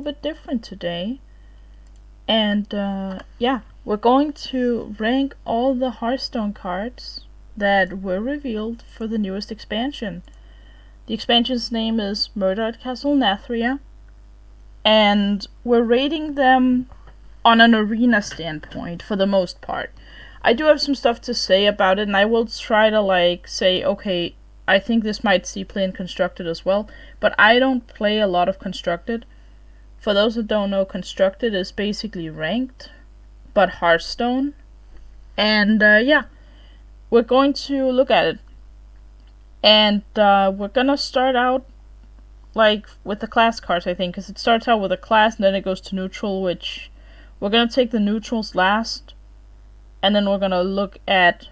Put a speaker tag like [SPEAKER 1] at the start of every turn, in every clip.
[SPEAKER 1] little bit different today. And yeah, we're going to rank all the Hearthstone cards that were revealed for the newest expansion. The expansion's name is Murder at Castle Nathria, and we're rating them on an arena standpoint for the most part. I do have some stuff to say about it, and I will try to say, okay, I think this might see play in Constructed as well, but I don't play a lot of Constructed. For those that don't know, Constructed is basically ranked, but Hearthstone. And yeah, we're going to look at it. And we're gonna start out with the class cards, I think, because it starts out with a class and then it goes to neutral, which we're gonna take the neutrals last, and then we're gonna look at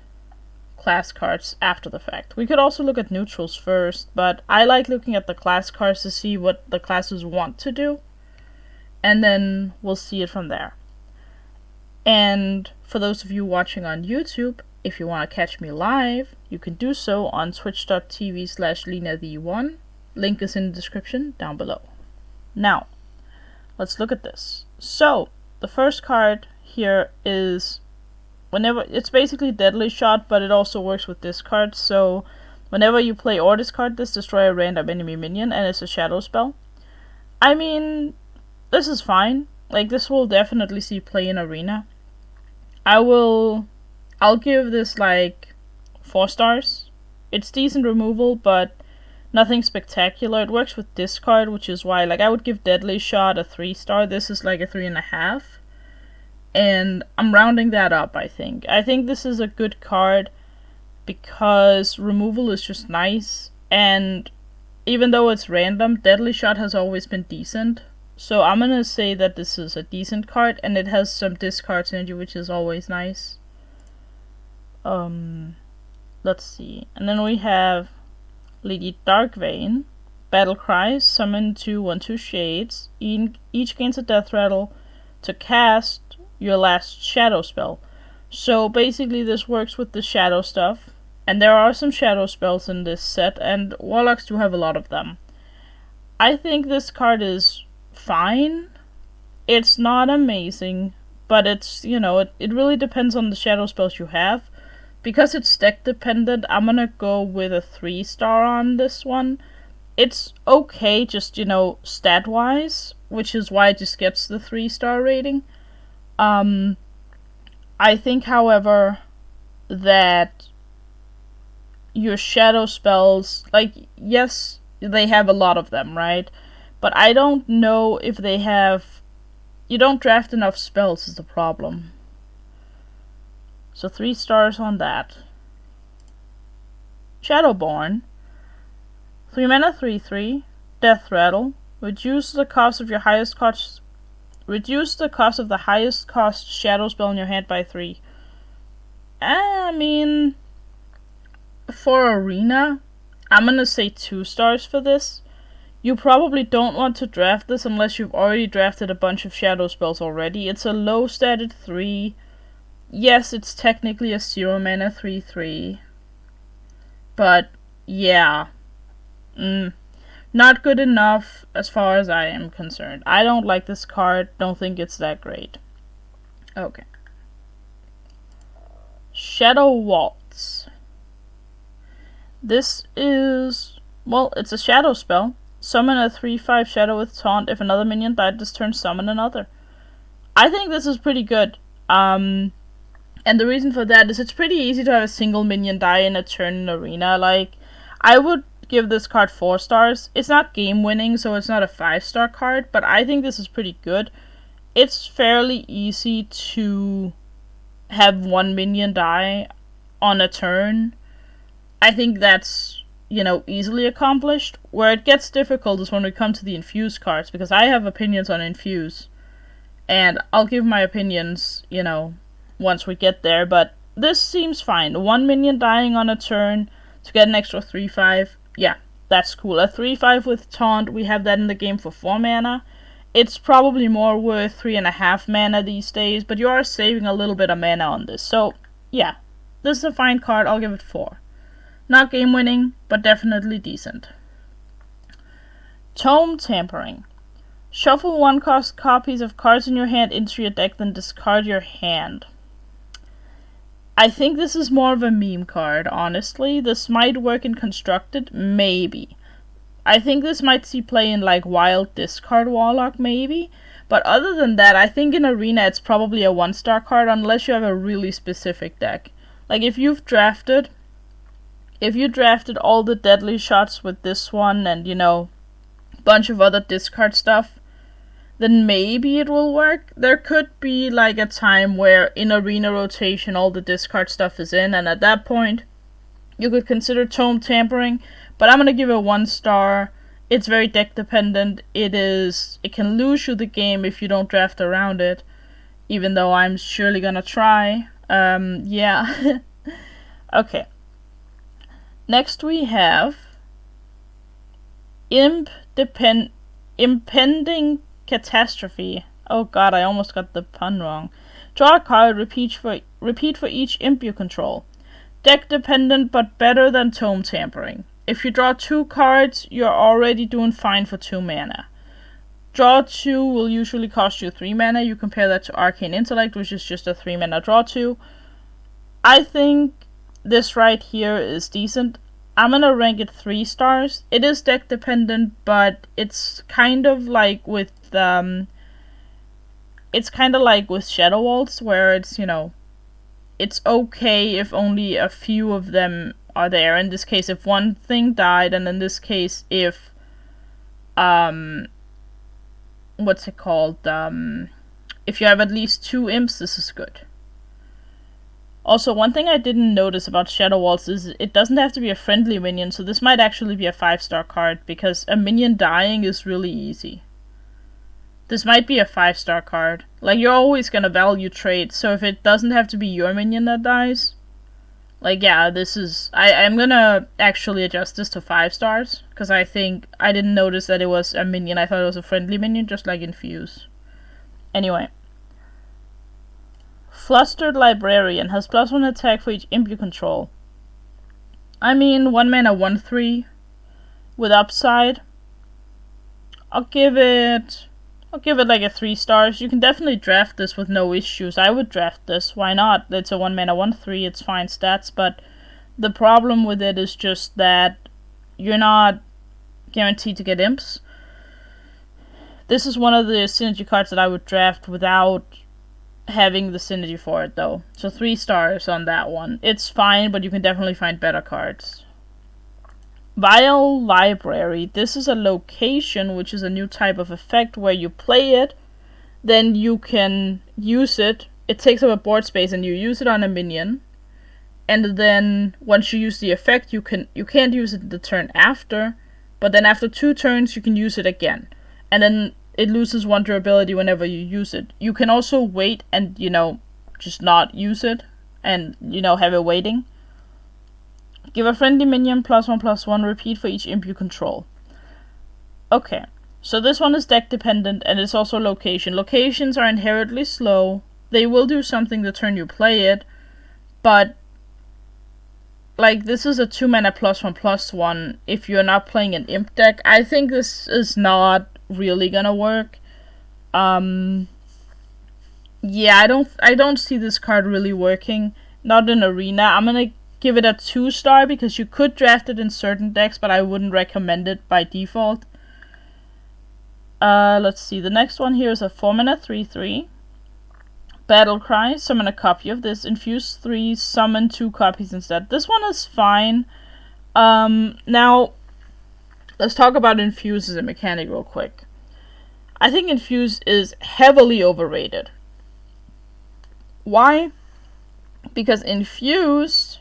[SPEAKER 1] class cards after the fact. We could also look at neutrals first, but I like looking at the class cards to see what the classes want to do, and then we'll see it from there. And for those of you watching on YouTube, if you want to catch me live, you can do so on twitch.tv/LinaThe1. Link is in the description down below. Now, let's look at this. So, the first card here is it's basically Deadly Shot, but it also works with discard. So, whenever you play or discard this, destroy a random enemy minion, and it's a shadow spell. I mean, this is fine. This will definitely see play in arena. I'll give this 4 stars. It's decent removal, but nothing spectacular. It works with discard, which is why I would give Deadly Shot a 3 star. This is a 3.5. And I'm rounding that up, I think. I think this is a good card because removal is just nice, and even though it's random, Deadly Shot has always been decent. So I'm gonna say that this is a decent card, and it has some discard synergy, which is always nice. Let's see. And then we have Lady Darkvane. Battle Cries, summon 2/1/2 shades. Each gains a death rattle to cast your last shadow spell. So basically this works with the shadow stuff. And there are some shadow spells in this set, and Warlocks do have a lot of them. I think this card is fine. It's not amazing, but it's, it really depends on the shadow spells you have. Because it's deck dependent, I'm gonna go with a 3 star on this one. It's okay, just, stat wise, which is why it just gets the 3 star rating. I think, however, that your shadow spells, yes, they have a lot of them, right? But I don't know if they have... You don't draft enough spells is the problem. So 3 stars on that. Shadowborn. 3 mana 3/3. Death Rattle. Reduce the cost of the highest cost shadow spell in your hand by 3. I mean, for arena, I'm gonna say 2 stars for this. You probably don't want to draft this unless you've already drafted a bunch of shadow spells already. It's a low statted 3. Yes, it's technically a 0 mana 3/3. But, yeah. Not good enough as far as I am concerned. I don't like this card. Don't think it's that great. Okay. Shadow Waltz. This is... Well, it's a shadow spell. Summon a 3/5 shadow with taunt. If another minion died this turn, summon another. I think this is pretty good. And the reason for that is it's pretty easy to have a single minion die in a turn in arena. I would give this card 4 stars. It's not game winning, so it's not a 5-star card, but I think this is pretty good. It's fairly easy to have 1 minion die on a turn. I think that's, easily accomplished. Where it gets difficult is when we come to the Infuse cards, because I have opinions on Infuse. And I'll give my opinions, once we get there, but this seems fine. 1 minion dying on a turn to get an extra 3/5. Yeah, that's cool. A 3/5 with taunt, we have that in the game for 4 mana. It's probably more worth 3.5 mana these days, but you are saving a little bit of mana on this. So, yeah, this is a fine card. I'll give it 4. Not game winning, but definitely decent. Tome Tampering. Shuffle 1-cost copies of cards in your hand into your deck, then discard your hand. I think this is more of a meme card, honestly. This might work in Constructed, maybe. I think this might see play in like Wild Discard Warlock, maybe. But other than that, I think in Arena it's probably a 1-star card unless you have a really specific deck. Like if you drafted all the deadly shots with this one and, you know, a bunch of other discard stuff, then maybe it will work. There could be like a time where in Arena rotation all the discard stuff is in, and at that point you could consider Tome Tampering, but I'm gonna give it 1-star. It's very deck dependent. It can lose you the game if you don't draft around it, even though I'm surely gonna try. Yeah. Okay. Next we have Impending Catastrophe. Oh god, I almost got the pun wrong. Draw a card, repeat for each imp you control. Deck dependent, but better than Tome Tampering. If you draw 2 cards, you're already doing fine for 2 mana. Draw 2 will usually cost you 3 mana. You compare that to Arcane Intellect, which is just a 3 mana draw 2. I think this right here is decent. I'm gonna rank it 3 stars. It is deck dependent, but it's kind of like with Shadow Waltz, where it's, you know, it's okay if only a few of them are there. In this case, if one thing died, and in this case, if if you have at least 2 imps, this is good. Also, one thing I didn't notice about Shadow Waltz is it doesn't have to be a friendly minion, so this might actually be a 5-star card, because a minion dying is really easy. This might be a 5-star card. Like, you're always gonna value trade, so if it doesn't have to be your minion that dies, like, yeah, this is... I'm gonna actually adjust this to 5 stars, because I think I didn't notice that it was a minion. I thought it was a friendly minion, just like Infuse. Anyway. Flustered Librarian has +1 attack for each imp you control. I mean, 1 mana 1/3 with upside. I'll give it like a 3 stars. You can definitely draft this with no issues. I would draft this. Why not? It's a 1 mana 1/3. It's fine stats, but the problem with it is just that you're not guaranteed to get imps. This is one of the synergy cards that I would draft without having the synergy for it, though. So 3 stars on that one. It's fine, but you can definitely find better cards. Vial Library. This is a location, which is a new type of effect where you play it, then you can use it. It takes up a board space, and you use it on a minion. And then once you use the effect, you can't use it the turn after, but then after 2 turns you can use it again. And then it loses 1 durability whenever you use it. You can also wait and, you know, just not use it and, you know, have it waiting. Give a friendly minion +1/+1, repeat for each imp you control. Okay, so this one is deck dependent, and it's also location. Locations are inherently slow. They will do something the turn you play it, but like, this is a 2 mana +1/+1 if you're not playing an imp deck. I think this is not really gonna work. Yeah, I don't see this card really working. Not in Arena. I'm gonna give it a 2-star because you could draft it in certain decks, but I wouldn't recommend it by default. Let's see. The next one here is a 4 mana 3/3. Battle Cry. Summon a copy of this. Infuse 3. Summon 2 copies instead. This one is fine. Now, let's talk about Infuse as a mechanic real quick. I think Infuse is heavily overrated. Why? Because Infuse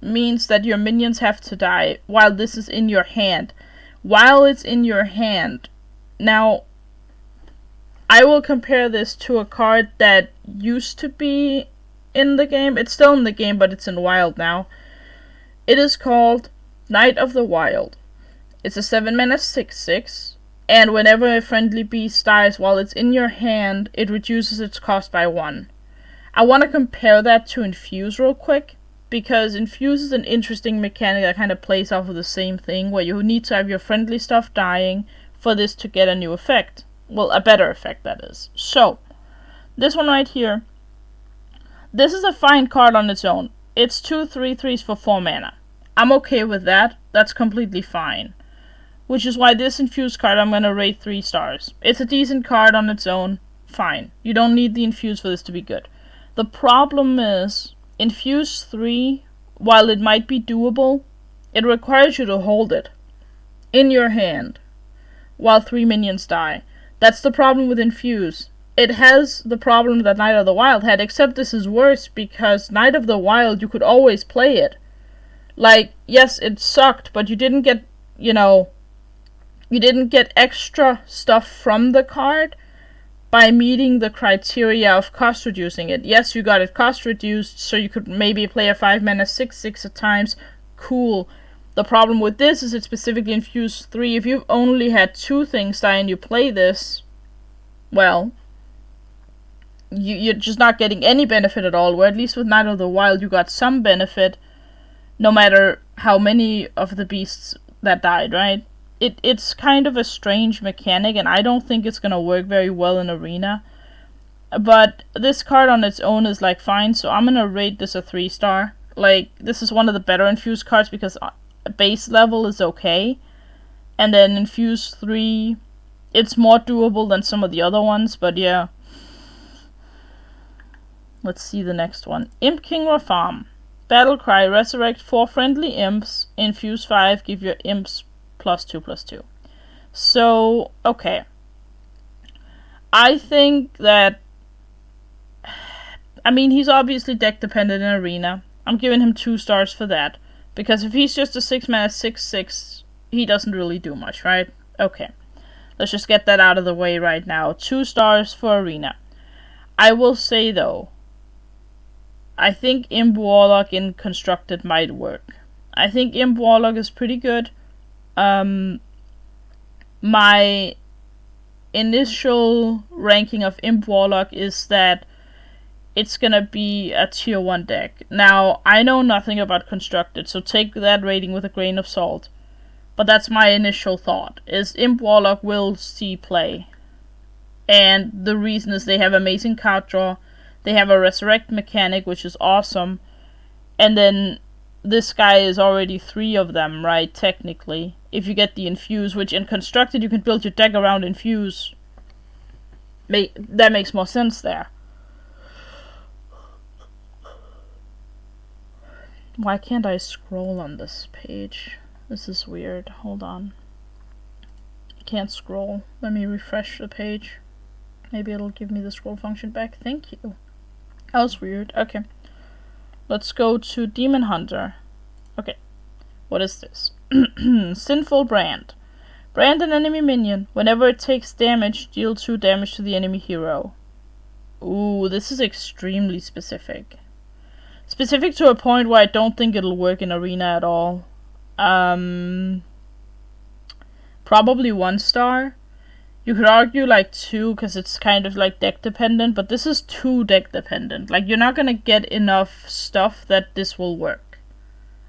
[SPEAKER 1] means that your minions have to die while this is in your hand. While it's in your hand. Now, I will compare this to a card that used to be in the game. It's still in the game, but it's in Wild now. It is called Knight of the Wild. It's a 7 mana 6/6, and whenever a friendly beast dies while it's in your hand, it reduces its cost by 1. I want to compare that to Infuse real quick, because Infuse is an interesting mechanic that kind of plays off of the same thing, where you need to have your friendly stuff dying for this to get a new effect. Well, a better effect, that is. So, this one right here. This is a fine card on its own. It's 2 3/3s for 4 mana. I'm okay with that. That's completely fine. Which is why this infused card I'm gonna rate 3 stars. It's a decent card on its own. Fine. You don't need the infuse for this to be good. The problem is, infuse 3, while it might be doable, it requires you to hold it in your hand while 3 minions die. That's the problem with infuse. It has the problem that Knight of the Wild had, except this is worse because Knight of the Wild, you could always play it. Like, yes, it sucked, but you didn't get, you didn't get extra stuff from the card by meeting the criteria of cost reducing it. Yes, you got it cost reduced, so you could maybe play a 5 mana 6/6 at times. Cool. The problem with this is it specifically infused 3. If you've only had 2 things die and you play this, well, you're just not getting any benefit at all, where at least with Knight of the Wild you got some benefit, no matter how many of the beasts that died, right? It's kind of a strange mechanic, and I don't think it's gonna work very well in Arena. But this card on its own is, like, fine, so I'm gonna rate this a 3 star. Like, this is one of the better infused cards because base level is okay. And then infuse 3, it's more doable than some of the other ones, but yeah. Let's see the next one. Imp King Rafam. Battlecry, resurrect 4 friendly imps, infuse 5, give your imps +2/+2. So, okay. I think that, I mean, he's obviously deck dependent in Arena. I'm giving him 2 stars for that. Because if he's just a 6 mana 6/6, he doesn't really do much, right? Okay. Let's just get that out of the way right now. 2 stars for Arena. I will say, though, I think Imp Warlock in Constructed might work. I think Imp Warlock is pretty good. My initial ranking of Imp Warlock is that it's gonna be a tier 1 deck. Now, I know nothing about Constructed, so take that rating with a grain of salt. But that's my initial thought, is Imp Warlock will see play. And the reason is they have amazing card draw, they have a resurrect mechanic, which is awesome, and then this guy is already 3 of them, right, technically. If you get the infuse, which in Constructed you can build your deck around infuse. That makes more sense there. Why can't I scroll on this page? This is weird. Hold on. I can't scroll. Let me refresh the page. Maybe it'll give me the scroll function back. Thank you. That was weird. Okay. Let's go to Demon Hunter. Okay. What is this? Sinful Brand. Brand an enemy minion. Whenever it takes damage, deal 2 damage to the enemy hero. Ooh, this is extremely specific. Specific to a point where I don't think it'll work in Arena at all. Probably 1 star. You could argue like 2 because it's kind of like deck dependent, but this is 2 deck dependent. Like, you're not gonna get enough stuff that this will work.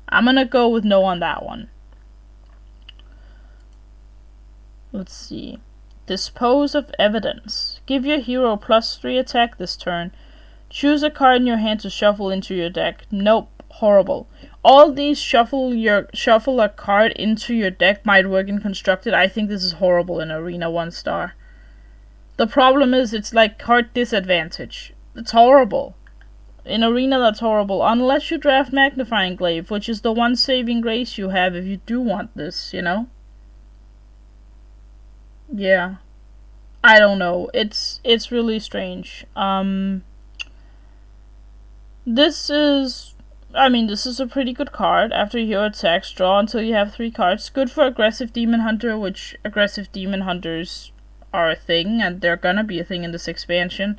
[SPEAKER 1] I'm gonna go with no on that one. Let's see. Dispose of Evidence. Give your hero +3 attack this turn. Choose a card in your hand to shuffle into your deck. Nope. Horrible. All these shuffle a card into your deck might work in Constructed. I think this is horrible in Arena 1 star. The problem is it's like card disadvantage. It's horrible. In Arena that's horrible. Unless you draft Magnifying Glaive, which is the one saving grace you have if you do want this, you know? Yeah. I don't know. It's really strange. This is a pretty good card. After your hero attacks, draw until you have 3 cards. Good for aggressive Demon Hunter, which aggressive Demon Hunters are a thing, and they're gonna be a thing in this expansion.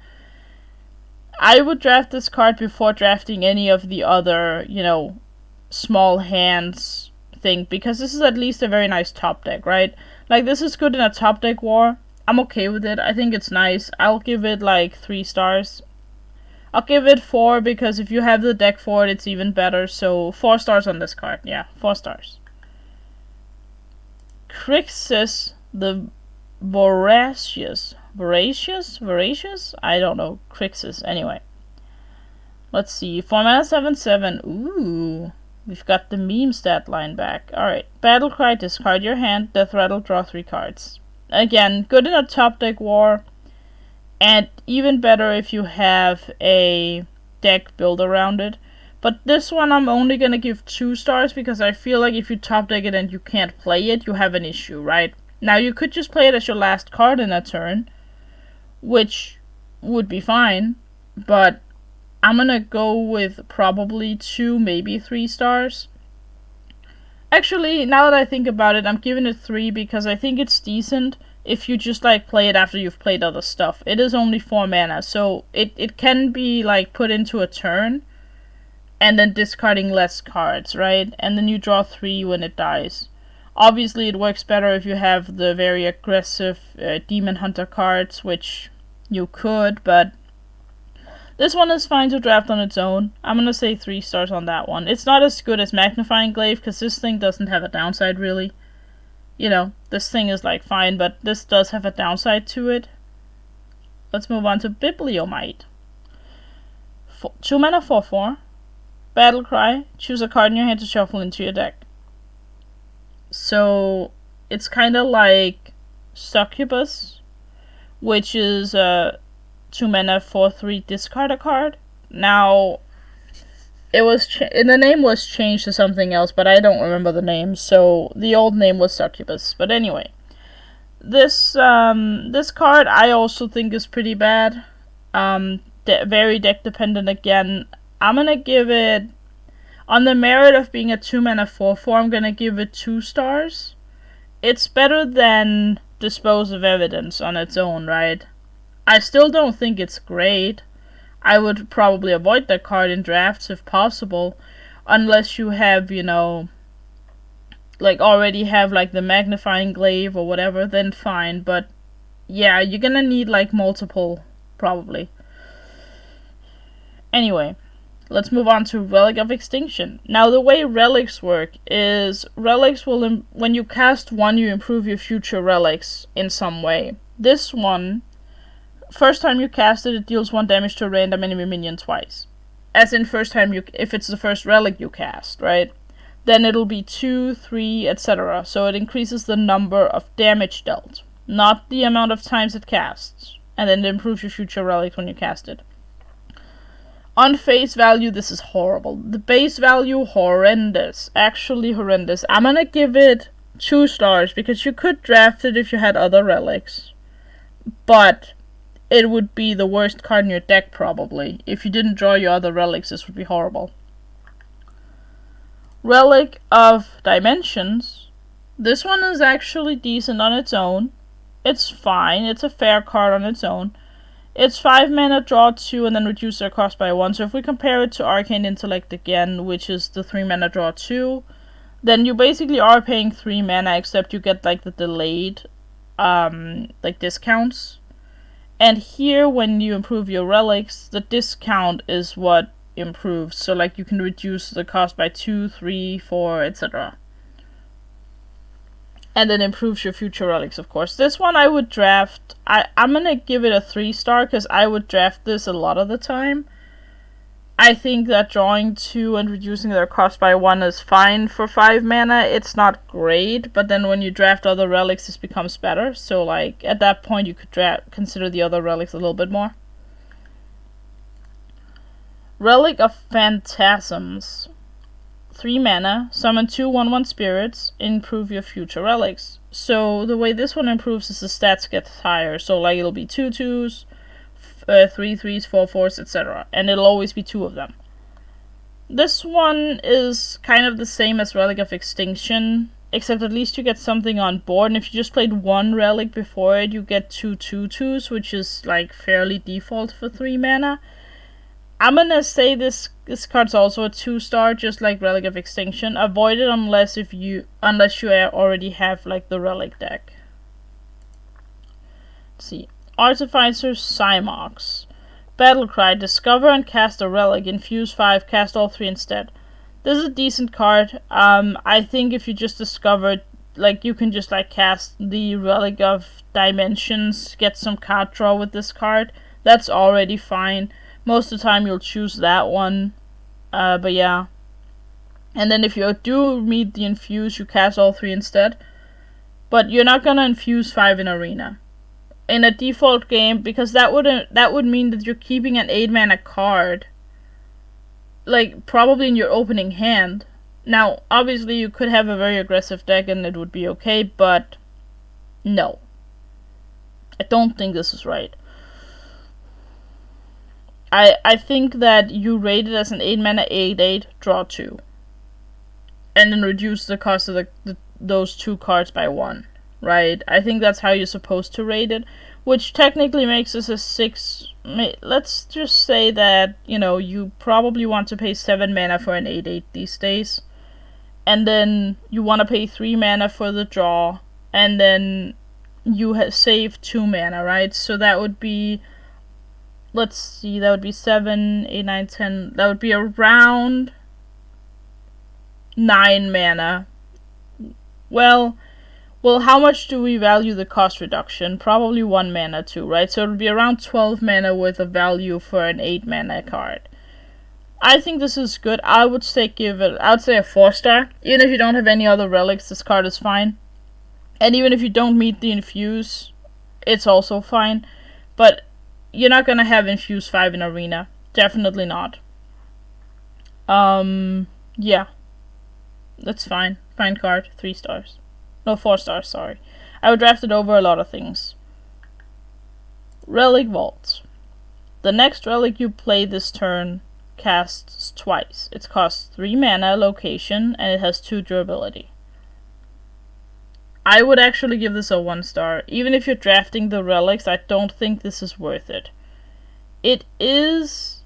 [SPEAKER 1] I would draft this card before drafting any of the other, small hands thing, because this is at least a very nice top deck, right? Like, this is good in a top deck war. I'm okay with it. I think it's nice. I'll give it like 3 stars. I'll give it 4 because if you have the deck for it, it's even better. So 4 stars on this card. Yeah, 4 stars. Crixus the Voracious? I don't know. Crixus. Anyway. Let's see. 4 mana 7/7. Ooh. We've got the meme stat line back. Alright. Battlecry, discard your hand. Death Rattle, draw 3 cards. Again, good in a top deck war. And even better if you have a deck built around it. But this one I'm only gonna give 2 stars because I feel like if you top deck it and you can't play it, you have an issue, right? Now you could just play it as your last card in a turn, which would be fine, but I'm gonna go with probably 2, maybe 3 stars. Actually, now that I think about it, I'm giving it 3 because I think it's decent if you just like play it after you've played other stuff. It is only 4 mana, so it can be like put into a turn and then discarding less cards, right? And then you draw 3 when it dies. Obviously, it works better if you have the very aggressive Demon Hunter cards, which you could, but this one is fine to draft on its own. I'm gonna say 3 stars on that one. It's not as good as Magnifying Glaive, because this thing doesn't have a downside, really. You know, this thing is, like, fine, but this does have a downside to it. Let's move on to Bibliomide. 2 mana 4/4. Battlecry. Choose a card in your hand to shuffle into your deck. So, it's kind of like Succubus, which is 2 mana 4/3, discard a card. Now, the name was changed to something else, but I don't remember the name, so the old name was Succubus. But anyway, this card I also think is pretty bad. Very deck dependent again. I'm gonna give it, on the merit of being a 2 mana 4/4, I'm gonna give it 2 stars. It's better than Dispose of Evidence on its own, right? I still don't think it's great. I would probably avoid that card in drafts if possible, unless you have, you know, like already have like the Magnifying Glaive or whatever, then fine. But yeah, you're gonna need like multiple, probably. Anyway, let's move on to Relic of Extinction. Now, the way relics work is relics will, when you cast one, you improve your future relics in some way. This one, first time you cast it, it deals 1 damage to a random enemy minion twice. As in first time if it's the first relic you cast, right? Then it'll be 2, 3, etc. So it increases the number of damage dealt, not the amount of times it casts. And then it improves your future relics when you cast it. On face value, this is horrible. The base value, horrendous. Actually horrendous. I'm gonna give it 2 stars, because you could draft it if you had other relics. But it would be the worst card in your deck, probably. If you didn't draw your other relics, this would be horrible. Relic of Dimensions. This one is actually decent on its own. It's fine. It's a fair card on its own. It's 5 mana, draw 2, and then reduce their cost by 1. So if we compare it to Arcane Intellect again, which is the 3 mana, draw 2, then you basically are paying 3 mana, except you get like the delayed like discounts. And here, when you improve your relics, the discount is what improves. So like you can reduce the cost by 2, 3, 4, etc. And then improves your future relics, of course. This one I would draft. I'm gonna give it a 3 star because I would draft this a lot of the time. I think that drawing 2 and reducing their cost by 1 is fine for 5 mana. It's not great, but then when you draft other relics, this becomes better. So like at that point, you could consider the other relics a little bit more. Relic of Phantasms. 3 mana, summon 2 1/1 spirits, improve your future relics. So the way this one improves is the stats get higher. So like it'll be 2 2s, 3 3s, 4 4s, etc. And it'll always be 2 of them. This one is kind of the same as Relic of Extinction, except at least you get something on board. And if you just played 1 relic before it, you get 2 2 2s, which is like fairly default for 3 mana. I'm gonna say this card's also a 2 star, just like Relic of Extinction. Avoid it unless you already have like the relic deck. Let's see. Artificer Cymox. Battlecry. Discover and cast a relic. Infuse 5. Cast all 3 instead. This is a decent card. I think if you just discover it, like, you can just, like, cast the Relic of Dimensions, get some card draw with this card. That's already fine. Most of the time you'll choose that one. But yeah. And then if you do meet the infuse, you cast all 3 instead. But you're not gonna infuse 5 in Arena. In a default game, because that would mean that you're keeping an 8 mana card, like, probably in your opening hand. Now, obviously you could have a very aggressive deck and it would be okay, but no. I don't think this is right. I think that you rate it as an 8 mana 8/8, draw 2. And then reduce the cost of those 2 cards by 1. Right? I think that's how you're supposed to rate it. Which technically makes this a 6... Let's just say that, you know, you probably want to pay 7 mana for an 8/8 these days. And then you want to pay 3 mana for the draw. And then you save 2 mana, right? So that would be... Let's see, that would be 7, 8, 9, 10... That would be around 9 mana. Well, how much do we value the cost reduction? Probably 1 mana too, right? So it would be around 12 mana worth of value for an 8 mana card. I think this is good. I would say I would say a 4-star. Even if you don't have any other relics, this card is fine. And even if you don't meet the infuse, it's also fine. But you're not gonna have infuse 5 in Arena. Definitely not. Yeah. That's fine. Fine card. 3 stars. No, 4 stars, sorry. I would draft it over a lot of things. Relic Vaults. The next relic you play this turn casts twice. It costs 3 mana, location, and it has 2 durability. I would actually give this a 1 star. Even if you're drafting the relics, I don't think this is worth it. It is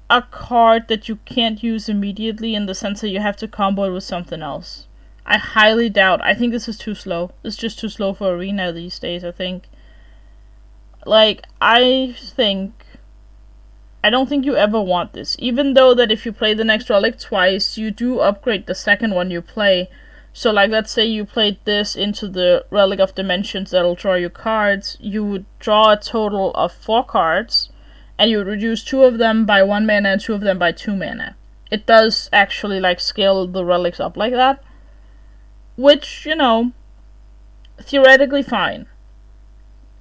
[SPEAKER 1] a card that you can't use immediately in the sense that you have to combo it with something else. I highly doubt. I think this is too slow. It's just too slow for Arena these days, I think. Like, I don't think you ever want this. Even though that if you play the next relic twice, you do upgrade the second one you play. So, like, let's say you played this into the Relic of Dimensions that'll draw you cards. You would draw a total of 4 cards, and you would reduce 2 of them by 1 mana and 2 of them by 2 mana. It does actually, like, scale the relics up like that. Which, you know, theoretically fine.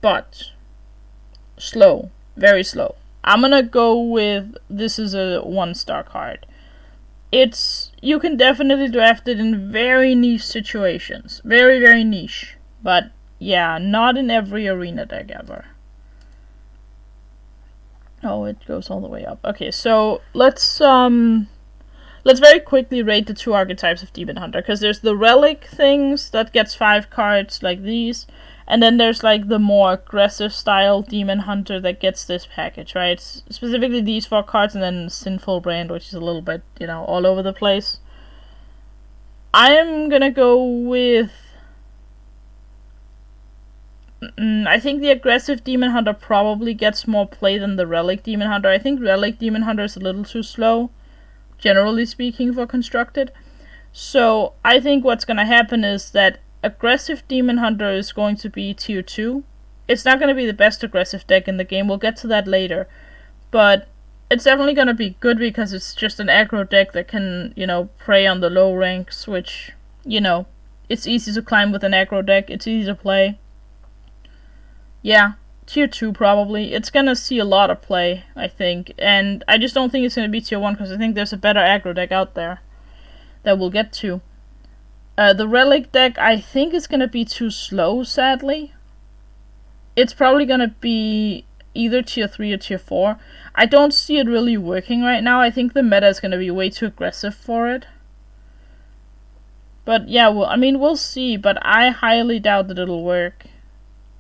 [SPEAKER 1] But slow. Very slow. I'm gonna go with this is a 1-star card. You can definitely draft it in very niche situations. Very, very niche. But yeah, not in every Arena deck ever. Oh, it goes all the way up. Okay, so let's very quickly rate the 2 archetypes of Demon Hunter, because there's the relic things that gets 5 cards like these, and then there's like the more aggressive style Demon Hunter that gets this package, right? Specifically these 4 cards, and then Sinful brand, which is a little bit, you know, all over the place. I am gonna go with... I think the aggressive Demon Hunter probably gets more play than the Relic Demon Hunter. I think Relic Demon Hunter is a little too slow, generally speaking, for constructed. So I think what's gonna happen is that aggressive Demon Hunter is going to be tier 2. It's not gonna be the best aggressive deck in the game, we'll get to that later. But it's definitely gonna be good because it's just an aggro deck that can, you know, prey on the low ranks, which, you know, it's easy to climb with an aggro deck, it's easy to play. Yeah, tier 2 probably. It's gonna see a lot of play, I think. And I just don't think it's gonna be tier 1 because I think there's a better aggro deck out there that we'll get to. The Relic deck, I think, is gonna be too slow, sadly. It's probably gonna be either tier 3 or tier 4. I don't see it really working right now. I think the meta is gonna be way too aggressive for it. But yeah, well, I mean, we'll see, but I highly doubt that it'll work.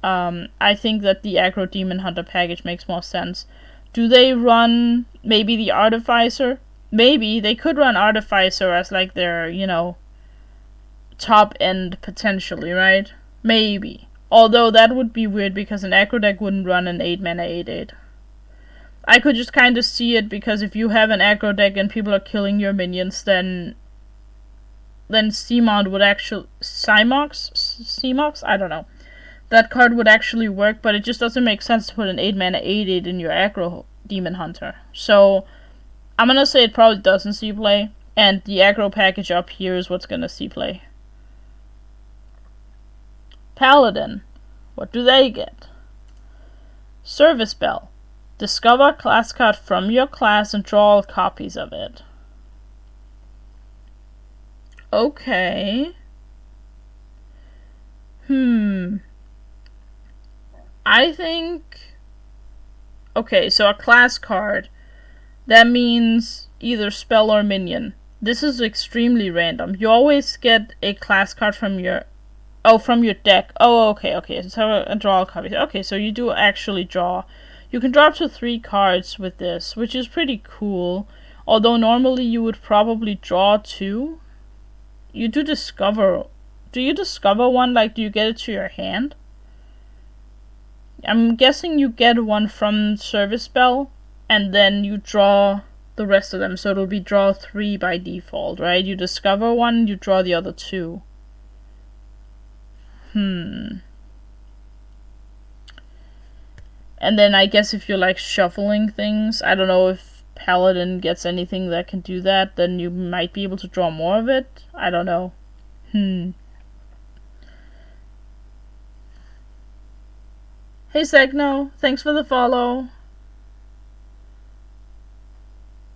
[SPEAKER 1] I think that the aggro Demon Hunter package makes more sense. Do they run maybe the Artificer? Maybe. They could run Artificer as like their, you know, top end potentially, right? Maybe. Although that would be weird because an aggro deck wouldn't run an 8 mana 8/8. I could just kind of see it because if you have an aggro deck and people are killing your minions, then then Seamount would actually... Seamox? I don't know. That card would actually work, but it just doesn't make sense to put an 8-mana 8/8 in your aggro Demon Hunter. So, I'm gonna say it probably doesn't see play, and the aggro package up here is what's gonna see play. Paladin. What do they get? Service Bell. Discover a class card from your class and draw all copies of it. Okay. I think... Okay, so a class card. That means either spell or minion. This is extremely random. You always get a class card from your... Oh, from your deck. Oh, okay. So draw copies. Okay, so you do actually draw. You can draw up to 3 cards with this, which is pretty cool. Although normally you would probably draw 2. You do discover... Do you discover one? Like, do you get it to your hand? I'm guessing you get one from Service Bell, and then you draw the rest of them. So it'll be draw 3 by default, right? You discover one, you draw the other 2. And then I guess if you're like shuffling things, I don't know if Paladin gets anything that can do that, then you might be able to draw more of it. I don't know. Hey Segno, thanks for the follow.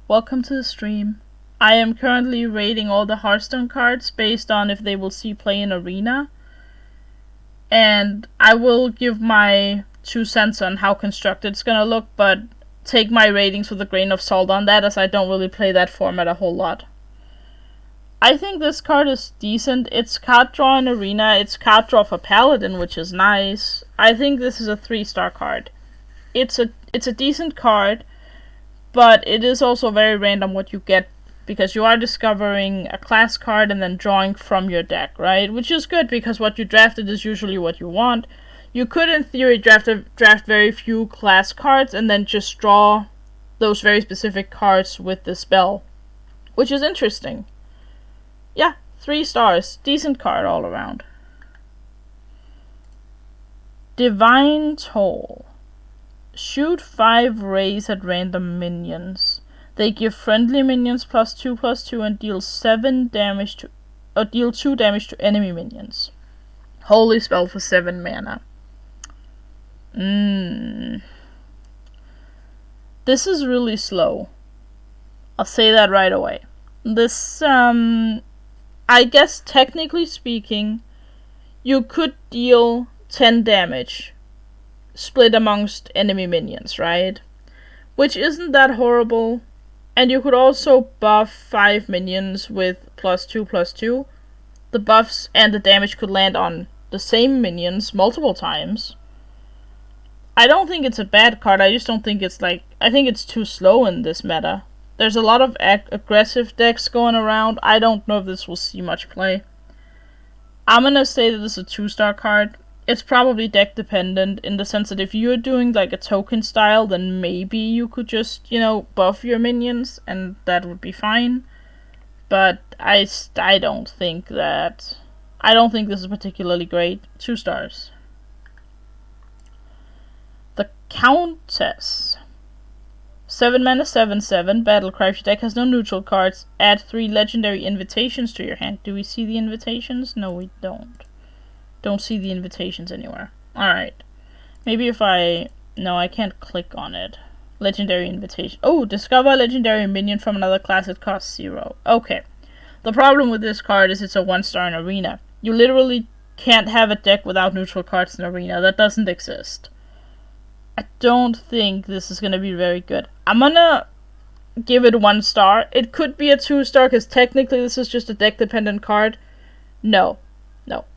[SPEAKER 1] Welcome to the stream. I am currently rating all the Hearthstone cards based on if they will see play in Arena. And I will give my 2 cents on how constructed it's gonna look, but take my ratings with a grain of salt on that, as I don't really play that format a whole lot. I think this card is decent. It's card draw in Arena, it's card draw for Paladin, which is nice. I think this is a 3-star card. It's a decent card, but it is also very random what you get, because you are discovering a class card and then drawing from your deck, right? Which is good, because what you drafted is usually what you want. You could, in theory, draft very few class cards and then just draw those very specific cards with the spell, which is interesting. Yeah, 3 stars. Decent card all around. Divine Toll. Shoot 5 rays at random minions. They give friendly minions +2/+2 and deal 7 damage to, or deal 2 damage to enemy minions. Holy spell for 7 mana. This is really slow. I'll say that right away. This, I guess technically speaking, you could deal 10 damage split amongst enemy minions, right? Which isn't that horrible. And you could also buff 5 minions with +2/+2. The buffs and the damage could land on the same minions multiple times. I don't think it's a bad card, I just don't think it's like... I think it's too slow in this meta. There's a lot of aggressive decks going around. I don't know if this will see much play. I'm gonna say that this is a 2-star card. It's probably deck dependent, in the sense that if you're doing like a token style, then maybe you could just, you know, buff your minions, and that would be fine. But I don't think that... I don't think this is particularly great. 2 stars. The Countess. 7 mana 7/7, Battlecry. If your deck has no neutral cards, add 3 legendary invitations to your hand. Do we see the invitations? No, we don't. Don't see the invitations anywhere. Alright. Maybe if I... No, I can't click on it. Legendary invitation. Oh, discover a legendary minion from another class. It costs 0. Okay. The problem with this card is it's a 1-star in Arena. You literally can't have a deck without neutral cards in Arena. That doesn't exist. I don't think this is gonna be very good. I'm gonna give it 1 star. It could be a 2-star, because technically this is just a deck-dependent card. No.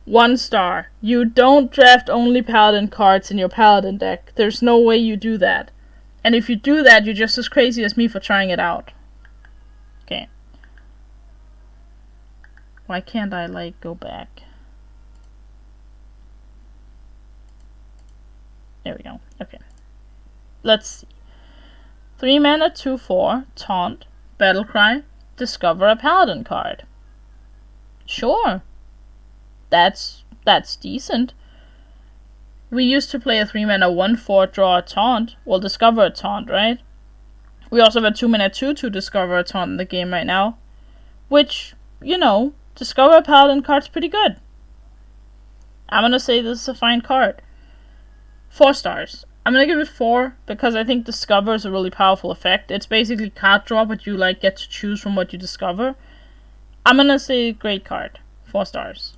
[SPEAKER 1] 1 star. You don't draft only Paladin cards in your Paladin deck. There's no way you do that. And if you do that, you're just as crazy as me for trying it out. Okay. Why can't I, like, go back? There we go. Okay. Let's see. 3 mana 2/4, Taunt, Battlecry, discover a Paladin card. Sure. That's decent. We used to play a 3-mana 1/4 draw a taunt. Well, discover a taunt, right? We also have a 2-mana 2/2 discover a taunt in the game right now. Which, discover a paladin card's pretty good. I'm gonna say this is a fine card. 4 stars. I'm gonna give it 4 because I think discover is a really powerful effect. It's basically card draw, but you get to choose from what you discover. I'm gonna say great card. 4 stars.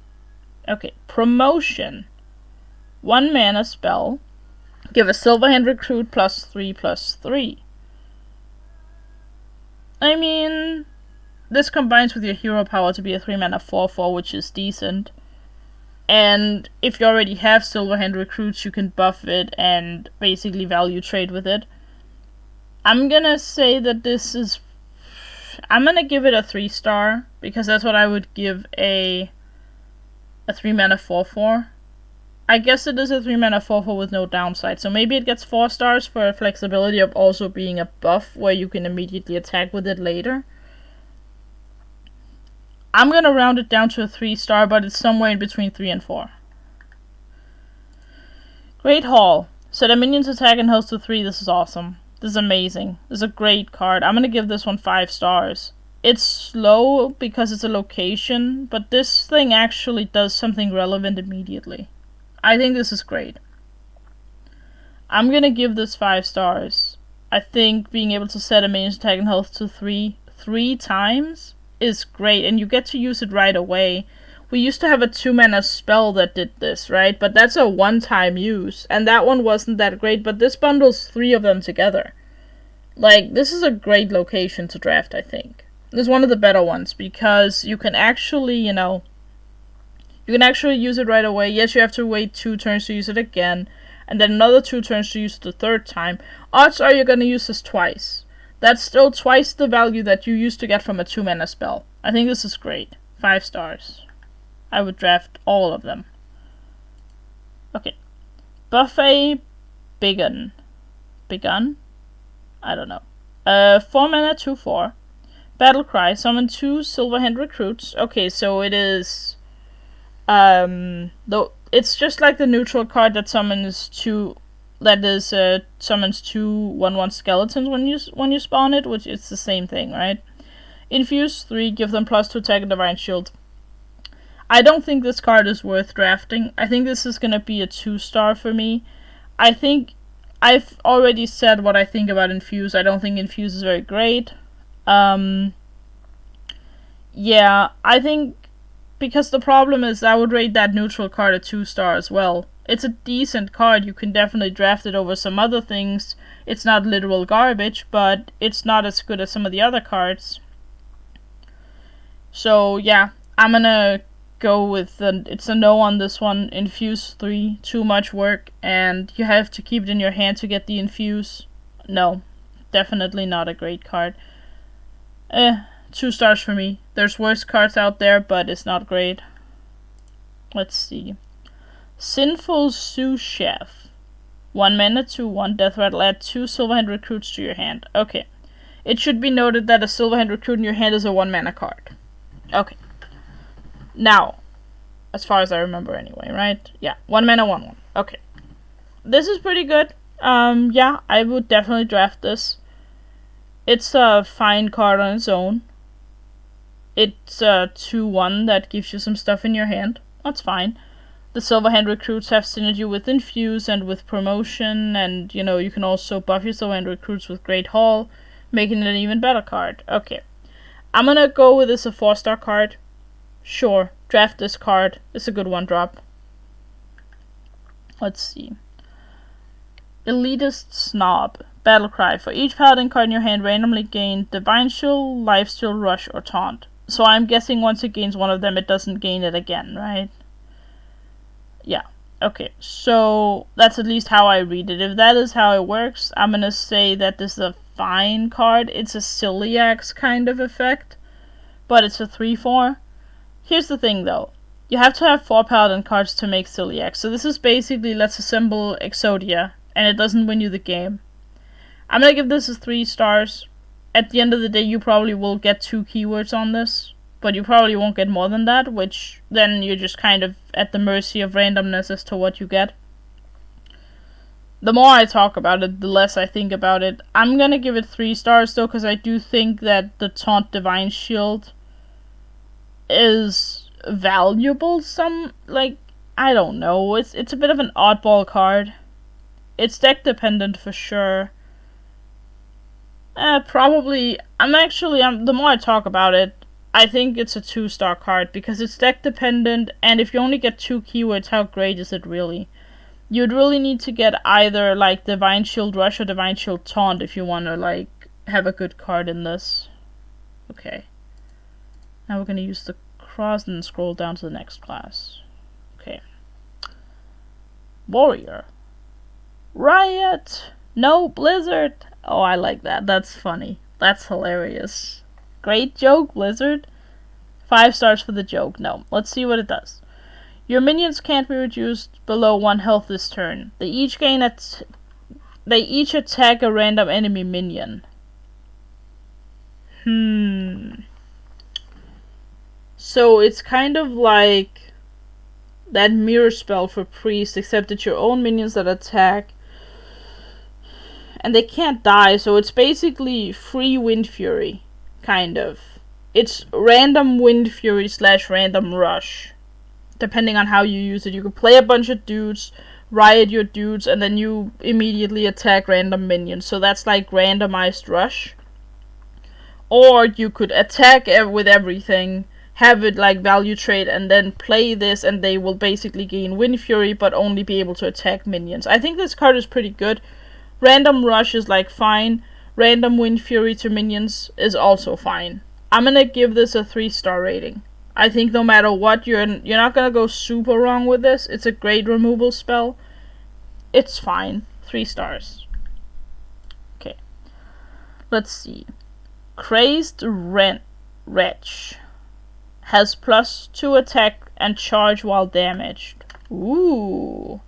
[SPEAKER 1] Okay, promotion. 1 mana spell. Give a Silverhand Recruit +3/+3. I mean, this combines with your hero power to be a 3-mana 4/4, which is decent. And if you already have Silverhand Recruits, you can buff it and basically value trade with it. I'm gonna say that this is... I'm gonna give it a 3-star, because that's what I would give a 3-mana 4/4. I guess it is a 3-mana 4/4 with no downside, so maybe it gets 4 stars for flexibility of also being a buff where you can immediately attack with it later. I'm gonna round it down to a 3-star, but it's somewhere in between 3 and 4. Great Hall. Set a minion's attack and health to 3. This is awesome. This is amazing. This is a great card. I'm gonna give this one 5 stars. It's slow because it's a location, but this thing actually does something relevant immediately. I think this is great. I'm gonna give this 5 stars. I think being able to set a minion's attack and health to 3 times is great, and you get to use it right away. We used to have a 2-mana spell that did this, right? But that's a one-time use, and that one wasn't that great, but this bundles 3 of them together. This is a great location to draft, I think. This is one of the better ones, because you can actually, you can actually use it right away. Yes, you have to wait 2 turns to use it again, and then another 2 turns to use it the 3rd time. Odds are you're gonna use this twice. That's still twice the value that you used to get from a 2-mana spell. I think this is great. 5 stars. I would draft all of them. Okay. Buffet Bigun. Bigun? I don't know. 4 mana 2/4. Battle Cry. Summon 2 Silverhand Recruits. Okay, so it is... though it's just like the neutral card that summons 2... summons 2 1/1 skeletons when you spawn it, which is the same thing, right? Infuse 3, give them +2 attack and Divine Shield. I don't think this card is worth drafting. I think this is gonna be a 2-star for me. I think I've already said what I think about Infuse. I don't think Infuse is very great. Yeah, I think because the problem is I would rate that neutral card a 2-star as well. It's a decent card. You can definitely draft it over some other things. It's not literal garbage, but it's not as good as some of the other cards. So yeah, I'm gonna go with it's a no on this one. Infuse 3, too much work, and you have to keep it in your hand to get the infuse. No, definitely not a great card. 2 stars for me. There's worse cards out there, but it's not great. Let's see. Sinful Sous Chef. 1 mana 2/1 Death Rattle. Add 2 Silverhand Recruits to your hand. Okay. It should be noted that a Silverhand Recruit in your hand is a 1 mana card. Okay. Now, as far as I remember anyway, right? Yeah, 1 mana 1/1. Okay. This is pretty good. Yeah, I would definitely draft this. It's a fine card on its own. It's a 2/1 that gives you some stuff in your hand. That's fine. The Silverhand Recruits have synergy with Infuse and with Promotion, and you can also buff your Silverhand Recruits with Great Hall, making it an even better card. Okay. I'm gonna go with this a 4-star card. Sure, draft this card. It's a good 1-drop. Let's see. Elitist Snob. Battlecry. For each paladin card in your hand, randomly gain Divine Shield, Lifesteal, Rush, or Taunt. So I'm guessing once it gains one of them, it doesn't gain it again, right? Yeah. Okay, so that's at least how I read it. If that is how it works, I'm gonna say that this is a fine card. It's a Celiax kind of effect, but it's a 3/4. Here's the thing, though. You have to have 4 paladin cards to make Celiax. So this is basically let's assemble Exodia, and it doesn't win you the game. I'm gonna give this 3 stars. At the end of the day, you probably will get 2 keywords on this. but you probably won't get more than that, which then you're just kind of at the mercy of randomness as to what you get. The more I talk about it, the less I think about it. I'm gonna give it 3 stars though, because I do think that the Taunt Divine Shield is valuable. I don't know. It's a bit of an oddball card. It's deck dependent for sure. Probably. The more I talk about it, I think it's a 2-star card because it's deck dependent, and if you only get 2 keywords, how great is it really? You'd really need to get either like Divine Shield Rush or Divine Shield Taunt if you want to like have a good card in this. Okay. Now we're gonna use the cross and scroll down to the next class. Okay. Warrior. Riot. No Blizzard. Oh, I like that. That's funny. That's hilarious. Great joke, Blizzard. 5 stars for the joke. No. Let's see what it does. Your minions can't be reduced below 1 health this turn. They each attack a random enemy minion. So it's kind of like that mirror spell for priest, except it's your own minions that attack. And they can't die, so it's basically free Wind Fury, kind of. It's random Wind Fury / random Rush. Depending on how you use it. You could play a bunch of dudes, riot your dudes, and then you immediately attack random minions. So that's like randomized rush. Or you could attack with everything, have it like value trade, and then play this, and they will basically gain Wind Fury, but only be able to attack minions. I think this card is pretty good. Random rush is like fine. Random Wind Fury to minions is also fine. I'm gonna give this a 3-star rating. I think no matter what, you're not gonna go super wrong with this. It's a great removal spell. It's fine. 3 stars. Okay. Let's see. Crazed Wretch has +2 attack and charge while damaged. Ooh.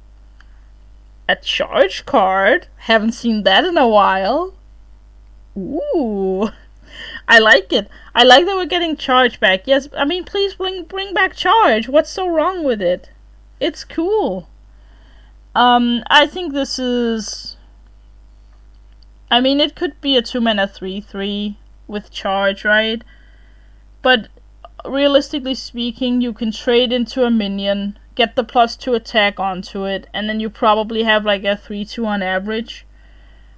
[SPEAKER 1] A charge card. Haven't seen that in a while. Ooh. I like it. I like that we're getting charge back. Yes, I mean, please bring back charge. What's so wrong with it? It's cool. I think this is... I mean, it could be a 2-mana 3/3 with charge, right? But realistically speaking, you can trade into a minion, get the +2 attack onto it, and then you probably have like a 3/2 on average.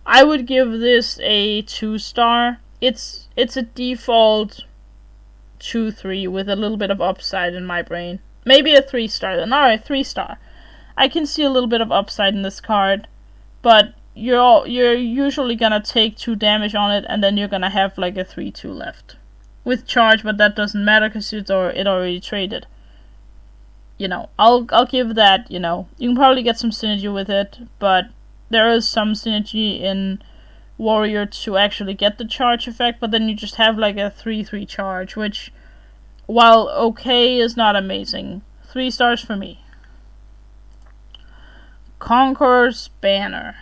[SPEAKER 1] I would give this a 2-star. It's a default 2/3 with a little bit of upside in my brain. Maybe a 3-star then. Alright, 3-star. I can see a little bit of upside in this card, but you're usually gonna take 2 damage on it, and then you're gonna have like a 3/2 left. With charge, but that doesn't matter because it already traded. You know, I'll give that, you know. You can probably get some synergy with it, but there is some synergy in Warrior to actually get the charge effect, but then you just have like a 3/3 charge, which, while okay, is not amazing. 3 stars for me. Conquerors Banner.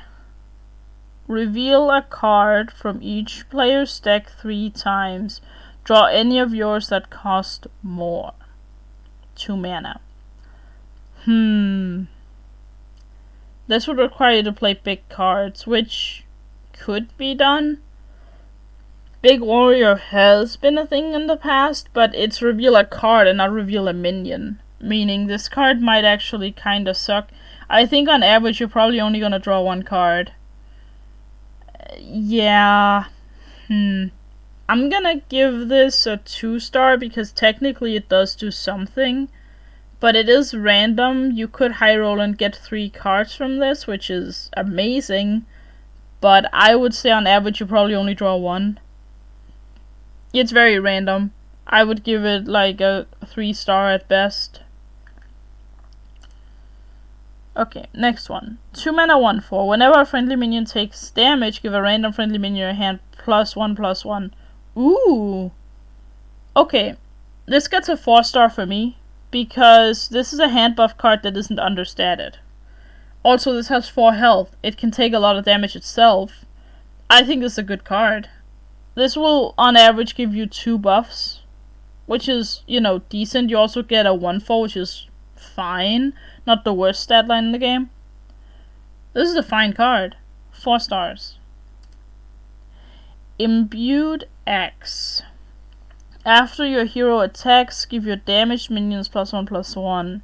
[SPEAKER 1] Reveal a card from each player's deck 3 times. Draw any of yours that cost more. 2 mana. This would require you to play big cards, which could be done. Big Warrior has been a thing in the past, but it's reveal a card and not reveal a minion. Meaning this card might actually kinda suck. I think on average you're probably only gonna draw 1 card. Yeah. I'm gonna give this a 2-star because technically it does do something. But it is random. You could high roll and get 3 cards from this, which is amazing. But I would say on average you probably only draw 1. It's very random. I would give it like a 3-star at best. Okay, next one. 2 mana 1/4. Whenever a friendly minion takes damage, give a random friendly minion in your hand +1/+1. Ooh. Okay, this gets a 4-star for me, because this is a hand buff card that isn't understated. Also, this has 4 health. It can take a lot of damage itself. I think this is a good card. This will, on average, give you 2 buffs. which is, you know, decent. You also get a 1/4, which is fine. Not the worst stat line in the game. This is a fine card. 4 stars. Imbued X. After your hero attacks, give your damaged minions +1/+1.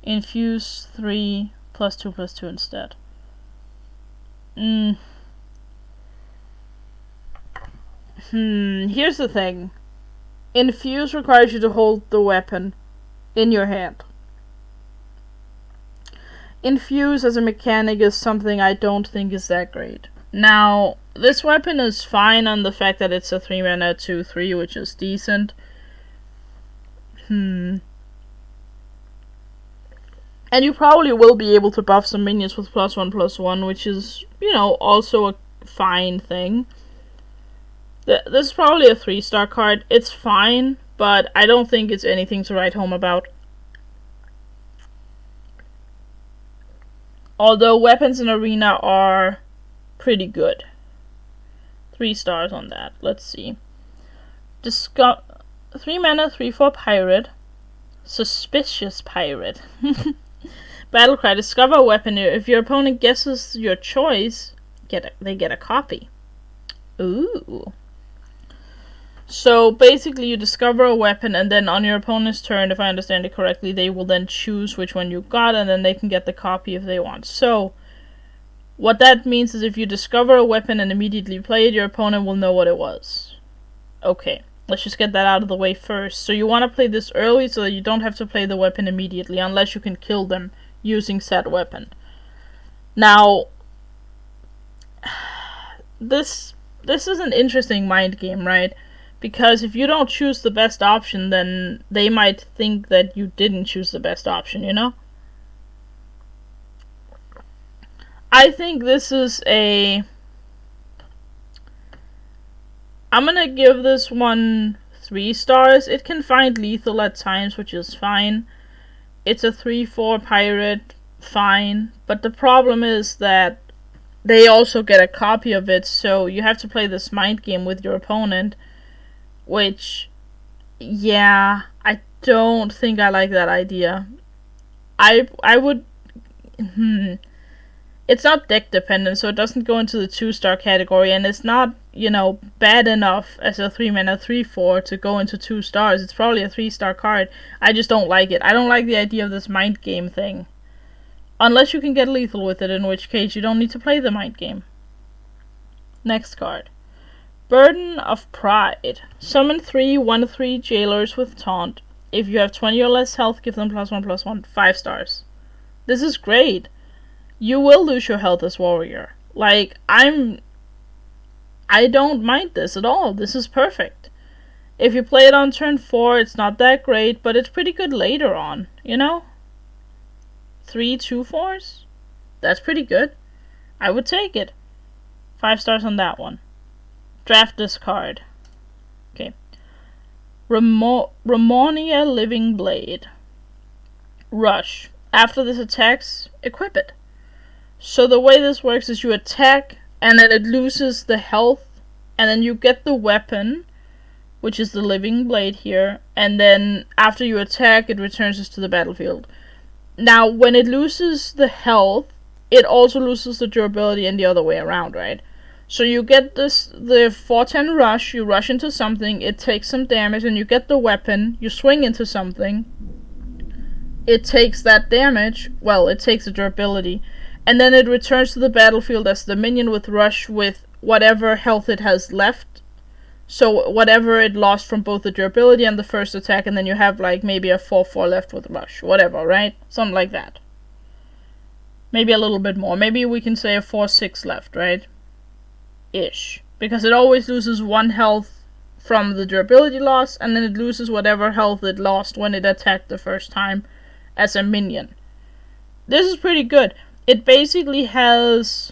[SPEAKER 1] Infuse 3 +2/+2 instead. Here's the thing. Infuse requires you to hold the weapon in your hand. Infuse as a mechanic is something I don't think is that great. Now, this weapon is fine on the fact that it's a 3 mana 2/3, which is decent. And you probably will be able to buff some minions with +1/+1, which is, you know, also a fine thing. This is probably a 3-star card. It's fine, but I don't think it's anything to write home about. Although weapons in Arena are pretty good. 3 stars on that. Let's see. 3 mana 3/4 pirate. Suspicious pirate. Battlecry. Discover a weapon. If your opponent guesses your choice, they get a copy. Ooh. So basically you discover a weapon, and then on your opponent's turn, if I understand it correctly, they will then choose which one you got, and then they can get the copy if they want. So what that means is if you discover a weapon and immediately play it, your opponent will know what it was. Okay, let's just get that out of the way first. So you want to play this early so that you don't have to play the weapon immediately, unless you can kill them using said weapon. Now, this is an interesting mind game, right? Because if you don't choose the best option, then they might think that you didn't choose the best option, you know? I think this is I'm gonna give this one 3 stars. It can find lethal at times, which is fine. It's a 3/4 pirate, fine. But the problem is that they also get a copy of it, so you have to play this mind game with your opponent. Which, yeah, I don't think I like that idea. I would... It's not deck dependent, so it doesn't go into the 2-star category, and it's not, you know, bad enough as a 3 mana 3/4 to go into 2 stars. It's probably a 3-star card. I just don't like it. I don't like the idea of this mind game thing. Unless you can get lethal with it, in which case you don't need to play the mind game. Next card. Burden of Pride. Summon 3 1/3 jailers with taunt. If you have 20 or less health, give them +1/+1. 5 stars. This is great. You will lose your health as warrior. Like, I don't mind this at all. This is perfect. If you play it on turn 4, it's not that great, but it's pretty good later on, you know? 3 2/4s? That's pretty good. I would take it. 5 stars on that one. Draft this card. Okay. Ramonia Living Blade. Rush. After this attacks, equip it. So the way this works is you attack, and then it loses the health, and then you get the weapon, which is the Living Blade here, and then after you attack, it returns this to the battlefield. Now, when it loses the health, it also loses the durability and the other way around, right? So you get the 4/10 rush, you rush into something, it takes some damage, and you get the weapon, you swing into something, it takes that damage, well, it takes the durability, and then it returns to the battlefield as the minion with rush with whatever health it has left. So whatever it lost from both the durability and the first attack, and then you have like maybe a 4/4 left with rush, whatever, right? Something like that. Maybe a little bit more. Maybe we can say a 4/6 left, right? Ish. Because it always loses 1 health from the durability loss, and then it loses whatever health it lost when it attacked the first time as a minion. This is pretty good. It basically has...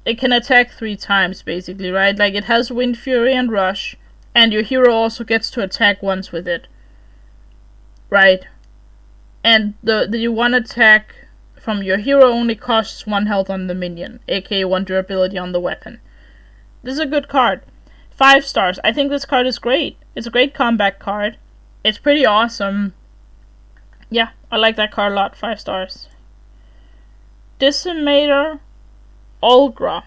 [SPEAKER 1] It can attack 3 times, basically, right? Like, it has Wind Fury and Rush, and your hero also gets to attack once with it. Right? And the 1 attack from your hero only costs 1 health on the minion, aka 1 durability on the weapon. This is a good card. 5 stars. I think this card is great. It's a great combat card. It's pretty awesome. Yeah, I like that card a lot. 5 stars. Dissimator Ultra.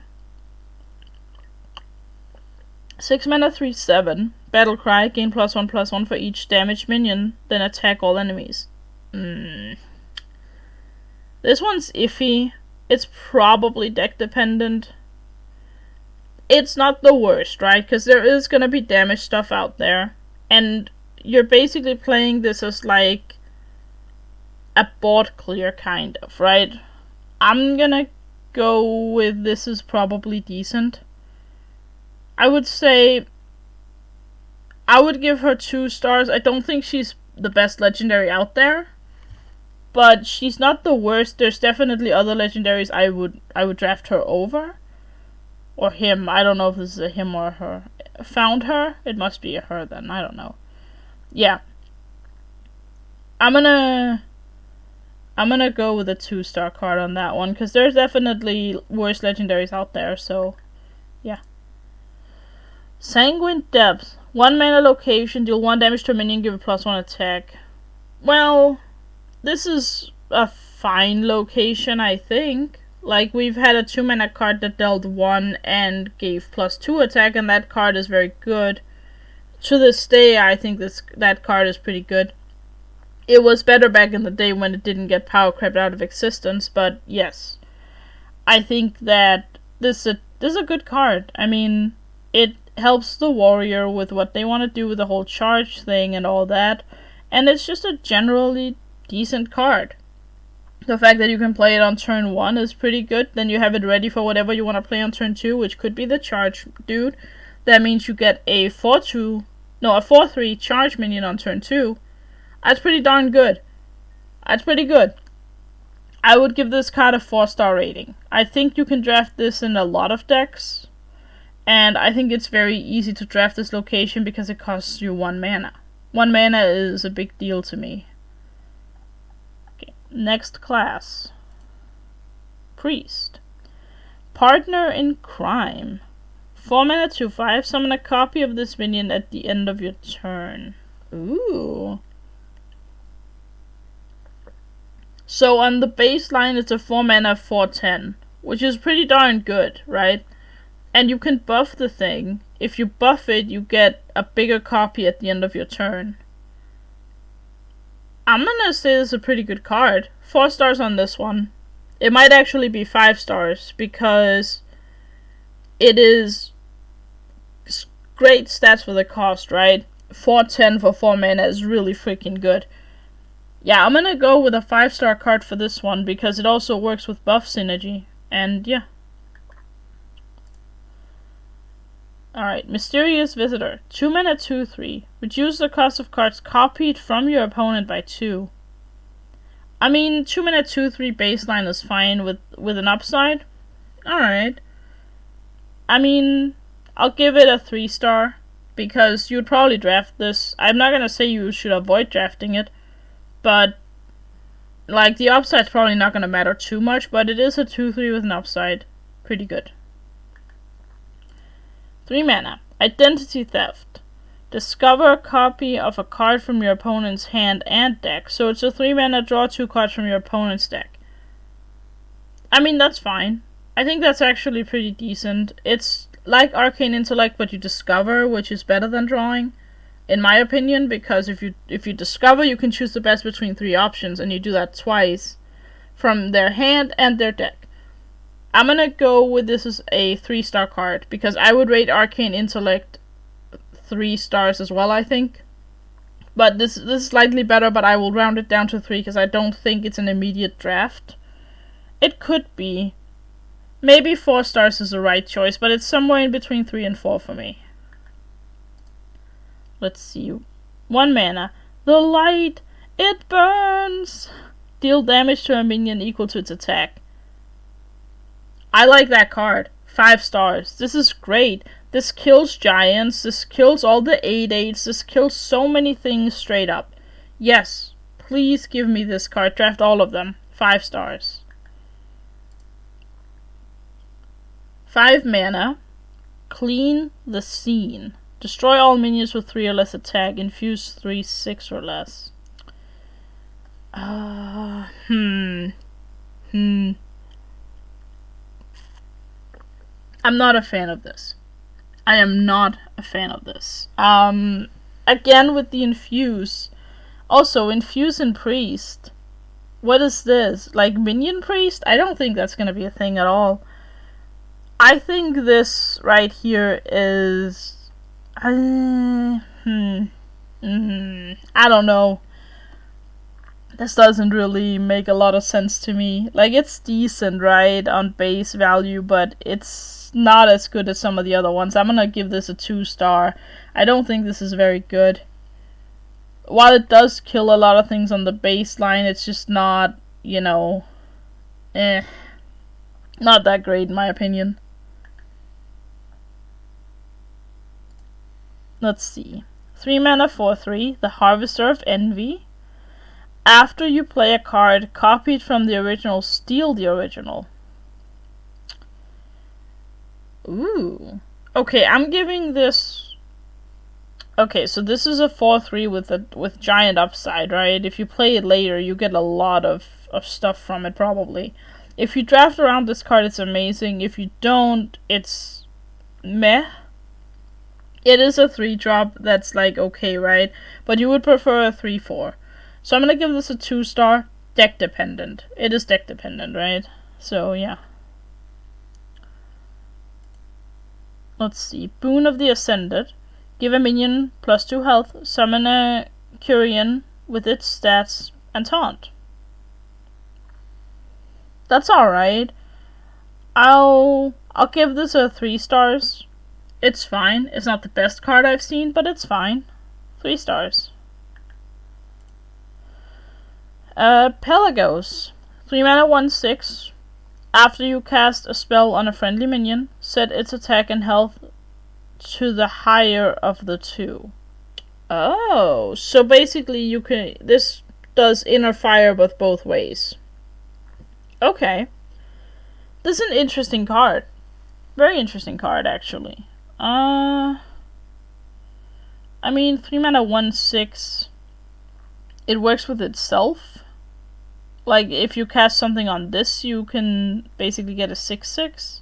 [SPEAKER 1] 6 mana, 3/7. Battle Cry. Gain +1/+1 for each damage minion. Then attack all enemies. This one's iffy. It's probably deck dependent. It's not the worst, right? Because there is gonna be damage stuff out there. And you're basically playing this as like a board clear, kind of, right? I'm gonna go with this is probably decent. I would say I would give her 2 stars. I don't think she's the best legendary out there, but she's not the worst. There's definitely other legendaries I would draft her over. Or him. I don't know if this is a him or a her. Found her? It must be a her then. I don't know. Yeah. I'm gonna go with a 2-star card on that one, because there's definitely worse legendaries out there, so yeah. Sanguine Depth. 1 mana location, deal 1 damage to a minion, give it +1 attack. Well, this is a fine location, I think. Like, we've had a 2 mana card that dealt 1 and gave +2 attack, and that card is very good. To this day, I think that card is pretty good. It was better back in the day when it didn't get power crept out of existence, but yes. I think that this is a good card. I mean, it helps the warrior with what they want to do with the whole charge thing and all that, and it's just a generally decent card. The fact that you can play it on turn 1 is pretty good. Then you have it ready for whatever you want to play on turn 2, which could be the charge dude. That means you get a 4/3 charge minion on turn 2. That's pretty darn good. That's pretty good. I would give this card a 4-star rating. I think you can draft this in a lot of decks, and I think it's very easy to draft this location because it costs you 1 mana. 1 mana is a big deal to me. Next class. Priest. Partner in Crime. 4 mana, 2/5. Summon a copy of this minion at the end of your turn. Ooh. So on the baseline, it's a 4 mana, 4/10, which is pretty darn good, right? And you can buff the thing. If you buff it, you get a bigger copy at the end of your turn. I'm gonna say this is a pretty good card. 4 stars on this one. It might actually be 5 stars because it is great stats for the cost, right? 4/10 for 4 mana is really freaking good. Yeah, I'm gonna go with a 5-star card for this one because it also works with buff synergy. And yeah. Alright, Mysterious Visitor. 2 mana, 2/3. Reduce the cost of cards copied from your opponent by 2. I mean, 2 mana, 2/3 baseline is fine with an upside. Alright. I mean, I'll give it a 3-star because you'd probably draft this. I'm not gonna say you should avoid drafting it, but like, the upside's probably not gonna matter too much, but it is a 2/3 with an upside. Pretty good. 3 mana. Identity Theft. Discover a copy of a card from your opponent's hand and deck. So it's a 3 mana, draw 2 cards from your opponent's deck. I mean, that's fine. I think that's actually pretty decent. It's like Arcane Intellect, but you discover, which is better than drawing, in my opinion, because if you discover, you can choose the best between 3 options, and you do that twice from their hand and their deck. I'm gonna go with this as a 3-star card, because I would rate Arcane Intellect 3 stars as well, I think. But this is slightly better, but I will round it down to 3, because I don't think it's an immediate draft. It could be. Maybe 4 stars is the right choice, but it's somewhere in between 3 and 4 for me. Let's see. 1 mana. The Light. It burns! Deal damage to a minion equal to its attack. I like that card. 5 stars. This is great. This kills giants. This kills all the 8/8s. This kills so many things straight up. Yes. Please give me this card. Draft all of them. 5 stars. 5 mana. Clean the Scene. Destroy all minions with 3 or less attack. Infuse 3, 6 or less. I'm not a fan of this. I am not a fan of this. Again with the Infuse. Also, Infuse and Priest. What is this? Like Minion Priest? I don't think that's gonna be a thing at all. I think this right here is... I don't know. This doesn't really make a lot of sense to me. Like, it's decent, right, on base value, but it's not as good as some of the other ones. I'm gonna give this a 2-star. I don't think this is very good. While it does kill a lot of things on the baseline, it's just not, you know, not that great in my opinion. Let's see. 3 mana 4/3, the Harvester of Envy. After you play a card copied from the original, steal the original. Ooh. Okay, I'm giving this... Okay, so this is a 4/3 with giant upside, right? If you play it later, you get a lot of stuff from it, probably. If you draft around this card, it's amazing. If you don't, it's meh. It is a 3-drop that's like okay, right? But you would prefer a 3/4. So I'm gonna give this a 2-star. Deck dependent. It is deck dependent, right? So yeah. Let's see. Boone of the Ascended. Give a minion +2 health. Summon a Curian with its stats and taunt. That's alright. I'll give this a 3 stars. It's fine. It's not the best card I've seen, but it's fine. 3 stars. Pelagos. 3 mana 1/6. After you cast a spell on a friendly minion, set its attack and health to the higher of the 2. Oh, so basically you can... This does inner fire but both ways. Okay. This is an interesting card. Very interesting card, actually. I mean, 3 mana 1/6. It works with itself. Like, if you cast something on this, you can basically get a 6/6.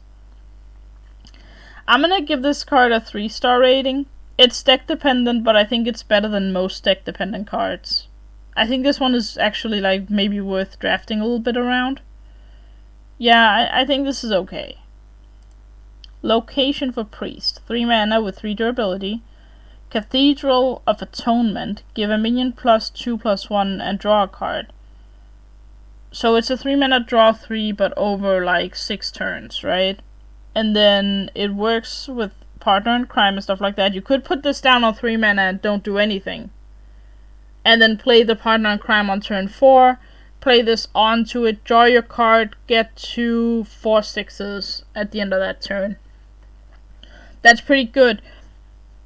[SPEAKER 1] I'm gonna give this card a 3-star rating. It's deck dependent, but I think it's better than most deck dependent cards. I think this one is actually, like, maybe worth drafting a little bit around. Yeah, I think this is okay. Location for Priest. 3 mana with 3 durability. Cathedral of Atonement. Give a minion +2/+1 and draw a card. So it's a 3 mana draw 3, but over like 6 turns, right? And then it works with Partner in Crime and stuff like that. You could put this down on 3 mana and don't do anything. And then play the Partner in Crime on turn 4. Play this onto it, draw your card, get 2 4/6s at the end of that turn. That's pretty good.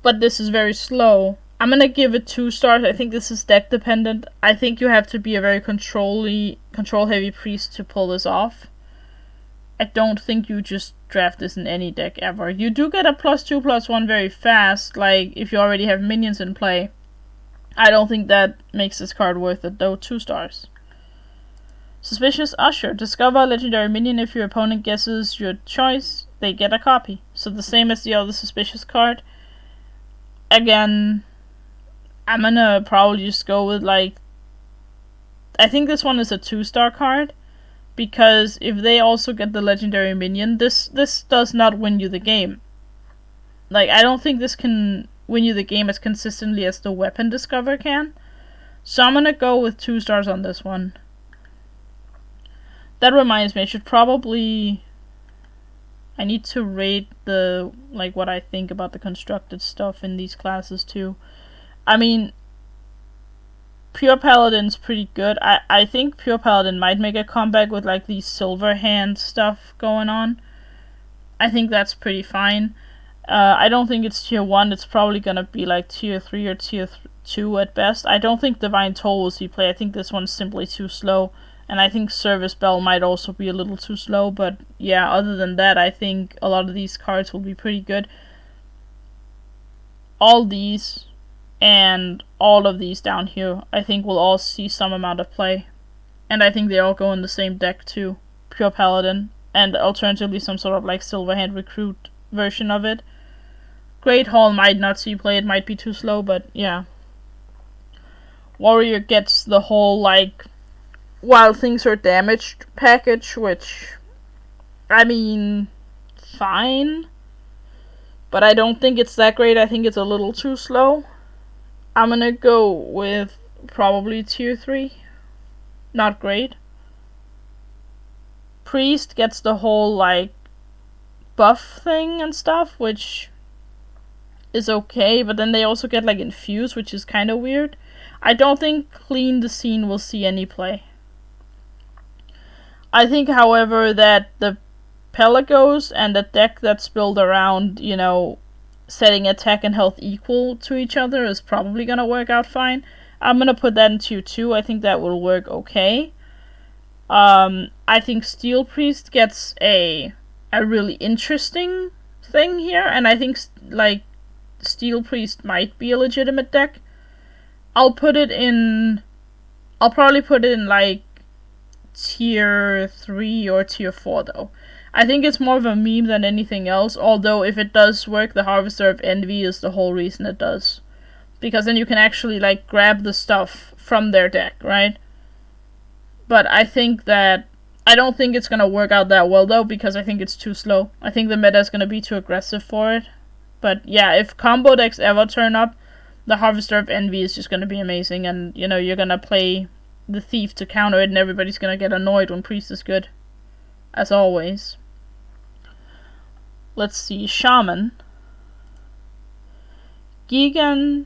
[SPEAKER 1] But this is very slow. I'm gonna give it 2 stars. I think this is deck dependent. I think you have to be a very control heavy priest to pull this off. I don't think you just draft this in any deck ever. You do get a +2/+1 very fast, like if you already have minions in play. I don't think that makes this card worth it though. 2 stars. Suspicious Usher. Discover a legendary minion. If your opponent guesses your choice, they get a copy. So the same as the other Suspicious card. Again, I'm gonna probably just go with like... I think this one is a 2-star card. Because if they also get the legendary minion, this does not win you the game. Like, I don't think this can win you the game as consistently as the Weapon Discover can. So I'm gonna go with 2 stars on this one. That reminds me, I should probably... I need to rate the, like, what I think about the constructed stuff in these classes too. I mean, Pure Paladin's pretty good. I think Pure Paladin might make a comeback with, like, these Silver Hand stuff going on. I think that's pretty fine. I don't think it's tier 1. It's probably gonna be, like, tier 3 or tier 2 at best. I don't think Divine Toll will see play. I think this one's simply too slow. And I think Service Bell might also be a little too slow, but yeah, other than that, I think a lot of these cards will be pretty good. all these and all of these down here, I think will all see some amount of play. And I think they all go in the same deck too. Pure Paladin, and alternatively some sort of like Silverhand Recruit version of it. Great Hall might not see play, it might be too slow, but yeah. Warrior gets the whole like while things are damaged package, which, I mean, fine. But I don't think it's that great. I think it's a little too slow. I'm gonna go with probably tier 3. Not great. Priest gets the whole like buff thing and stuff, which is okay, but then they also get like infused, which is kind of weird. I don't think Clean the Scene will see any play. I think, however, that the Pelagos and the deck that's built around, you know, setting attack and health equal to each other is probably gonna work out fine. I'm gonna put that in tier 2. I think that will work okay. I think Steel Priest gets a really interesting thing here, and I think like Steel Priest might be a legitimate deck. I'll probably put it in like tier 3 or tier 4 though. I think it's more of a meme than anything else, although if it does work, the Harvester of Envy is the whole reason it does. Because then you can actually like grab the stuff from their deck, right? But I don't think it's gonna work out that well though, because I think it's too slow. I think the meta is gonna be too aggressive for it. But yeah, if combo decks ever turn up, the Harvester of Envy is just gonna be amazing, and you know, you're gonna play the Thief to counter it, and everybody's gonna get annoyed when Priest is good. As always. Let's see, Shaman. Gigan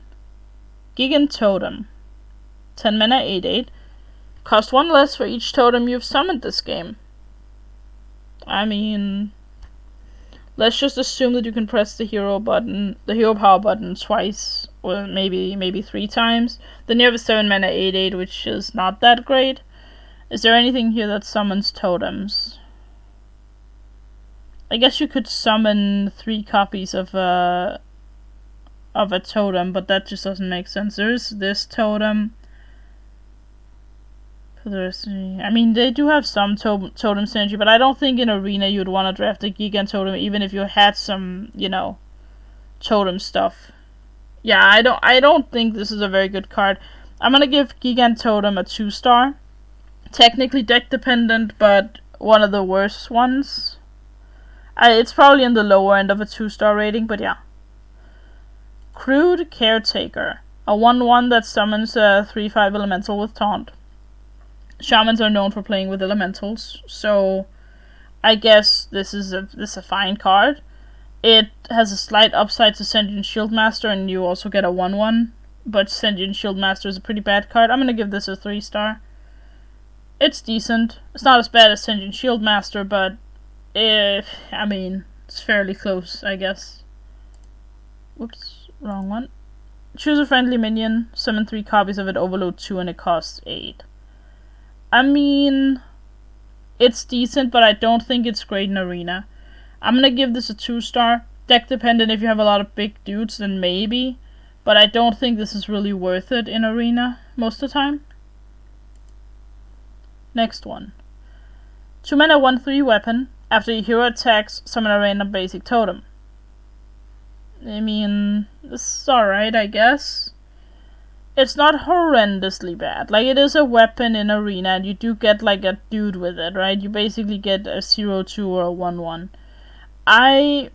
[SPEAKER 1] Totem. 10 mana, 8/8. Cost 1 less for each totem you've summoned this game. I mean, let's just assume that you can press the hero power button twice, or maybe 3 times. Then you have a 7 mana 8/8, which is not that great. Is there anything here that summons totems? I guess you could summon 3 copies of a totem, but that just doesn't make sense. There's this totem. I mean, they do have some totem synergy, but I don't think in Arena you'd want to draft a Gigan Totem, even if you had some, you know, totem stuff. Yeah, I don't think this is a very good card. I'm gonna give Gigan Totem a 2-star. Technically deck dependent, but one of the worst ones. It's probably in the lower end of a 2-star rating, but yeah. Crude Caretaker. A 1/1 that summons a 3/5 elemental with taunt. Shamans are known for playing with elementals, so I guess this is a fine card. It has a slight upside to Sentient Shieldmaster, and you also get a 1/1, but Sentient Shieldmaster is a pretty bad card. I'm gonna give this a 3-star. It's decent. It's not as bad as Sentient Shieldmaster, but I mean, it's fairly close, I guess. Whoops, wrong one. Choose a friendly minion, summon 3 copies of it, overload 2, and it costs 8. I mean, it's decent, but I don't think it's great in Arena. I'm gonna give this a 2-star. Deck dependent, if you have a lot of big dudes, then maybe. But I don't think this is really worth it in Arena most of the time. Next one. 2 mana 1/3 weapon. After your hero attacks, summon a random basic totem. I mean, this is alright, I guess. It's not horrendously bad. Like, it is a weapon in Arena, and you do get, like, a dude with it, right? You basically get a 0/2 or a 1/1. I'm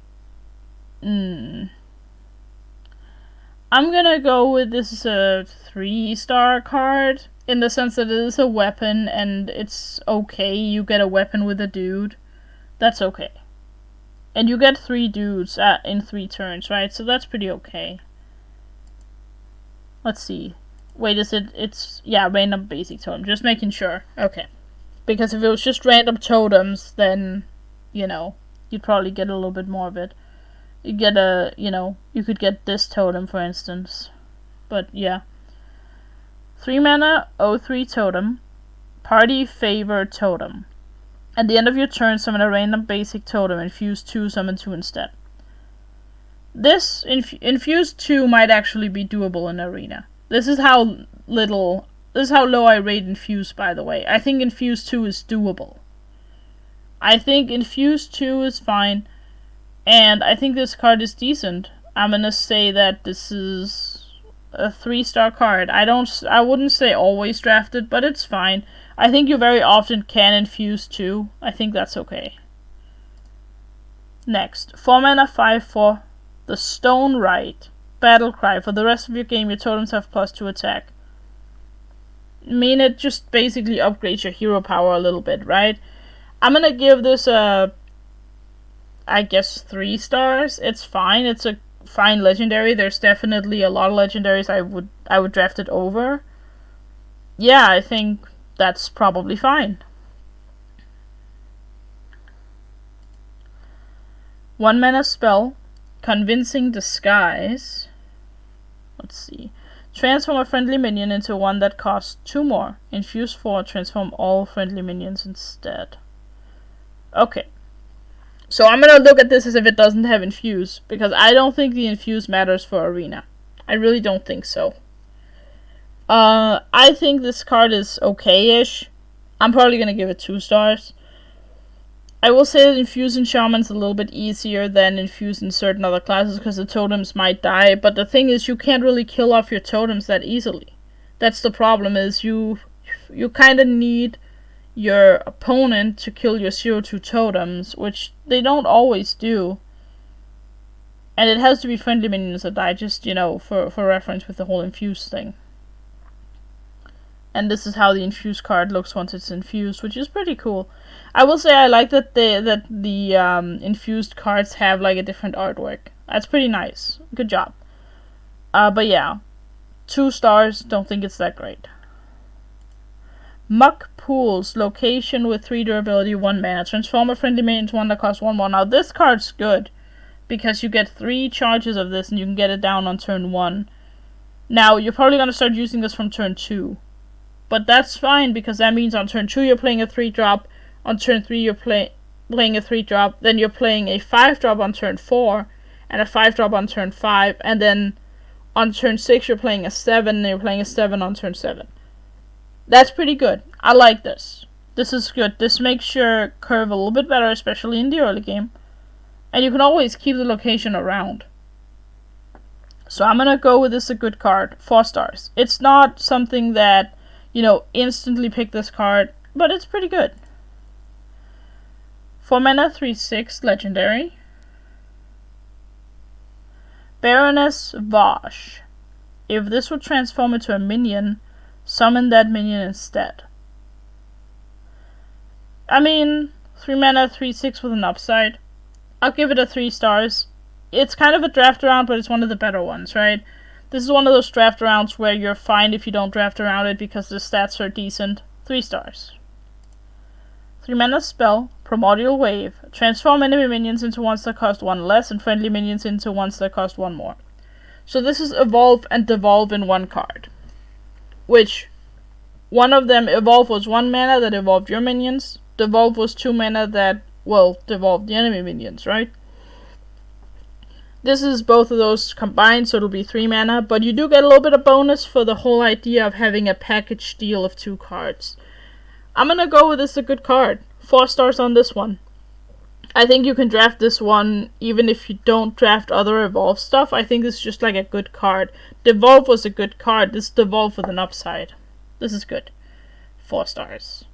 [SPEAKER 1] gonna go with this is a 3-star card, in the sense that it is a weapon, and it's okay. You get a weapon with a dude. That's okay. And you get 3 dudes in 3 turns, right? So that's pretty okay. Let's see. Wait, yeah, random basic totem. Just making sure. Okay. Because if it was just random totems, then, you know, you'd probably get a little bit more of it. You get you could get this totem, for instance. But, yeah. 3 mana, 0/3 totem. Party favor totem. At the end of your turn, summon a random basic totem and fuse 2, summon 2 instead. This Infused 2 might actually be doable in Arena. This is how low I rate Infused, by the way. I think Infused 2 is doable. I think Infused 2 is fine, and I think this card is decent. I'm gonna say that this is a 3-star card. I wouldn't say always drafted, but it's fine. I think you very often can Infuse 2. I think that's okay. Next, 4 mana 5/4. The Stone Rite. Battle Cry. For the rest of your game, your totems have +2 attack. I mean, it just basically upgrades your hero power a little bit, right? I'm gonna give this I guess 3 stars. It's fine. It's a fine legendary. There's definitely a lot of legendaries I would draft it over. Yeah, I think that's probably fine. 1 mana spell. Convincing Disguise. Let's see. Transform a friendly minion into one that costs 2 more. Infuse 4. Transform all friendly minions instead. Okay. So I'm gonna look at this as if it doesn't have Infuse, because I don't think the Infuse matters for Arena. I really don't think so. I think this card is okay-ish. I'm probably gonna give it 2 stars. I will say that Infuse in Shaman's a little bit easier than Infuse in certain other classes because the totems might die, but the thing is you can't really kill off your totems that easily. That's the problem, is you kind of need your opponent to kill your 0/2 totems, which they don't always do. And it has to be friendly minions that die, just, for reference with the whole Infuse thing. And this is how the Infuse card looks once it's infused, which is pretty cool. I will say I like that the infused cards have like a different artwork. That's pretty nice. Good job. But yeah, 2 stars. Don't think it's that great. Muck Pools. Location with 3 durability, 1 mana. Transform a friendly minion into one that costs 1 more. Now this card's good because you get 3 charges of this and you can get it down on turn 1. Now you're probably gonna start using this from turn 2. But that's fine, because that means on turn 2 you're playing a 3-drop, on turn 3 you're playing a 3-drop, then you're playing a 5-drop on turn 4, and a 5-drop on turn 5, and then on turn 6 you're playing a 7, and you're playing a 7 on turn 7. That's pretty good. I like this. This is good. This makes your curve a little bit better, especially in the early game. And you can always keep the location around. So I'm gonna go with this a good card. 4 stars. It's not something that instantly pick this card, but it's pretty good. 4 mana 3/6 legendary. Baroness Vosh. If this would transform into a minion, summon that minion instead. I mean, 3 mana 3/6 with an upside. I'll give it a 3 stars. It's kind of a draft around, but it's one of the better ones, right? This is one of those draft rounds where you're fine if you don't draft around it because the stats are decent. 3 stars. 3 mana spell, Primordial Wave. Transform enemy minions into ones that cost 1 less and friendly minions into ones that cost 1 more. So this is Evolve and Devolve in 1 card. Which, one of them, Evolve was 1 mana that evolved your minions. Devolve was 2 mana that, devolved the enemy minions, right? This is both of those combined, so it'll be 3 mana, but you do get a little bit of bonus for the whole idea of having a package deal of 2 cards. I'm gonna go with this a good card. 4 stars on this one. I think you can draft this one even if you don't draft other Evolve stuff. I think this is just like a good card. Devolve was a good card. This is Devolve with an upside. This is good. 4 stars.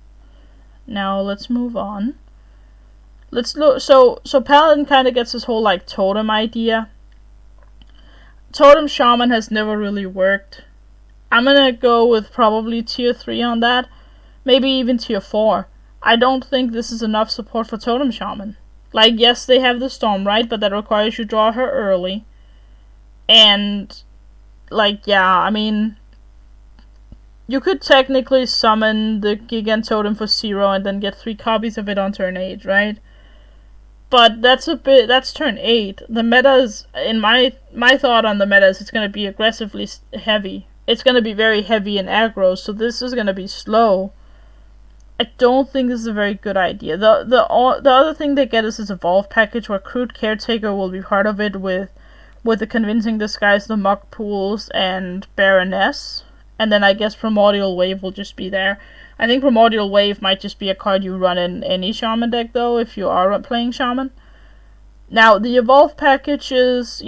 [SPEAKER 1] Now let's move on. Let's look. So Paladin kind of gets this whole like totem idea. Totem Shaman has never really worked. I'm gonna go with probably tier 3 on that. Maybe even tier 4. I don't think this is enough support for Totem Shaman. Like, yes, they have the Storm, right? But that requires you draw her early. And, like, yeah, I mean, you could technically summon the Gigant Totem for 0 and then get 3 copies of it on turn 8, right? But that's turn 8. The meta is, in my thought on the meta is it's going to be aggressively heavy. It's going to be very heavy in aggro, so this is going to be slow. I don't think this is a very good idea. The other thing they get is this Evolve package where Crude Caretaker will be part of it with with the Convincing Disguise, the Muck Pools, and Baroness. And then I guess Primordial Wave will just be there. I think Primordial Wave might just be a card you run in any Shaman deck, though, if you are playing Shaman. Now, the Evolve package is,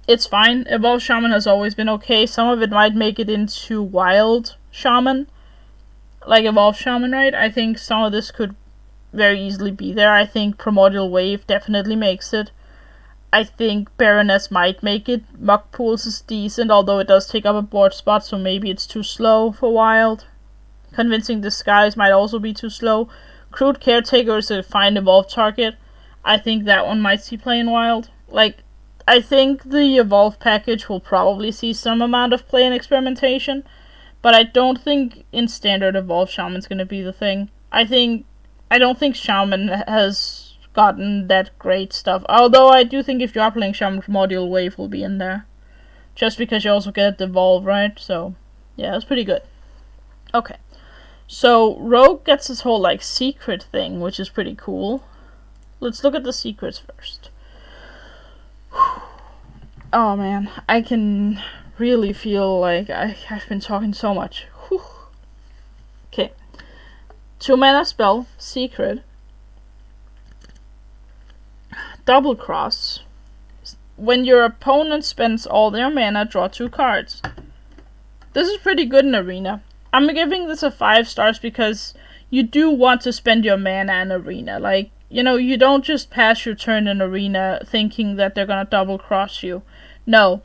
[SPEAKER 1] it's fine. Evolve Shaman has always been okay. Some of it might make it into Wild Shaman, like Evolve Shaman, right? I think some of this could very easily be there. I think Primordial Wave definitely makes it. I think Baroness might make it. Muck Pools is decent, although it does take up a board spot, so maybe it's too slow for Wild. Convincing Disguise might also be too slow. Crude Caretaker is a fine Evolve target. I think that one might see play in Wild. I think the Evolve package will probably see some amount of play and experimentation, but I don't think in Standard Evolve Shaman's gonna be the thing. I don't think Shaman has gotten that great stuff. Although I do think if you are playing Shaman, Primordial Wave will be in there. Just because you also get Devolve, right? So, yeah, it's pretty good. Okay. So, Rogue gets this whole, secret thing, which is pretty cool. Let's look at the secrets first. Oh, man. I can really feel like I've been talking so much. Okay. 2-mana spell, secret. Double Cross. When your opponent spends all their mana, draw 2 cards. This is pretty good in Arena. I'm giving this a 5 stars because you do want to spend your mana in Arena. You don't just pass your turn in Arena thinking that they're gonna double cross you. No,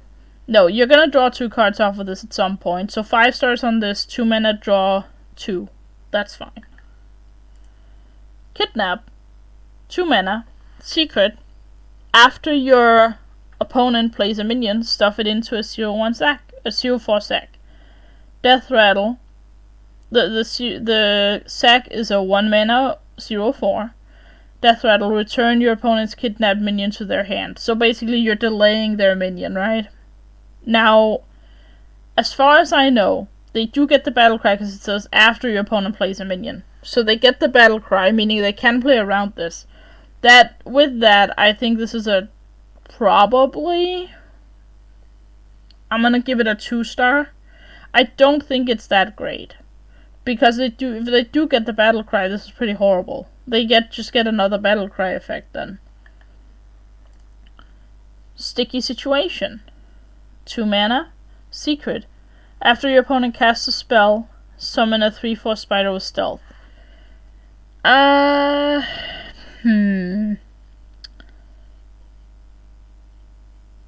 [SPEAKER 1] you're gonna draw 2 cards off of this at some point. So 5 stars on this, 2 mana, draw 2. That's fine. Kidnap. 2 mana. Secret. After your opponent plays a minion, stuff it into a 0/1 sack. A 0/4 sack. Death Rattle. The sack is a 1 mana 0/4. Death Rattle, return your opponent's kidnapped minion to their hand. So basically you're delaying their minion, right? Now, as far as I know, they do get the battle cry because it says after your opponent plays a minion. So they get the battle cry, meaning they can play around this. With that, I think this is a probably... I'm gonna give it a 2 star. I don't think it's that great. Because if they do get the battle cry, this is pretty horrible. They just get another battle cry effect then. Sticky Situation. 2 mana. Secret. After your opponent casts a spell, summon a 3/4 spider with stealth.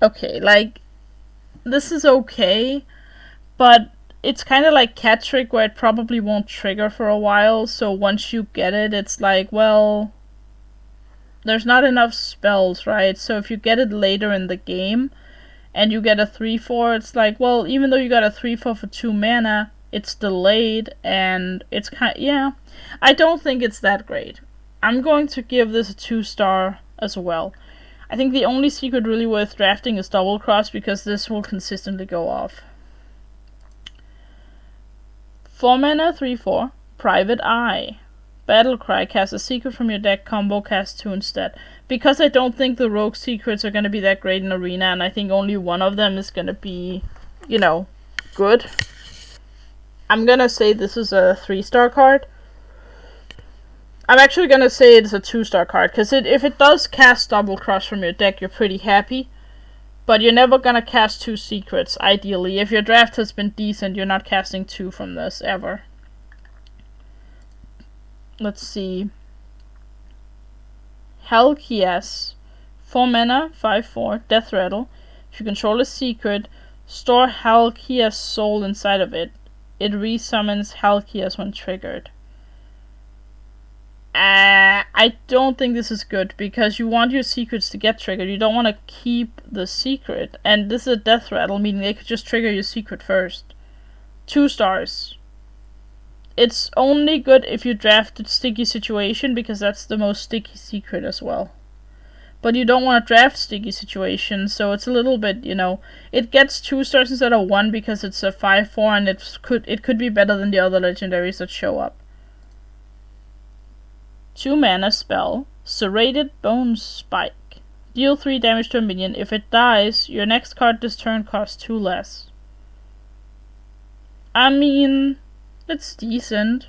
[SPEAKER 1] Okay, this is okay, but it's kind of like Cat Trick where it probably won't trigger for a while, so once you get it, it's well, there's not enough spells, right? So if you get it later in the game, and you get a 3/4, it's well, even though you got a 3/4 for 2 mana, it's delayed, and it's yeah. I don't think it's that great. I'm going to give this a 2 star as well. I think the only secret really worth drafting is Double Cross, because this will consistently go off. 4 mana, 3/4, Private Eye. Battle Cry, cast a secret from your deck, combo cast 2 instead. Because I don't think the rogue secrets are going to be that great in Arena, and I think only one of them is going to be, good. I'm going to say this is a 3-star card. I'm actually going to say it's a 2-star card, because if it does cast Double Cross from your deck, you're pretty happy. But you're never going to cast 2 secrets, ideally. If your draft has been decent, you're not casting 2 from this, ever. Let's see. Helkias. 4 mana, 5/4, Death Rattle. If you control a secret, store Helkias' soul inside of it. It resummons Helkias when triggered. I don't think this is good, because you want your secrets to get triggered. You don't want to keep the secret. And this is a Death Rattle, meaning they could just trigger your secret first. 2 stars. It's only good if you drafted Sticky Situation, because that's the most sticky secret as well. But you don't want to draft Sticky Situation, so it's a little bit, it gets 2 stars instead of 1 because it's a 5/4, and it could be better than the other legendaries that show up. 2 mana spell, Serrated Bone Spike. Deal 3 damage to a minion. If it dies, your next card this turn costs 2 less. I mean, it's decent.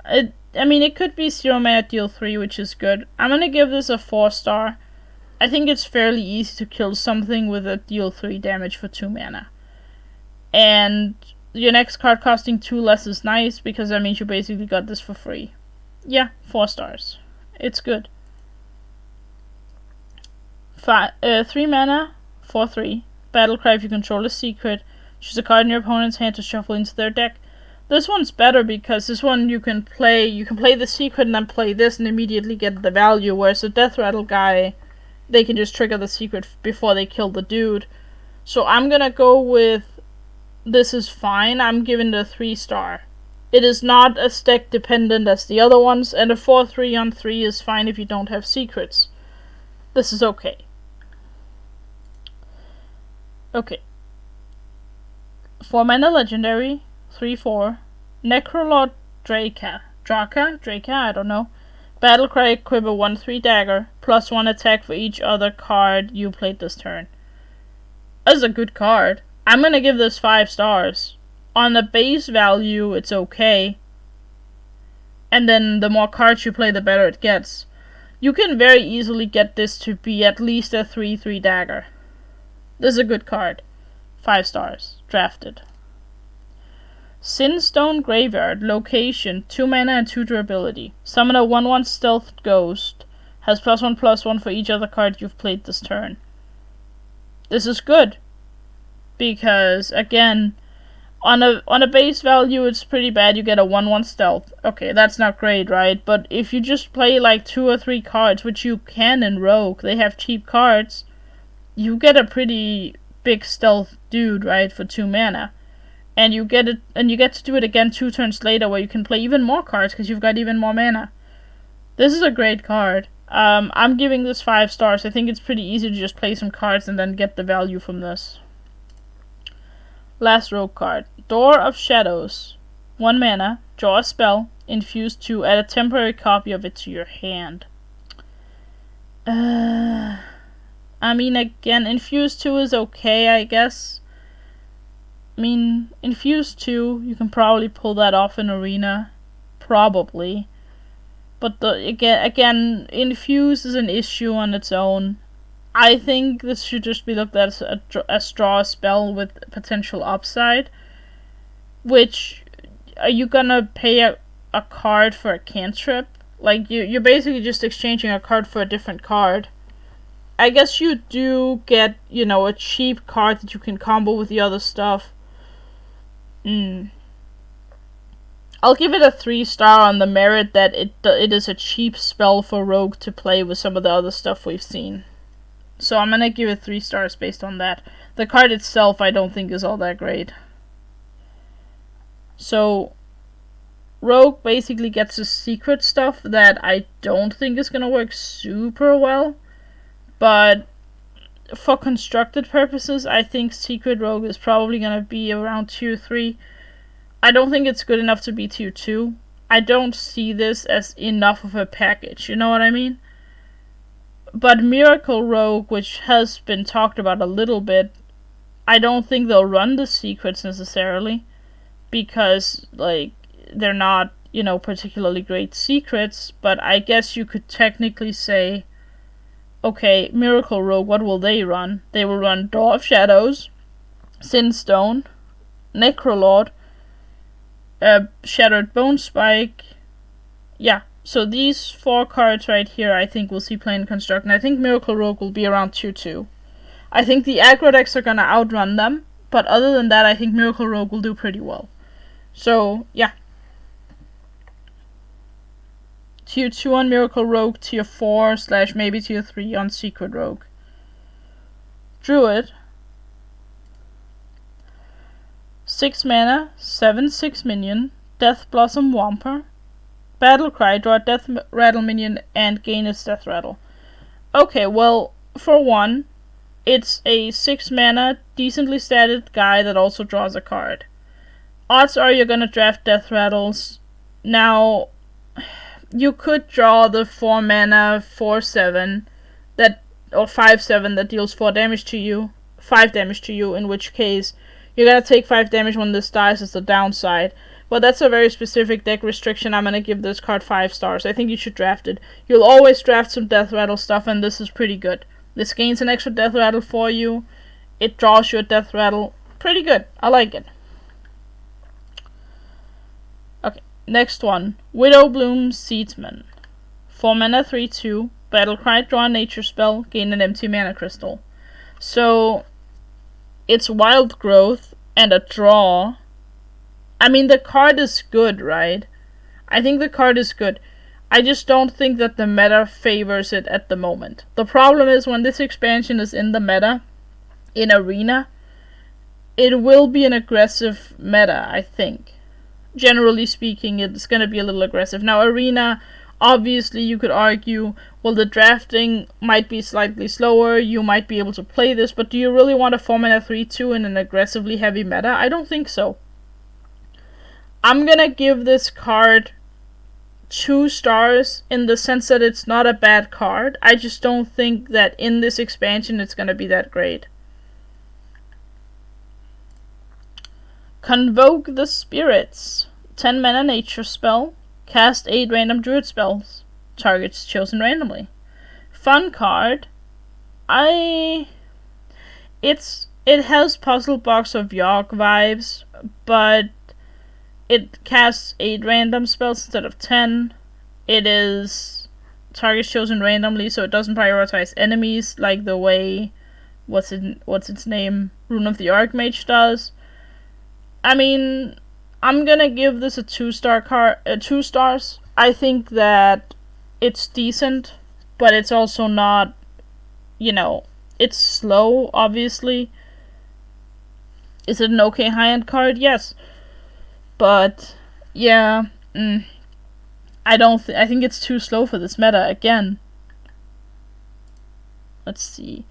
[SPEAKER 1] It could be 0 mana deal 3, which is good. I'm gonna give this a 4-star. I think it's fairly easy to kill something with a deal 3 damage for 2 mana. And your next card costing 2 less is nice, because that means you basically got this for free. Yeah, 4 stars. It's good. 3 mana, 4/3. Battlecry, if you control a secret, choose a card in your opponent's hand to shuffle into their deck. This one's better because this one you can play the secret and then play this and immediately get the value, whereas the Death Rattle guy, they can just trigger the secret before they kill the dude. So I'm gonna go with this is fine. I'm giving it a 3-star. It is not as deck dependent as the other ones, and a 4/3 on 3 is fine if you don't have secrets. This is okay. Okay. 4 mana legendary, 3/4. Necrolord Draka, I don't know. Battlecry, equip a 1/3 dagger, +1 attack for each other card you played this turn. That's a good card. I'm gonna give this 5 stars. On the base value, it's okay. And then the more cards you play, the better it gets. You can very easily get this to be at least a 3/3 dagger. This is a good card. 5 stars. Drafted. Sinstone Graveyard. Location. 2 mana and 2 durability. Summon a 1/1 stealth ghost. Has +1/+1 for each other card you've played this turn. This is good. Because, again, on a base value, it's pretty bad. You get a 1/1 stealth. Okay, that's not great, right? But if you just play like 2 or 3 cards, which you can in Rogue, they have cheap cards, you get a pretty big stealth dude, right, for 2 mana. And you get to do it again 2 turns later, where you can play even more cards because you've got even more mana. This is a great card. I'm giving this 5 stars. I think it's pretty easy to just play some cards and then get the value from this. Last Rogue card. Door of Shadows. 1 mana, draw a spell, infuse 2, add a temporary copy of it to your hand. Again, infuse 2 is okay, I guess. Infuse 2, you can probably pull that off in Arena. Probably. But again, infuse is an issue on its own. I think this should just be looked at as draw a spell with potential upside. Which, are you gonna pay a card for a cantrip? Like, you're basically just exchanging a card for a different card. I guess you do get, a cheap card that you can combo with the other stuff. I'll give it a 3-star on the merit that it is a cheap spell for Rogue to play with some of the other stuff we've seen. So I'm gonna give it 3 stars based on that. The card itself I don't think is all that great. So Rogue basically gets the secret stuff that I don't think is gonna work super well. But for constructed purposes, I think Secret Rogue is probably gonna be around tier 3. I don't think it's good enough to be tier 2. I don't see this as enough of a package, you know what I mean? But Miracle Rogue, which has been talked about a little bit, I don't think they'll run the secrets necessarily. Because, they're not, particularly great secrets. But I guess you could technically say, okay, Miracle Rogue, what will they run? They will run Door of Shadows, Sinstone, Necrolord, Shattered Bone Spike. Yeah, so these 4 cards right here I think we'll see play in Construct, and I think Miracle Rogue will be around tier 2. I think the aggro decks are gonna outrun them, but other than that I think Miracle Rogue will do pretty well. So, yeah. Tier 2 on Miracle Rogue, tier 4 / maybe tier 3 on Secret Rogue. Druid. 6 mana, 7/6 minion, Death Blossom Womper. Battlecry, draw a Death Rattle minion and gain its Death Rattle. Okay, well, for one, it's a 6 mana, decently statted guy that also draws a card. Odds are you're gonna draft Death Rattles. Now, you could draw the 4 mana 4/7 or 5/7 that deals 4 damage to you, 5 damage to you, in which case you're gonna take 5 damage when this dies as the downside. But that's a very specific deck restriction. I'm gonna give this card 5 stars. I think you should draft it. You'll always draft some Death Rattle stuff, and this is pretty good. This gains an extra Death Rattle for you. It draws you a Death Rattle. Pretty good. I like it. Okay, next one. Widowbloom Seedsman. 4 mana 3/2. Battlecry, draw a nature spell, gain an empty mana crystal. So, it's wild growth and a draw. I mean, the card is good, right? I think the card is good. I just don't think that the meta favors it at the moment. The problem is when this expansion is in the meta, in Arena, it will be an aggressive meta, I think. Generally speaking, it's going to be a little aggressive. Now, Arena, obviously, you could argue, well, the drafting might be slightly slower, you might be able to play this, but do you really want a 4 mana 3/2 in an aggressively heavy meta? I don't think so. I'm gonna give this card 2 stars in the sense that it's not a bad card. I just don't think that in this expansion it's gonna be that great. Convoke the Spirits. 10 mana nature spell. Cast 8 random druid spells. Targets chosen randomly. Fun card. It has Puzzle Box of Yogg vibes, but it casts 8 random spells instead of 10. It is targets chosen randomly, so it doesn't prioritize enemies like the way what's its name? Rune of the Archmage does. I mean, I'm gonna give this a 2-star card, 2 stars. I think that it's decent, but it's also not, it's slow, obviously. Is it an okay high-end card? Yes. But, yeah, I think it's too slow for this meta, again. Let's see.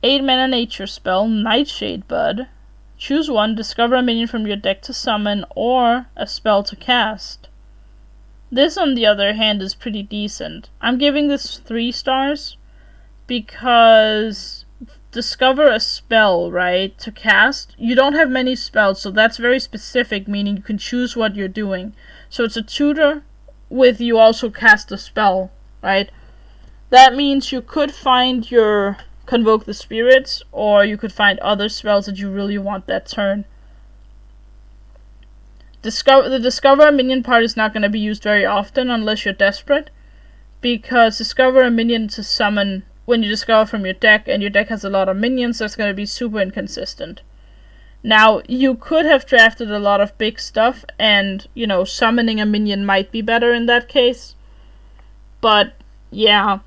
[SPEAKER 1] 8 mana nature spell, Nightshade Bud. Choose one, discover a minion from your deck to summon, or a spell to cast. This, on the other hand, is pretty decent. I'm giving this 3 stars, because discover a spell, right, to cast. You don't have many spells, so that's very specific, meaning you can choose what you're doing. So it's a tutor with you also cast a spell, right? That means you could find your Convoke the Spirits, or you could find other spells that you really want that turn. The discover a minion part is not going to be used very often unless you're desperate, because discover a minion to summon when you discover from your deck, and your deck has a lot of minions, that's going to be super inconsistent. Now, you could have drafted a lot of big stuff, and, summoning a minion might be better in that case. But, yeah.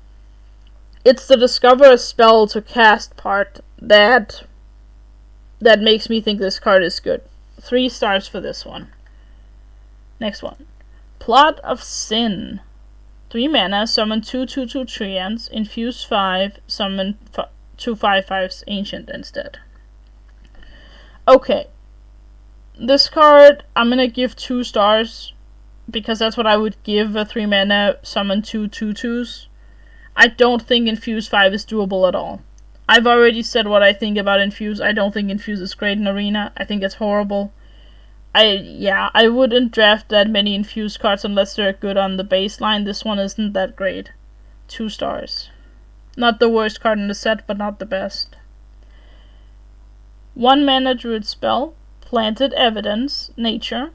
[SPEAKER 1] It's the discover a spell to cast part that makes me think this card is good. 3 stars for this one. Next one. Plot of Sin. 3 mana, summon 2/2/2 Treants, infuse 5, summon 2 5/5s Ancient instead. Okay. This card, I'm gonna give 2 stars, because that's what I would give a 3 mana, summon 2 2/2s. I don't think Infuse 5 is doable at all. I've already said what I think about Infuse. I don't think Infuse is great in Arena. I think it's horrible. I wouldn't draft that many Infuse cards unless they're good on the baseline. This one isn't that great. 2 stars. Not the worst card in the set, but not the best. 1 mana druid spell. Planted Evidence. Nature.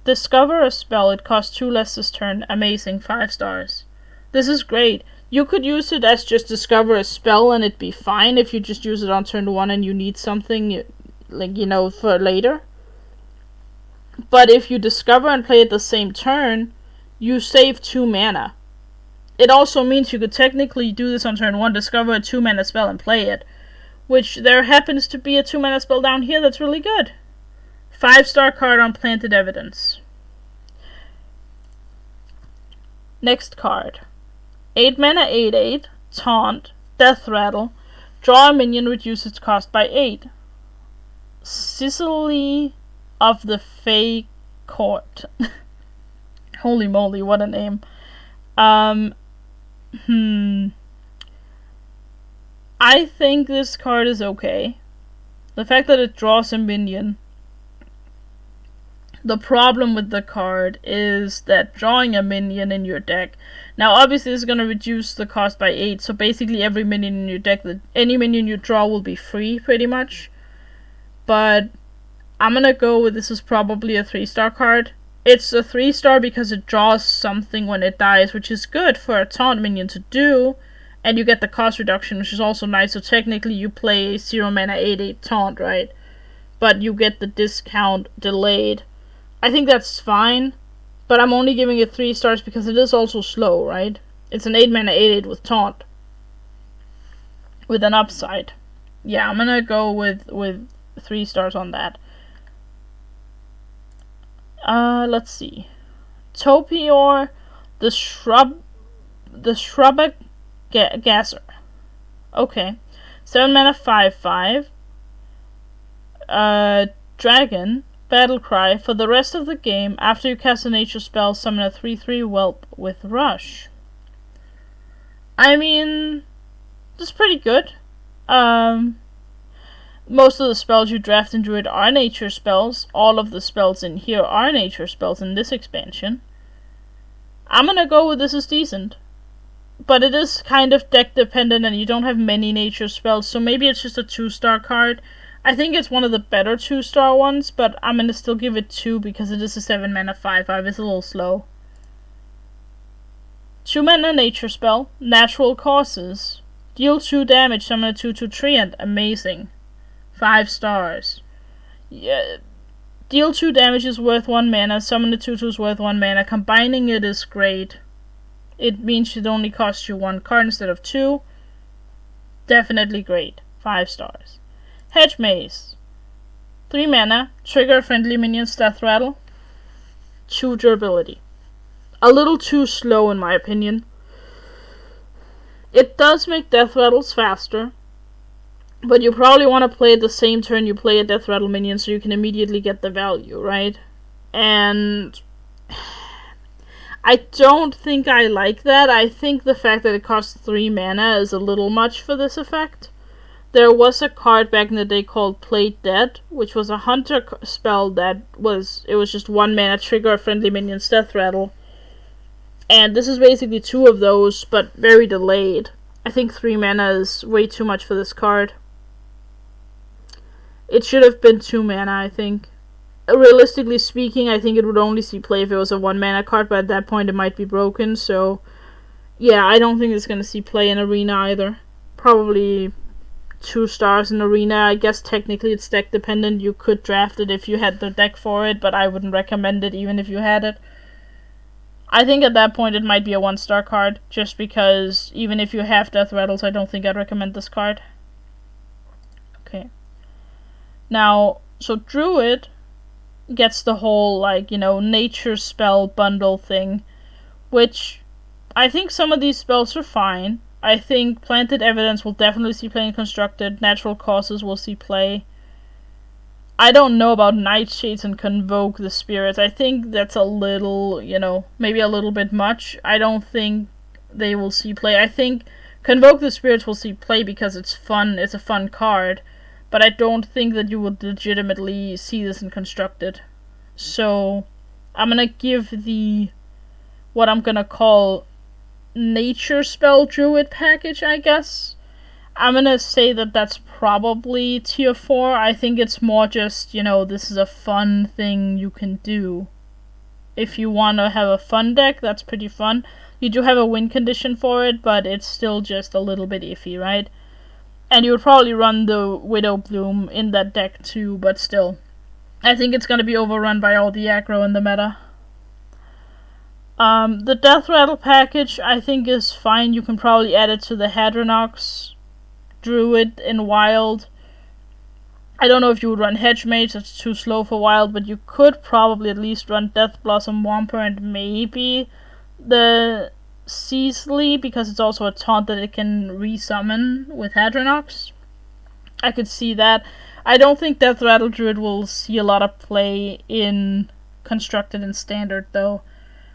[SPEAKER 1] Discover a spell. It costs 2 less this turn. Amazing. 5 stars. This is great. You could use it as just discover a spell and it'd be fine if you just use it on turn 1 and you need something, for later. But if you discover and play it the same turn, you save 2 mana. It also means you could technically do this on turn 1, discover a 2 mana spell and play it. Which there happens to be a 2 mana spell down here that's really good. 5-star card on Planted Evidence. Next card. 8 mana 8/8, Taunt, Death Rattle, draw a minion, reduce its cost by 8. Sicily of the Fey Court. Holy moly, what a name. I think this card is okay. The fact that it draws a minion. The problem with the card is that drawing a minion in your deck. Now, obviously, this is going to reduce the cost by 8, so basically every minion in your deck, any minion you draw will be free, pretty much. But I'm going to go with this is probably a 3-star card. It's a 3-star because it draws something when it dies, which is good for a taunt minion to do. And you get the cost reduction, which is also nice. So technically you play 0 mana 8/8 taunt, right? But you get the discount delayed. I think that's fine, but I'm only giving it 3 stars because it is also slow, right? It's an 8 mana 8/8 with taunt. With an upside. Yeah, I'm gonna go with 3 stars on that. Let's see. Topior, the Shrubber Gasser. Okay. 7 mana 5/5. Dragon. Battlecry. For the rest of the game, after you cast a nature spell, summon a 3/3 whelp with Rush. I mean, that's pretty good. Most of the spells you draft in Druid are nature spells. All of the spells in here are nature spells in this expansion. I'm gonna go with this is decent. But it is kind of deck dependent and you don't have many nature spells, so maybe it's just a 2-star card. I think it's one of the better 2-star ones, but I'm gonna still give it 2 because it is a 7 mana 5/5. It's a little slow. 2 mana nature spell, Natural Causes. Deal 2 damage, summon a 2/2 treant. Amazing. 5 stars. Yeah. Deal 2 damage is worth 1 mana, summon a 2/2 is worth 1 mana. Combining it is great. It means it only costs you 1 card instead of 2. Definitely great. 5 stars. Hedge Maze. 3 mana. Trigger friendly minions death rattle. 2 durability. A little too slow in my opinion. It does make death rattles faster. But you probably want to play it the same turn you play a death rattle minion so you can immediately get the value, right? And I don't think I like that. I think the fact that it costs 3 mana is a little much for this effect. There was a card back in the day called Play Dead, which was a hunter spell that was just 1 mana, trigger a friendly minion's death rattle. And this is basically 2 of those, but very delayed. I think 3 mana is way too much for this card. It should have been 2 mana, I think. Realistically speaking, I think it would only see play if it was a 1 mana card, but at that point it might be broken, so yeah, I don't think it's gonna see play in Arena either. Probably 2 stars in Arena. I guess technically it's deck dependent. You could draft it if you had the deck for it, but I wouldn't recommend it even if you had it. I think at that point it might be a 1-star card, just because even if you have death rattles, I don't think I'd recommend this card. Okay. Now, so Druid gets the whole, nature spell bundle thing, which I think some of these spells are fine. I think Planted Evidence will definitely see play in Constructed. Natural Causes will see play. I don't know about Nightshades and Convoke the Spirits. I think that's a little, maybe a little bit much. I don't think they will see play. I think Convoke the Spirits will see play because it's fun. It's a fun card. But I don't think that you would legitimately see this in Constructed. So, I'm gonna give what I'm gonna call Nature Spell Druid package, I guess. I'm gonna say that that's probably tier 4. I think it's more just, this is a fun thing you can do. If you want to have a fun deck, that's pretty fun. You do have a win condition for it, but it's still just a little bit iffy, right? And you would probably run the Widow Bloom in that deck too, but still. I think it's gonna be overrun by all the aggro in the meta. The Death Rattle package, I think, is fine. You can probably add it to the Hadronox Druid in Wild. I don't know if you would run Hedge Maze, that's too slow for Wild, but you could probably at least run Death Blossom Womper and maybe the Seasley, because it's also a taunt that it can resummon with Hadronox. I could see that. I don't think Death Rattle Druid will see a lot of play in Constructed and Standard, though.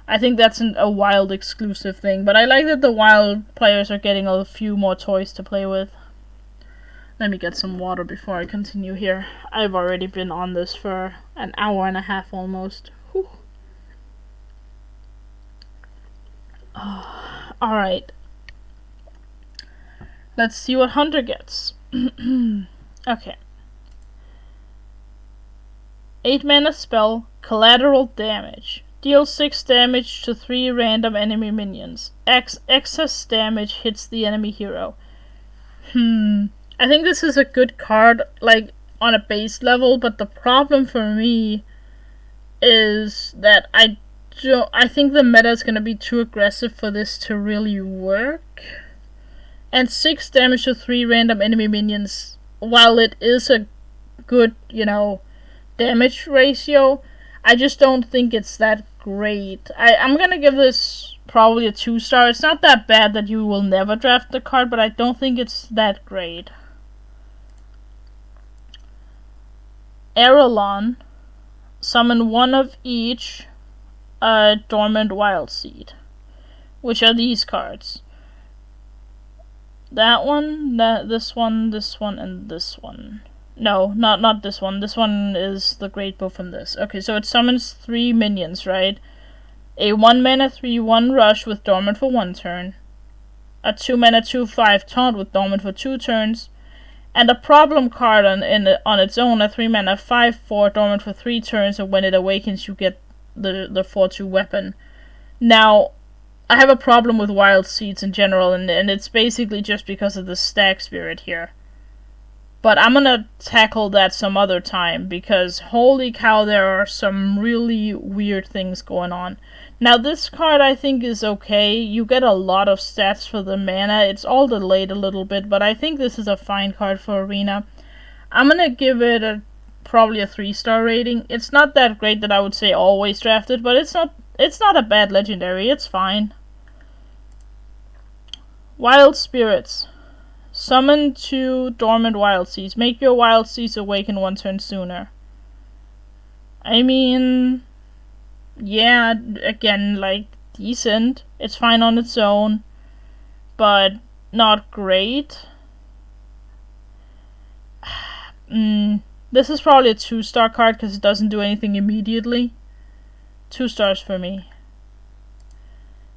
[SPEAKER 1] I think that's a Wild exclusive thing, but I like that the Wild players are getting a few more toys to play with. Let me get some water before I continue here. I've already been on this for an hour and a half almost. Whew. Oh, alright. Let's see what Hunter gets. Okay. 8 mana spell, collateral damage. Deal 6 damage to 3 random enemy minions. Excess damage hits the enemy hero. I think this is a good card, like, on a base level, but the problem for me is that I think the meta is going to be too aggressive for this to really work. And 6 damage to 3 random enemy minions, while it is a good, damage ratio, I just don't think it's that great. I'm gonna give this probably a 2-star. It's not that bad that you will never draft the card, but I don't think it's that great. Arelon. Summon one of each Dormant Wild Seed, which are these cards. That one, this one, and this one. No, not this one. This one is the Great Bow from this. Okay, so it summons 3 minions, right? A 1 mana 3/1 rush with Dormant for 1 turn. A 2 mana 2/5 taunt with Dormant for 2 turns. And a problem card on its own, a 3 mana 5/4 Dormant for 3 turns, and when it awakens you get the 4/2 weapon. Now, I have a problem with Wild Seeds in general, and it's basically just because of the Stag Spirit here. But I'm gonna tackle that some other time, because holy cow, there are some really weird things going on. Now, this card I think is okay. You get a lot of stats for the mana. It's all delayed a little bit, but I think this is a fine card for Arena. I'm gonna give it probably a 3-star rating. It's not that great that I would say always draft it, but it's not a bad legendary. It's fine. Wild Spirits. Summon 2 Dormant Wild Seeds. Make your Wild Seeds awaken 1 turn sooner. I mean, yeah, again, like, decent. It's fine on its own, but not great. This is probably a 2-star card because it doesn't do anything immediately. 2 stars for me.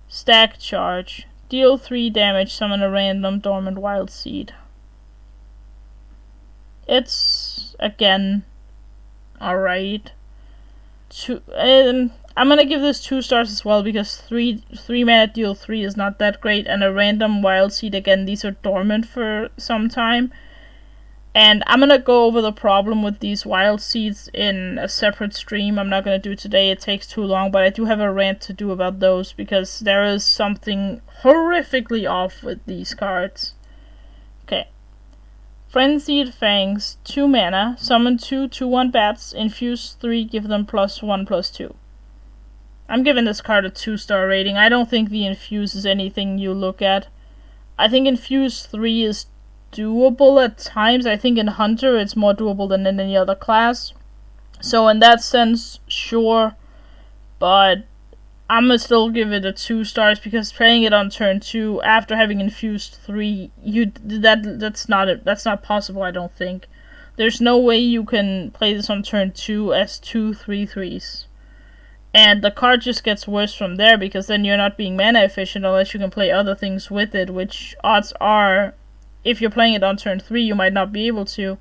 [SPEAKER 1] Stack Charge. Deal 3 damage, summon a random Dormant Wild Seed. It's, again, alright. I'm gonna give this 2 stars as well, because 3 mana deal 3 is not that great, and a random Wild Seed, again, these are dormant for some time. And I'm gonna go over the problem with these Wild Seeds in a separate stream. I'm not gonna do it today, it takes too long, but I do have a rant to do about those, because there is something horrifically off with these cards. Okay. Frenzied Fangs, 2 mana, summon 2 2/1 bats, infuse 3, give them +1/+2. I'm giving this card a 2-star rating. I don't think the infuse is anything you look at. I think infuse 3 is doable at times. I think in Hunter it's more doable than in any other class. So in that sense, sure. But I'm gonna still give it a 2 stars, because playing it on turn 2 after having infused 3, that's not possible, I don't think. There's no way you can play this on turn 2 as 2 3/3s. And the card just gets worse from there, because then you're not being mana efficient unless you can play other things with it, which odds are, if you're playing it on turn 3, you might not be able to.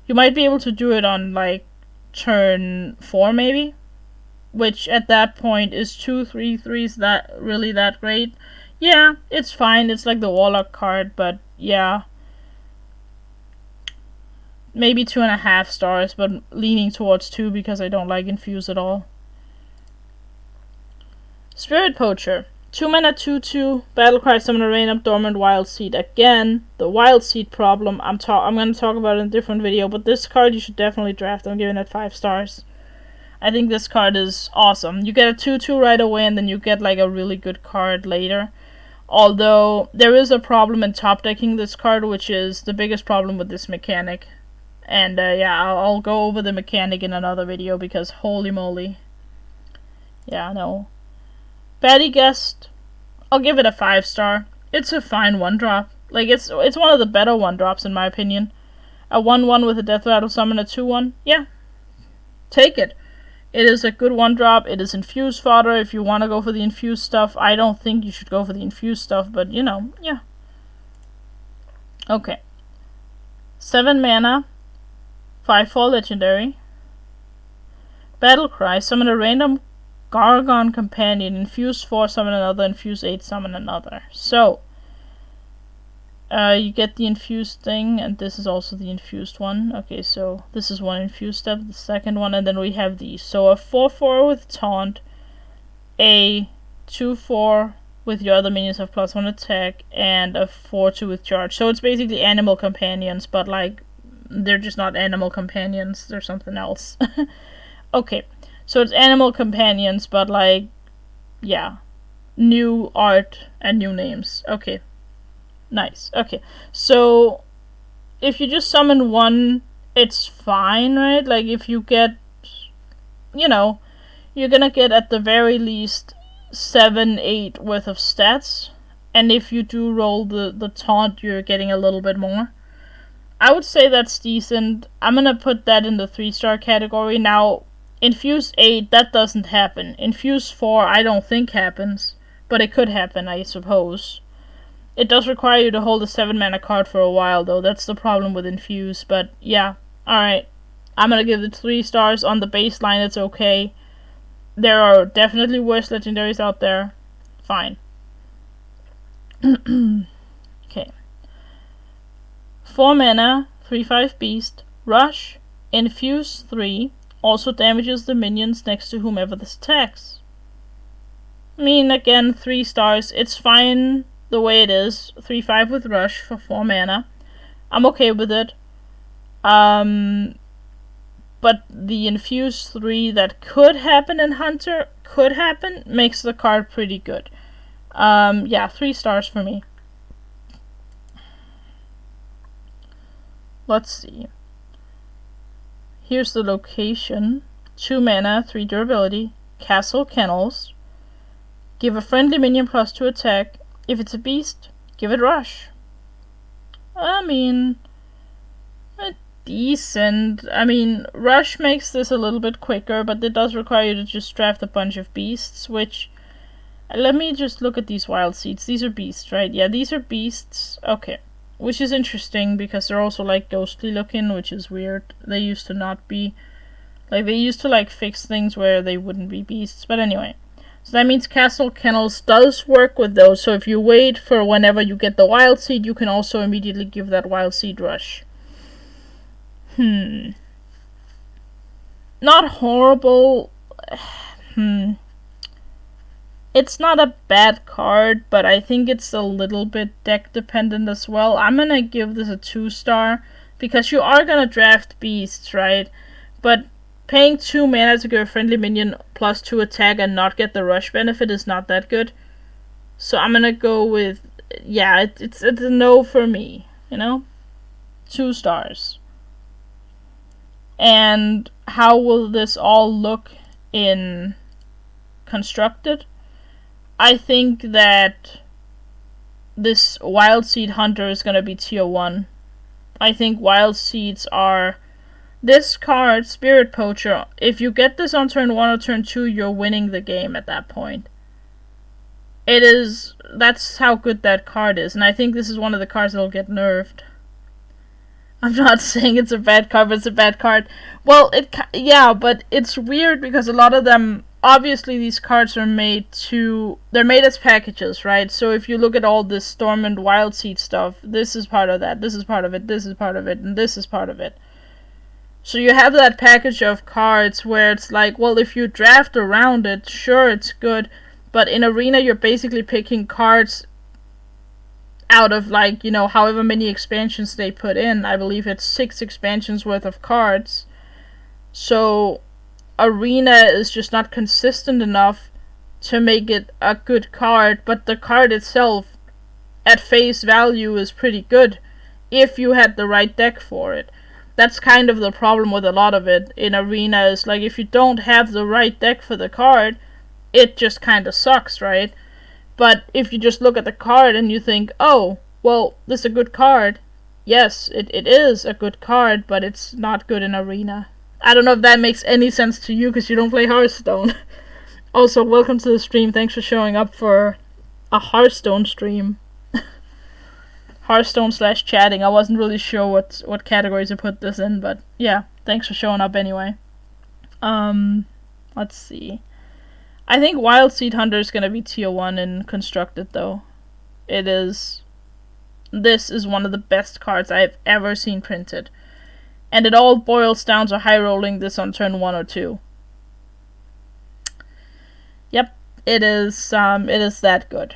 [SPEAKER 1] You might be able to do it on, like, turn 4, maybe? Which, at that point, is 2 3/3s that really that great? Yeah, it's fine. It's like the Warlock card, but yeah. Maybe 2.5 stars, but leaning towards 2 because I don't like Infuse at all. Spirit Poacher. 2 mana 2/2, battlecry, summon a random Dormant Wild Seed. Again, the Wild Seed problem, I'm going to talk about it in a different video, but this card you should definitely draft. I'm giving it 5 stars. I think this card is awesome. You get a 2/2 right away, and then you get like a really good card later. Although, there is a problem in top decking this card, which is the biggest problem with this mechanic. And yeah, I'll go over the mechanic in another video, because holy moly. Yeah, no. Batty Guest, I'll give it a 5-star. It's a fine 1-drop. Like, it's one of the better 1-drops in my opinion. A 1/1 with a Death Rattle Summon, a 2/1. Yeah. Take it. It is a good 1-drop. It is infused fodder if you want to go for the infused stuff. I don't think you should go for the infused stuff, but you know, yeah. Okay. 7 mana. 5/4 legendary. Battle Cry. Summon a random Gargon companion. Infuse 4, summon another. Infuse 8, summon another. So, you get the infused thing, and this is also the infused one. Okay, so this is one infused step, the second one, and then we have these. So a 4/4 with Taunt, a 2/4 with your other minions have +1 attack, and a 4/2 with charge. So it's basically animal companions, but like, they're just not animal companions, they're something else. Okay, so it's animal companions, but like, yeah, new art and new names. Okay. Nice. Okay. So, if you just summon one, it's fine, right? Like, if you get, you know, you're gonna get at the very least 7, 8 worth of stats. And if you do roll the taunt, you're getting a little bit more. I would say that's decent. I'm gonna put that in the 3-star category. Now, Infuse 8, that doesn't happen. Infuse 4, I don't think happens. But it could happen, I suppose. It does require you to hold a 7 mana card for a while, though. That's the problem with Infuse. But, yeah. Alright. I'm gonna give it 3 stars. On the baseline, it's okay. There are definitely worse legendaries out there. Fine. Okay. 4 mana, 3/5 beast. Rush. Infuse 3. Also damages the minions next to whomever this attacks. I mean, again, 3 stars. It's fine the way it is. 3/5 with Rush for 4 mana. I'm okay with it. But the Infuse 3 that could happen in Hunter, makes the card pretty good. Yeah, 3 stars for me. Let's see. Here's the location. 2 mana, 3 durability. Castle Kennels. Give a friendly minion +2 attack. If it's a beast, give it Rush. I mean, decent. I mean, Rush makes this a little bit quicker, but it does require you to just draft a bunch of beasts, which... Let me just look at these wild seeds. These are beasts, right? Yeah, these are beasts. Okay. Which is interesting, because they're also, like, ghostly looking, which is weird. They used to not be... Like, they used to, like, fix things where they wouldn't be beasts. But anyway. So that means Castle Kennels does work with those. So if you wait for whenever you get the wild seed, you can also immediately give that wild seed Rush. Not horrible. It's not a bad card, but I think it's a little bit deck dependent as well. I'm gonna give this a 2-star, because you are gonna draft beasts, right? But paying 2 mana to give a friendly minion +2 attack and not get the Rush benefit is not that good. So I'm gonna go with, yeah, it's a no for me, you know? 2 stars. And how will this all look in Constructed? I think that this Wild Seed Hunter is gonna be tier 1. I think Wild Seeds are... This card, Spirit Poacher, if you get this on turn 1 or turn 2, you're winning the game at that point. That's how good that card is, and I think this is one of the cards that'll get nerfed. I'm not saying it's a bad card, but it's a bad card. Well, yeah, but it's weird because a lot of them, obviously these cards are they're made as packages, right? So if you look at all this Storm and Wild Seed stuff, this is part of that, this is part of it, this is part of it, and this is part of it. So you have that package of cards where it's like, well, if you draft around it, sure, it's good, but in Arena you're basically picking cards out of, like, you know, however many expansions they put in. I believe it's 6 expansions worth of cards. So Arena is just not consistent enough to make it a good card, but the card itself at face value is pretty good if you had the right deck for it. That's kind of the problem with a lot of it in Arena, is like, if you don't have the right deck for the card, it just kinda sucks, right? But if you just look at the card and you think, oh, well, this is a good card. Yes, it is a good card, but it's not good in Arena. I don't know if that makes any sense to you, because you don't play Hearthstone. Also, welcome to the stream. Thanks for showing up for a Hearthstone stream. Hearthstone/chatting. I wasn't really sure what categories to put this in, but yeah, thanks for showing up anyway. Let's see. I think Wild Seed Hunter is gonna be tier 1 in Constructed, though. It is. This is one of the best cards I've ever seen printed. And it all boils down to high rolling this on turn 1 or 2. Yep, it is that good.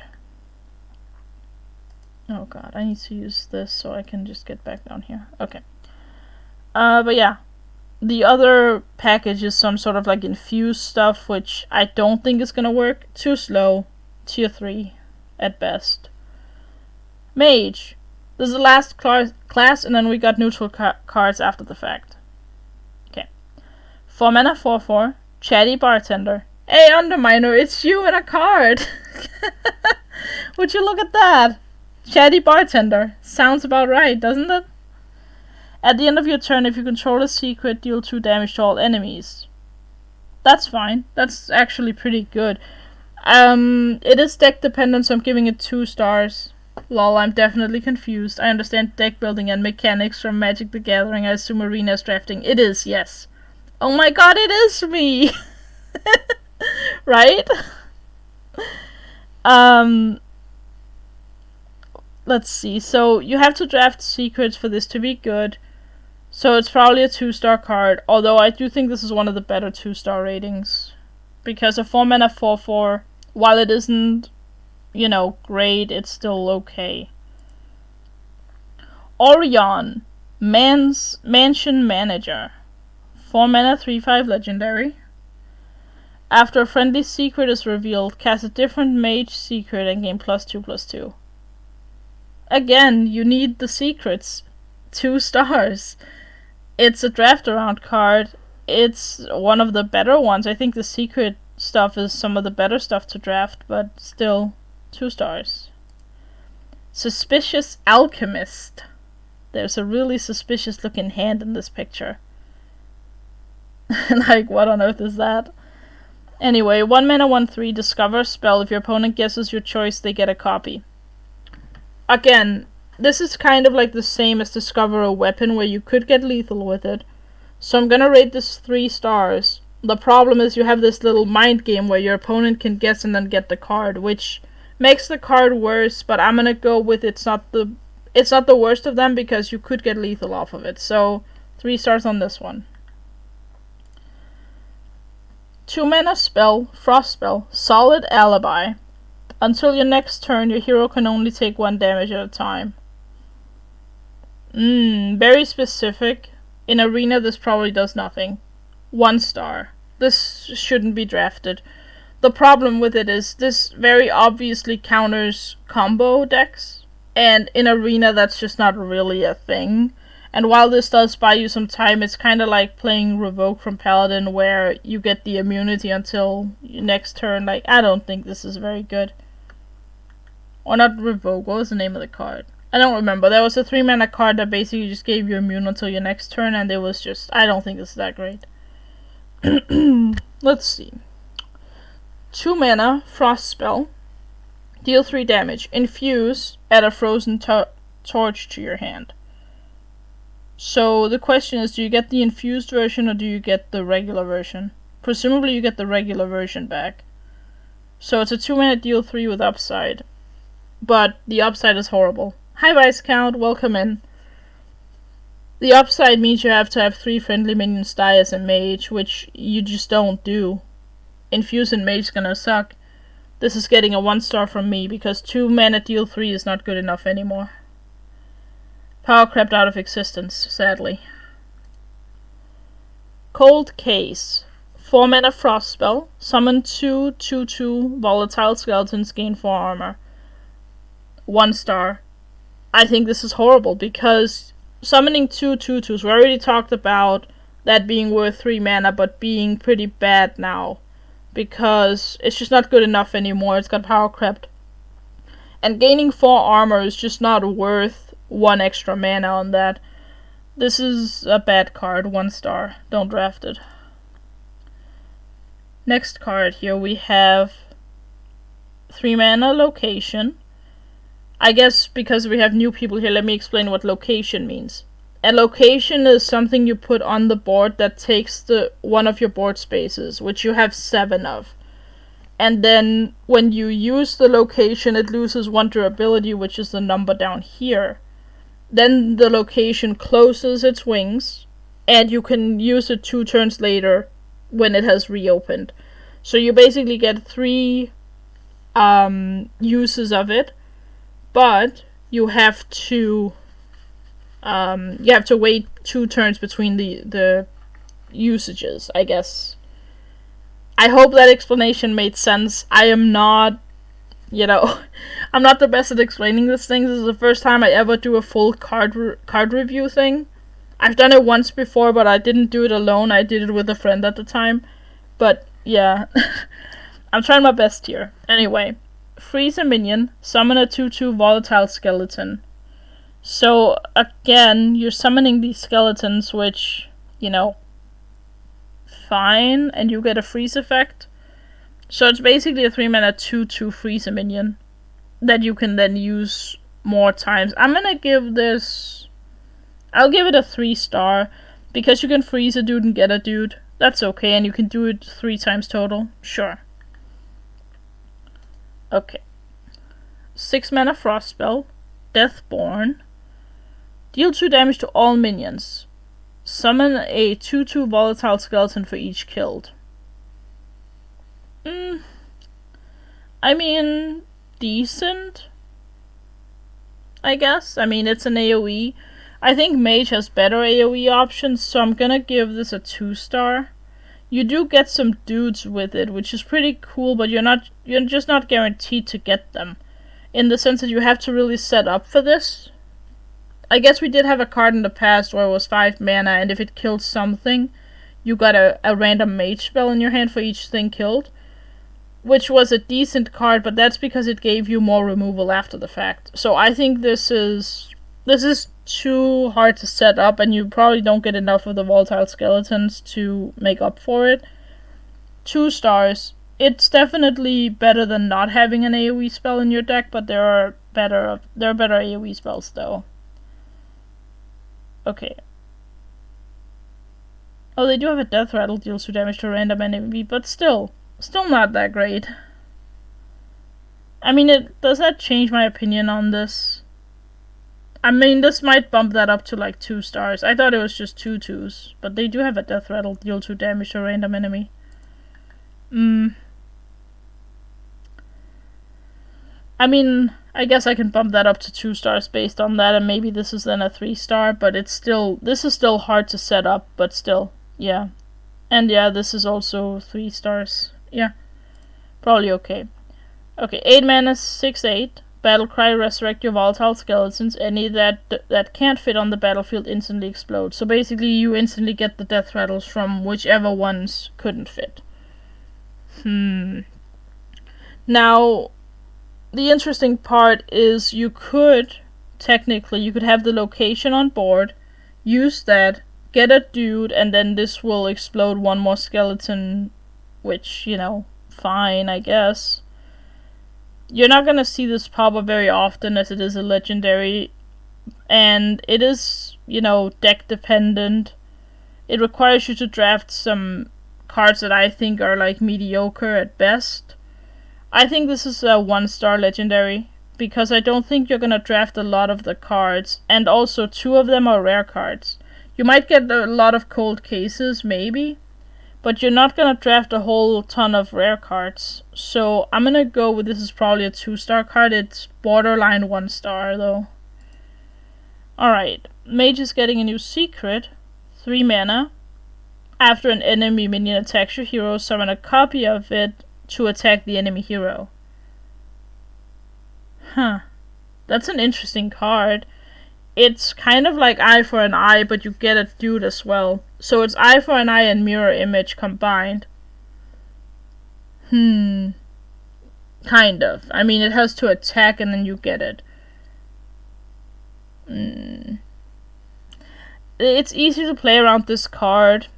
[SPEAKER 1] Oh god, I need to use this so I can just get back down here. Okay. But yeah. The other package is some sort of like infused stuff, which I don't think is gonna work. Too slow. Tier 3 at best. Mage. This is the last class, and then we got neutral cards after the fact. Okay. 4 mana, 4/4. Chatty Bartender. Hey, Underminer, it's you and a card! Would you look at that? Chatty Bartender. Sounds about right, doesn't it? At the end of your turn, if you control a secret, deal 2 damage to all enemies. That's fine. That's actually pretty good. It is deck dependent, so I'm giving it 2 stars. Lol, I'm definitely confused. I understand deck building and mechanics from Magic the Gathering. I assume Arena is drafting. It is, yes. Oh my god, it is me! Right? Let's see. So, you have to draft secrets for this to be good. So, it's probably a 2-star card. Although, I do think this is one of the better 2-star ratings. Because a 4 mana 4/4, while it isn't, you know, great, it's still okay. Orion, Mansion Manager. 4 mana 3/5 legendary. After a friendly secret is revealed, cast a different mage secret and gain +2/+2. Again, you need the secrets. 2 stars. It's a draft around card. It's one of the better ones. I think the secret stuff is some of the better stuff to draft, but still 2 stars. Suspicious Alchemist. There's a really suspicious looking hand in this picture. Like, what on earth is that? Anyway, 1 mana 1/3, discover a spell. If your opponent guesses your choice, they get a copy. Again, this is kind of like the same as discover a weapon, where you could get lethal with it. So I'm gonna rate this 3 stars. The problem is you have this little mind game where your opponent can guess and then get the card, which makes the card worse, but I'm gonna go with it's not the worst of them, because you could get lethal off of it. So 3 stars on this one. 2 mana spell, Frost Spell, Solid Alibi. Until your next turn, your hero can only take 1 damage at a time. Very specific. In Arena, this probably does nothing. 1 star. This shouldn't be drafted. The problem with it is this very obviously counters combo decks, and in Arena that's just not really a thing. And while this does buy you some time, it's kind of like playing Revoke from Paladin, where you get the immunity until your next turn. Like, I don't think this is very good. Or not Revoke, what was the name of the card? I don't remember. There was a 3 mana card that basically just gave you immune until your next turn, and it was just, I don't think this is that great. Let's see. 2 mana, Frost Spell. Deal 3 damage. Infuse, add a frozen torch to your hand. So the question is, do you get the infused version or do you get the regular version? Presumably you get the regular version back. So it's a 2 mana deal 3 with upside. But the upside is horrible. Hi Viscount, welcome in. The upside means you have to have 3 friendly minions die as a mage, which you just don't do. Infuse and mage is gonna suck. This is getting a 1 star from me, because 2 mana deal 3 is not good enough anymore. Power crept out of existence, sadly. Cold Case. 4 mana Frost Spell. Summon 2/2/2 volatile skeletons, gain 4 armor. 1 star. I think this is horrible, because summoning 2/2/2s, we already talked about that being worth 3 mana, but being pretty bad now. because it's just not good enough anymore. It's got power crept. And gaining 4 armor is just not worth 1 extra mana on that. This is a bad card, 1 star. Don't draft it. Next card here we have 3 mana Location. I guess because we have new people here, let me explain what location means. A location is something you put on the board that takes one of your board spaces, which you have 7 of. And then when you use the location, it loses 1 durability, which is the number down here. Then the location closes its wings, and you can use it 2 turns later when it has reopened. So you basically get 3 uses of it, but you have to wait 2 turns between the usages, I guess. I hope that explanation made sense. I am not, I'm not the best at explaining these things. This is the first time I ever do a full card review thing. I've done it once before, but I didn't do it alone. I did it with a friend at the time. But, yeah. I'm trying my best here. Anyway, freeze a minion, summon a 2/2 volatile skeleton. So, again, you're summoning these skeletons, which, fine, and you get a freeze effect. So it's basically a 3 mana 2/2 freeze a minion that you can then use more times. I'll give it a 3 star, because you can freeze a dude and get a dude. That's okay, and you can do it 3 times total. Sure. Okay. 6 mana frost spell, Deathborn. Deal 2 damage to all minions. Summon a 2/2 volatile skeleton for each killed. I mean, decent, I guess. I mean, it's an AoE. I think Mage has better AoE options, so I'm gonna give this a 2 star. You do get some dudes with it, which is pretty cool, but you're just not guaranteed to get them. In the sense that you have to really set up for this. I guess we did have a card in the past where it was 5 mana, and if it killed something, you got a random mage spell in your hand for each thing killed. Which was a decent card, but that's because it gave you more removal after the fact. So I think this is too hard to set up, and you probably don't get enough of the volatile skeletons to make up for it. 2 stars. It's definitely better than not having an AoE spell in your deck, but there are better AoE spells though. Okay. Oh, they do have a death rattle, deals 2 damage to a random enemy, but still not that great. I mean, does that change my opinion on this? I mean, this might bump that up to like 2 stars. I thought it was just 2 2s, but they do have a death rattle, deal 2 damage to a random enemy. I mean, I guess I can bump that up to 2 stars based on that, and maybe this is then a 3 star, but this is still hard to set up, but still, yeah. And yeah, this is also 3 stars. Yeah, probably okay. Okay, 8 mana, 6/8. Battlecry, resurrect your volatile skeletons. Any that can't fit on the battlefield instantly explode. So basically, you instantly get the death rattles from whichever ones couldn't fit. Now, the interesting part is you could have the location on board, use that, get a dude, and then this will explode 1 more skeleton, which, fine, I guess. You're not gonna see this pop up very often as it is a legendary, and it is, deck dependent. It requires you to draft some cards that I think are like mediocre at best. I think this is a 1 star legendary, because I don't think you're gonna draft a lot of the cards, and also 2 of them are rare cards. You might get a lot of cold cases, maybe, but you're not gonna draft a whole ton of rare cards. So I'm gonna go with this is probably a 2 star card. It's borderline 1 star though. Alright, Mage is getting a new secret, 3 mana. After an enemy minion attacks your hero, summon a copy of it to attack the enemy hero. That's an interesting card. It's kind of like Eye for an Eye, but you get a dude as well. So it's Eye for an Eye and Mirror Image combined. Kind of. I mean, it has to attack and then you get it. It's easy to play around this card,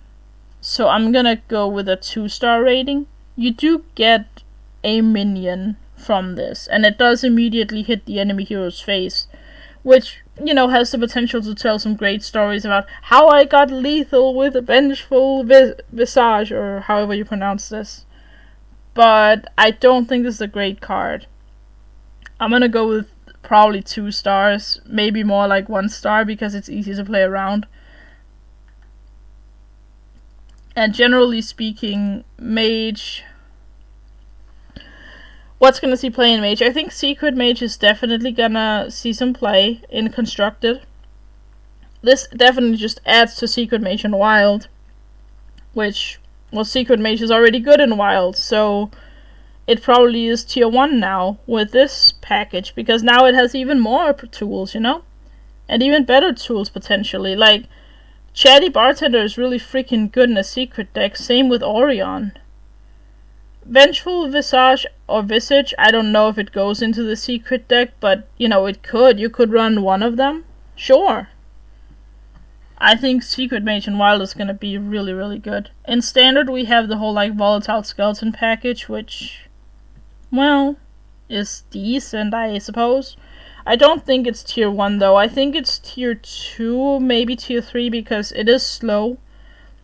[SPEAKER 1] so I'm gonna go with a 2-star rating. You do get a minion from this, and it does immediately hit the enemy hero's face, which, you know, has the potential to tell some great stories about how I got lethal with a vengeful visage, or however you pronounce this. But I don't think this is a great card. I'm gonna go with probably 2 stars, maybe more like 1 star, because it's easy to play around. And generally speaking, Mage... What's gonna see play in Mage? I think Secret Mage is definitely gonna see some play in Constructed. This definitely just adds to Secret Mage in Wild, which, well, Secret Mage is already good in Wild, so it probably is tier 1 now with this package, because now it has even more tools, you know? And even better tools, potentially. Like, Chatty Bartender is really freaking good in a secret deck, same with Orion. Vengeful Visage or Visage, I don't know if it goes into the secret deck, but, you know, it could. You could run one of them. Sure. I think Secret Mage in Wild is gonna be really, really good. In Standard, we have the whole, like, Volatile Skeleton package, which, well, is decent, I suppose. I don't think it's tier 1, though. I think it's tier 2, maybe tier 3, because it is slow.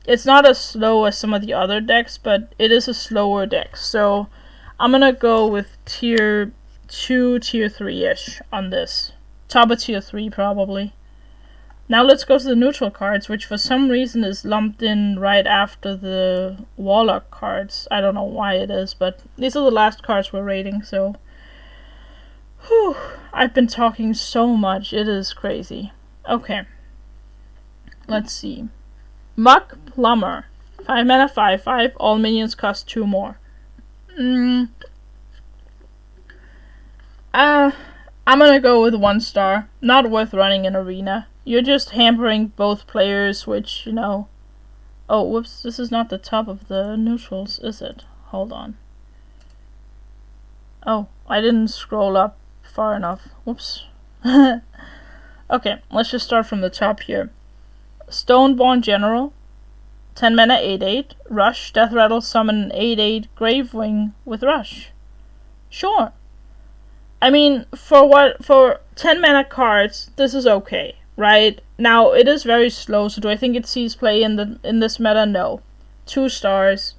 [SPEAKER 1] It's not as slow as some of the other decks, but it is a slower deck. So I'm gonna go with tier 2, tier 3-ish on this. Top of tier 3, probably. Now let's go to the neutral cards, which for some reason is lumped in right after the Warlock cards. I don't know why it is, but these are the last cards we're rating, so... Whew, I've been talking so much, it is crazy. Okay. Let's see. Muck Plumber. 5 mana, 5/5, all minions cost 2 more. I'm gonna go with 1 star. Not worth running in Arena. You're just hampering both players, which, you know... Oh, whoops, this is not the top of the neutrals, is it? Hold on. Oh, I didn't scroll up far enough. Whoops. Okay, let's just start from the top here. Stoneborn General. 10 mana, 8/8. Rush, Death Rattle, summon an 8/8 Gravewing with Rush. Sure. I mean, for 10 mana cards, this is okay, right? Now, it is very slow, so do I think it sees play in this meta? No. 2 stars.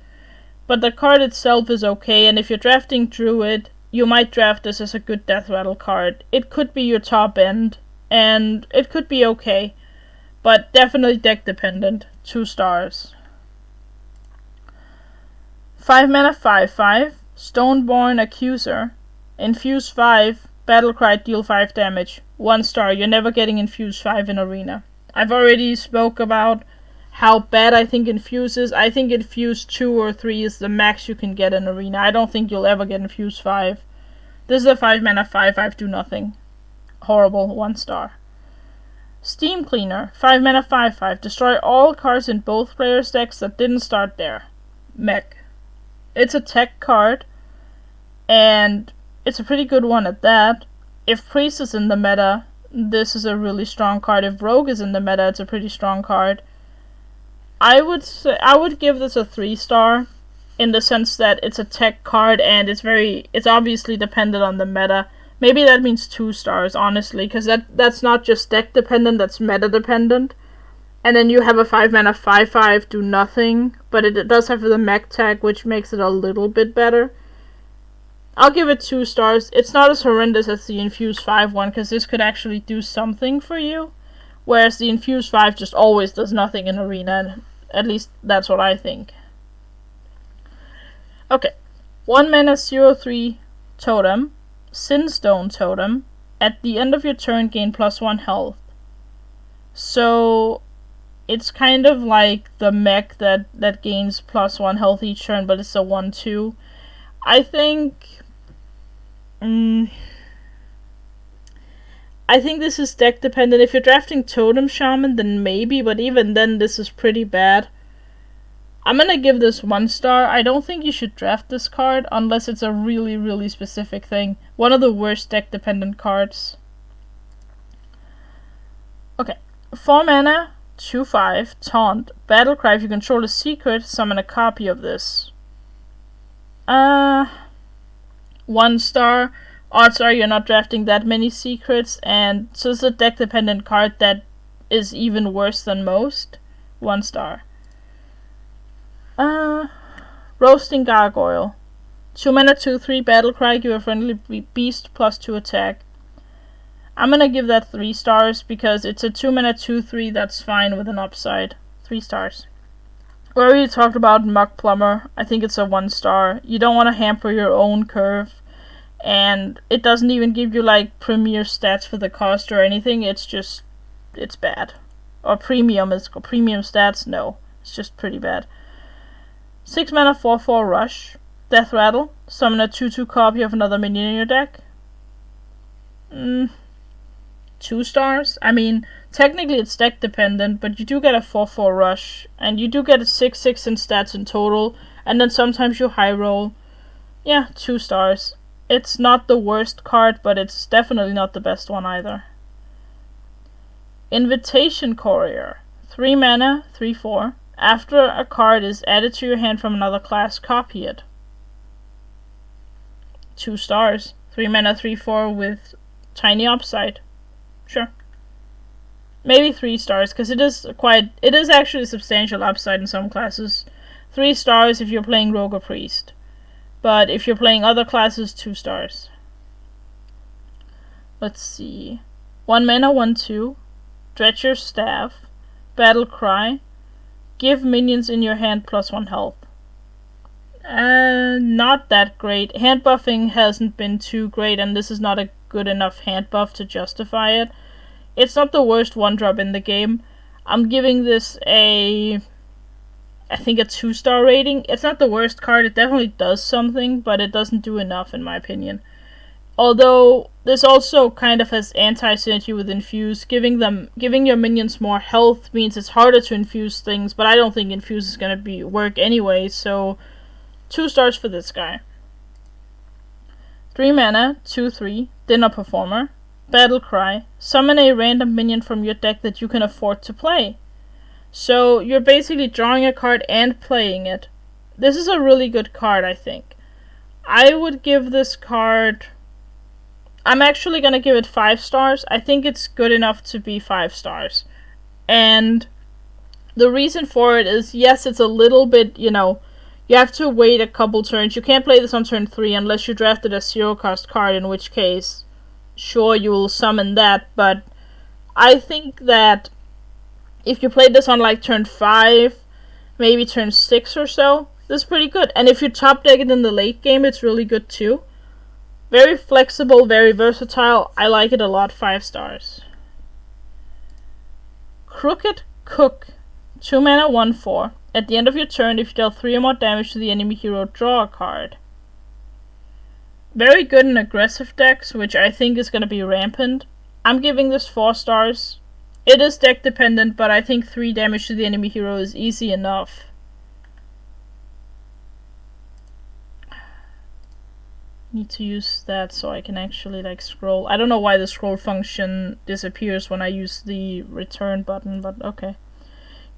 [SPEAKER 1] But the card itself is okay, and if you're drafting Druid, you might draft this as a good Death Rattle card. It could be your top end, and it could be okay, but definitely deck dependent. 2 stars. 5 mana, 5/5. Stoneborn Accuser. Infuse 5. Battlecry, deal 5 damage. 1 star. You're never getting Infuse 5 in Arena. I've already spoke about how bad I think Infuse is. I think Infuse 2 or 3 is the max you can get in Arena. I don't think you'll ever get Infuse 5. This is a 5 mana, 5/5, do nothing. Horrible. 1 star. Steam Cleaner. 5 mana, 5/5. Destroy all cards in both players' decks that didn't start there. Mech. It's a tech card, and it's a pretty good one at that. If Priest is in the meta, this is a really strong card. If Rogue is in the meta, it's a pretty strong card. I would give this a 3 star, in the sense that it's a tech card and it's obviously dependent on the meta. Maybe that means 2 stars, honestly, because that's not just deck dependent, that's meta dependent. And then you have a 5 mana 5/5 do nothing, but it does have the mech tag, which makes it a little bit better. I'll give it 2 stars. It's not as horrendous as the Infuse 5 one, because this could actually do something for you, whereas the Infuse 5 just always does nothing in Arena, and at least that's what I think. Okay, 1 mana 0/3 Totem, Sinstone Totem. At the end of your turn, gain +1 health. So it's kind of like the mech that gains +1 health each turn, but it's a 1/2. I think this is deck dependent. If you're drafting Totem Shaman, then maybe, but even then this is pretty bad. I'm gonna give this 1 star. I don't think you should draft this card unless it's a really, really specific thing. One of the worst deck-dependent cards. Okay. 4 mana, 2/5, Taunt, Battlecry. If you control a secret, summon a copy of this. 1 star. Odds are you're not drafting that many secrets, and so it's a deck-dependent card that is even worse than most. 1 star. Roasting Gargoyle. 2 mana, 2/3, Battlecry, give a friendly beast +2 attack. I'm gonna give that 3 stars because it's a 2 mana, 2/3 that's fine with an upside. 3 stars. We already talked about Muck Plumber. I think it's a 1 star. You don't want to hamper your own curve, and it doesn't even give you like premier stats for the cost or anything. It's just, it's bad. Or premium stats, no. It's just pretty bad. 6 mana, 4/4 Rush. Death Rattle. Summon a 2/2 copy of another minion in your deck. 2 stars. I mean, technically it's deck dependent, but you do get a 4/4 Rush, and you do get a 6/6 in stats in total, and then sometimes you high roll. Yeah, 2 stars. It's not the worst card, but it's definitely not the best one either. Invitation Courier. 3 mana, 3/4. After a card is added to your hand from another class, copy it. 2 stars. 3 mana, 3/4 with tiny upside. Sure. Maybe 3 stars, because it is actually substantial upside in some classes. 3 stars if you're playing Rogue or Priest. But if you're playing other classes, 2 stars. Let's see. 1 mana, 1/2. Dredger's Staff. Battle Cry. Give minions in your hand +1 health. Not that great. Hand buffing hasn't been too great, and this is not a good enough hand buff to justify it. It's not the worst 1-drop in the game. I'm giving this I think a 2-star rating. It's not the worst card. It definitely does something, but it doesn't do enough in my opinion. Although this also kind of has anti-synergy with Infuse. Giving your minions more health means it's harder to infuse things, but I don't think Infuse is gonna work anyway, so 2 stars for this guy. 3 mana, 2/3, Dinner Performer. Battle Cry. Summon a random minion from your deck that you can afford to play. So you're basically drawing a card and playing it. This is a really good card, I think. I would give this card... I'm actually gonna give it 5 stars. I think it's good enough to be 5 stars. And the reason for it is, yes, it's a little bit, you have to wait a couple turns. You can't play this on turn 3 unless you drafted a 0-cost card, in which case, sure, you will summon that, but I think that if you played this on like turn 5, maybe turn 6 or so, this is pretty good. And if you top deck it in the late game, it's really good too. Very flexible, very versatile. I like it a lot. 5 stars. Crooked Cook. 2 mana, 1/4. At the end of your turn, if you deal 3 or more damage to the enemy hero, draw a card. Very good in aggressive decks, which I think is going to be rampant. I'm giving this 4 stars. It is deck dependent, but I think 3 damage to the enemy hero is easy enough. Need to use that so I can actually scroll. I don't know why the scroll function disappears when I use the return button, but okay.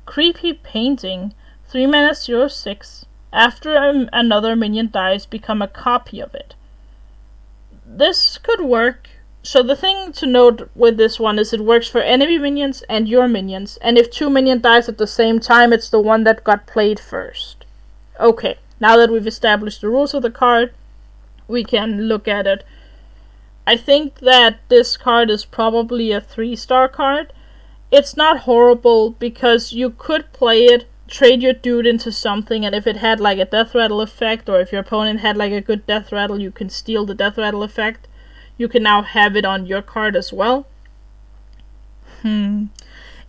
[SPEAKER 1] Creepy Painting. 3 mana, 0/6. After another minion dies, become a copy of it. This could work. So the thing to note with this one is it works for enemy minions and your minions, and if 2 minions dies at the same time, it's the one that got played first. Okay, now that we've established the rules of the card, we can look at it. I think that this card is probably a 3-star card. It's not horrible because you could play it, trade your dude into something, and if it had a death rattle effect, or if your opponent had a good death rattle, you can steal the death rattle effect. You can now have it on your card as well.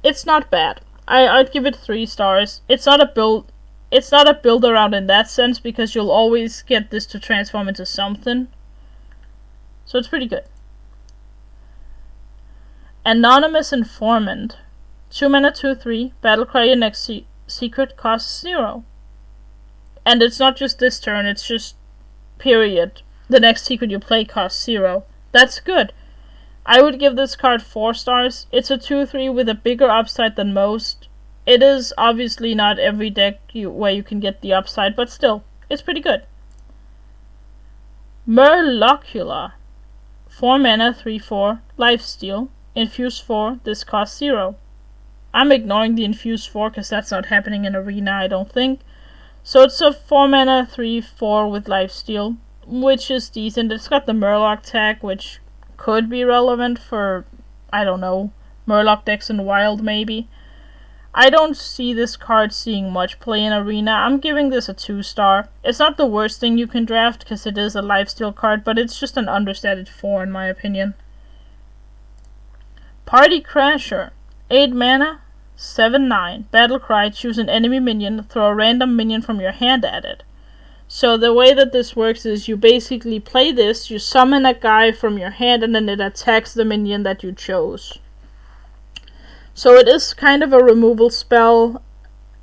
[SPEAKER 1] It's not bad. I'd give it 3 stars. It's not a build around in that sense, because you'll always get this to transform into something. So it's pretty good. Anonymous Informant. 2 mana, 2/3. Battlecry, your next secret costs 0. And it's not just this turn, it's just period. The next secret you play costs 0. That's good. I would give this card 4 stars. It's a 2/3 with a bigger upside than most. It is obviously not every deck where you can get the upside, but still, it's pretty good. Murlocular. 4 mana, 3/4, lifesteal. Infuse 4, this costs 0. I'm ignoring the Infuse 4 because that's not happening in Arena, I don't think. So it's a 4 mana, 3/4 with lifesteal, which is decent. It's got the Murloc tag, which could be relevant for, I don't know, Murloc decks in Wild maybe. I don't see this card seeing much play in Arena. I'm giving this a 2-star. It's not the worst thing you can draft because it is a lifesteal card, but it's just an understated 4 in my opinion. Party Crasher. 8 mana, 7/9. Battlecry, choose an enemy minion, throw a random minion from your hand at it. So the way that this works is you basically play this, you summon a guy from your hand, and then it attacks the minion that you chose. So it is kind of a removal spell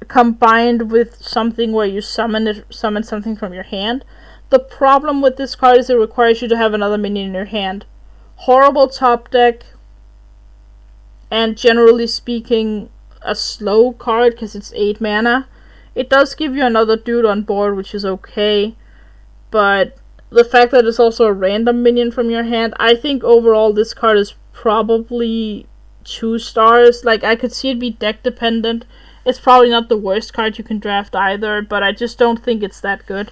[SPEAKER 1] combined with something where you summon something from your hand. The problem with this card is it requires you to have another minion in your hand. Horrible top deck, and generally speaking, a slow card because it's 8 mana. It does give you another dude on board, which is okay, but the fact that it's also a random minion from your hand, I think overall this card is probably 2 stars. Like, I could see it be deck dependent. It's probably not the worst card you can draft either, but I just don't think it's that good.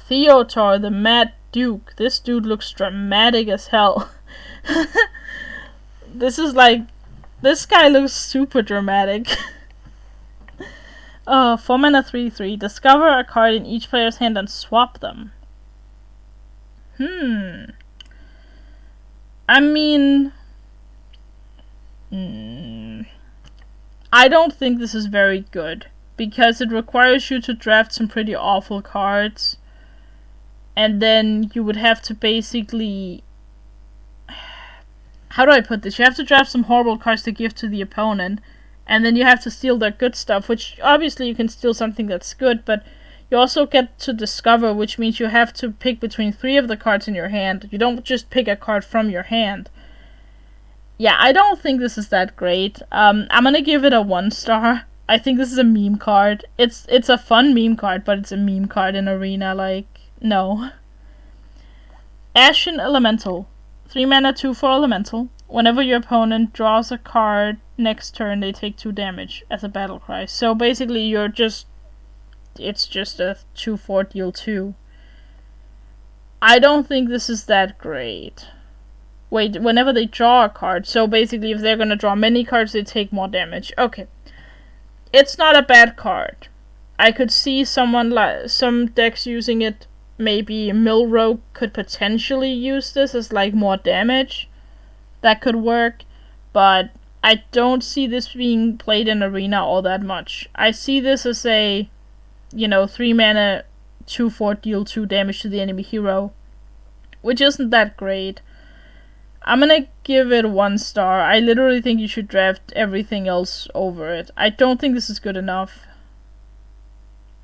[SPEAKER 1] Theotor the Mad Duke. This dude looks dramatic as hell. This guy looks super dramatic. 4 mana, 3/3. Discover a card in each player's hand and swap them. I mean, I don't think this is very good, because it requires you to draft some pretty awful cards, and then you would have to basically... How do I put this? You have to draft some horrible cards to give to the opponent, and then you have to steal their good stuff, which obviously you can steal something that's good, but you also get to discover, which means you have to pick between 3 of the cards in your hand. You don't just pick a card from your hand. Yeah, I don't think this is that great. I'm gonna give it a 1-star. I think this is a meme card. It's a fun meme card, but it's a meme card in Arena, like, no. Ashen Elemental. 3 mana, 2/4 elemental. Whenever your opponent draws a card next turn, they take 2 damage as a battle cry. So basically, it's just a 2/4 deal 2. I don't think this is that great. Wait, whenever they draw a card, so basically if they're gonna draw many cards, they take more damage. Okay. It's not a bad card. I could see some decks using it. Maybe Milrogue could potentially use this as like more damage. That could work, but I don't see this being played in Arena all that much. I see this as a, 3 mana, 2/4 deal 2 damage to the enemy hero, which isn't that great. I'm gonna give it 1-star. I literally think you should draft everything else over it. I don't think this is good enough.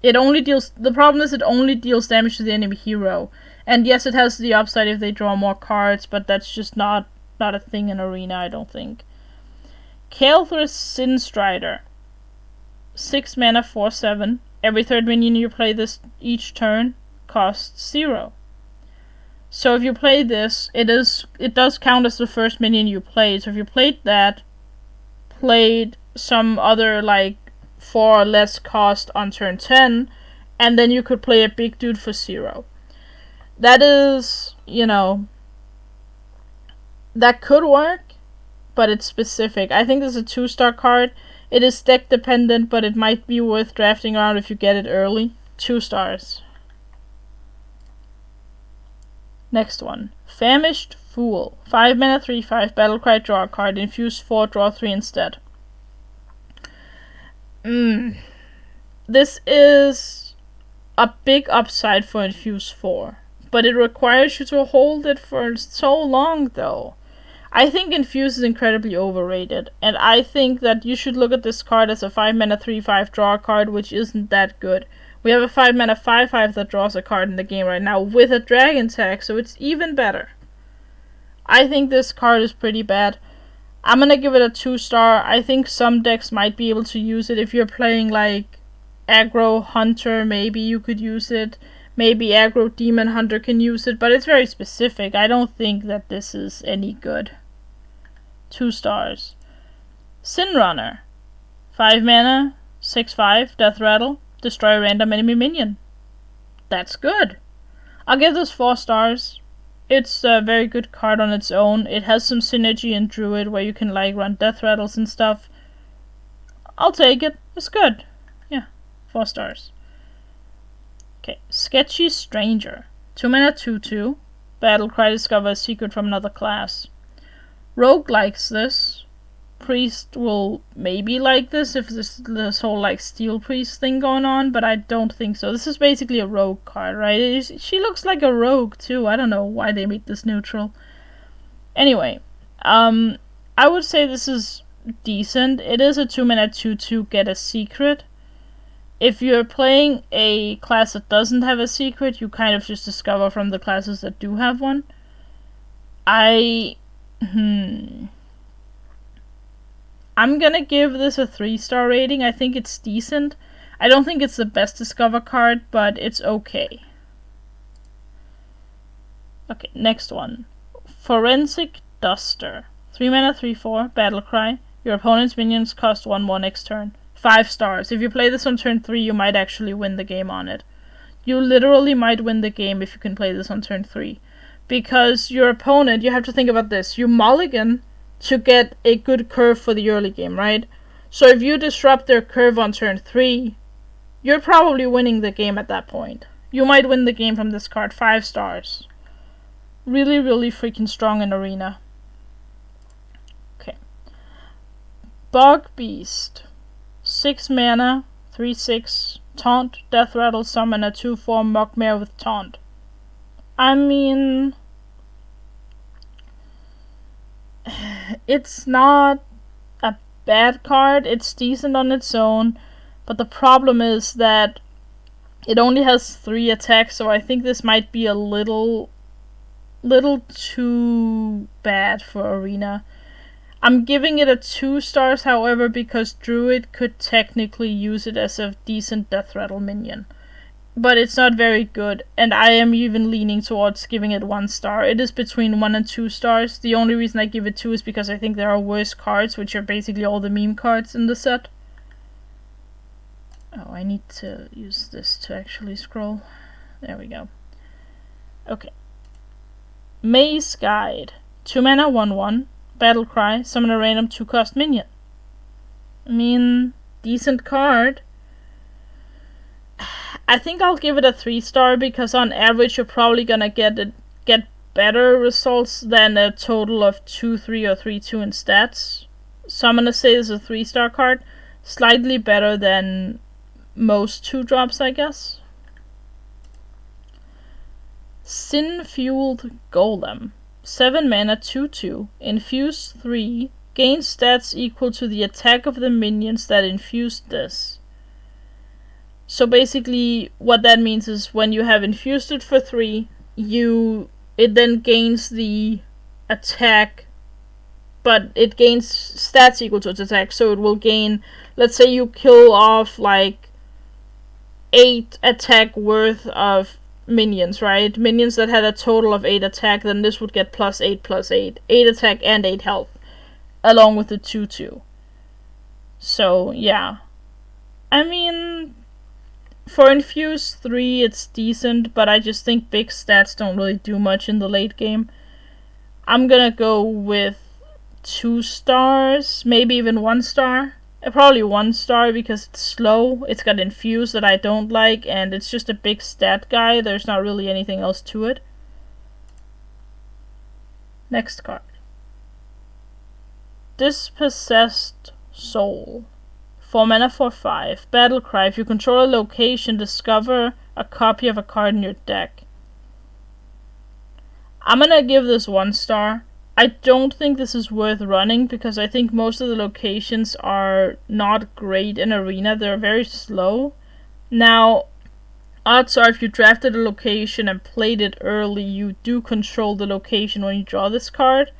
[SPEAKER 1] The problem is it only deals damage to the enemy hero. And yes, it has the upside if they draw more cards, but that's just not a thing in Arena, I don't think. Kael'thas Sin Strider. 6 mana, 4/7. Every third minion you play this each turn costs 0. So if you play this, it does count as the first minion you played. So if you played that, played some other like 4 or less cost on turn 10, and then you could play a big dude for 0. That is, that could work, but it's specific. I think this is a 2-star card. It is deck dependent, but it might be worth drafting around if you get it early. 2 stars. Next one. Famished Fool. 5 mana, 3/5, battlecry, draw a card. Infuse 4, draw 3 instead. This is a big upside for Infuse 4, but it requires you to hold it for so long, though. I think Infuse is incredibly overrated, and I think that you should look at this card as a 5-mana 3/5 draw card, which isn't that good. We have a 5-mana 5/5 that draws a card in the game right now with a dragon tag, so it's even better. I think this card is pretty bad. I'm gonna give it a 2-star. I think some decks might be able to use it. If you're playing like aggro hunter, maybe you could use it. Maybe aggro demon hunter can use it, but it's very specific. I don't think that this is any good. 2 stars. Sin Runner. 5 mana, 6/5, Death Rattle, destroy a random enemy minion. That's good. I'll give this 4 stars. It's a very good card on its own. It has some synergy in Druid where you can like run Death Rattles and stuff. I'll take it. It's good. Yeah, 4 stars. Okay, Sketchy Stranger. 2 mana 2/2. Battlecry, discover a secret from another class. Rogue likes this. Priest will maybe like this if this whole like Steel Priest thing going on, but I don't think so. This is basically a rogue card, right? She looks like a rogue too. I don't know why they made this neutral. Anyway, I would say this is decent. It is a 2 mana 2/2 get a secret. If you're playing a class that doesn't have a secret, you kind of just discover from the classes that do have one. I'm gonna give this a 3-star rating. I think it's decent. I don't think it's the best discover card, but it's okay. Okay, next one. Forensic Duster. 3 mana 3/4, Battlecry. Your opponent's minions cost 1/1 next turn. 5 stars. If you play this on turn 3, you might actually win the game on it. You literally might win the game if you can play this on turn 3. Because your opponent, you have to think about this. You mulligan to get a good curve for the early game, right? So if you disrupt their curve on turn 3, you're probably winning the game at that point. You might win the game from this card. 5 stars. Really, really freaking strong in Arena. Okay. Bog Beast. 6 mana, 3/6, Taunt, Death Rattle, summon a 2/4 Mugmare with Taunt. I mean, it's not a bad card. It's decent on its own, but the problem is that it only has 3 attacks, so I think this might be a little too bad for Arena. I'm giving it a 2 stars, however, because Druid could technically use it as a decent Death Rattle minion. But it's not very good, and I am even leaning towards giving it 1 star. It is between 1 and 2 stars. The only reason I give it 2 is because I think there are worse cards, which are basically all the meme cards in the set. Oh, I need to use this to actually scroll. There we go. Okay. Maze Guide. 2 mana 1/1. Battlecry, summon a random 2-cost minion. I mean, decent card. I think I'll give it a 3-star because on average you're probably gonna get better results than a total of 2/3 or 3/2 in stats. So I'm gonna say this is a 3-star card. Slightly better than most 2-drops, I guess. Fueled Golem. 7 mana 2/2, infuse 3, gain stats equal to the attack of the minions that infused this. So basically what that means is when you have infused it for 3, it then gains the attack, but it gains stats equal to its attack, so it will gain, let's say you kill off like 8 attack worth of minions, right? Minions that had a total of 8 attack, then this would get +8/+8. 8 attack and 8 health, along with the 2/2. So, yeah. I mean, for Infuse 3, it's decent, but I just think big stats don't really do much in the late game. I'm gonna go with 2 stars, maybe even 1 star. Probably 1 star because it's slow, it's got Infuse that I don't like, and it's just a big stat guy. There's not really anything else to it. Next card. Dispossessed Soul. 4 mana 4/5. Battlecry. If you control a location, discover a copy of a card in your deck. I'm gonna give this 1 star. I don't think this is worth running because I think most of the locations are not great in Arena. They're very slow. Now, odds are if you drafted a location and played it early, you do control the location when you draw this card.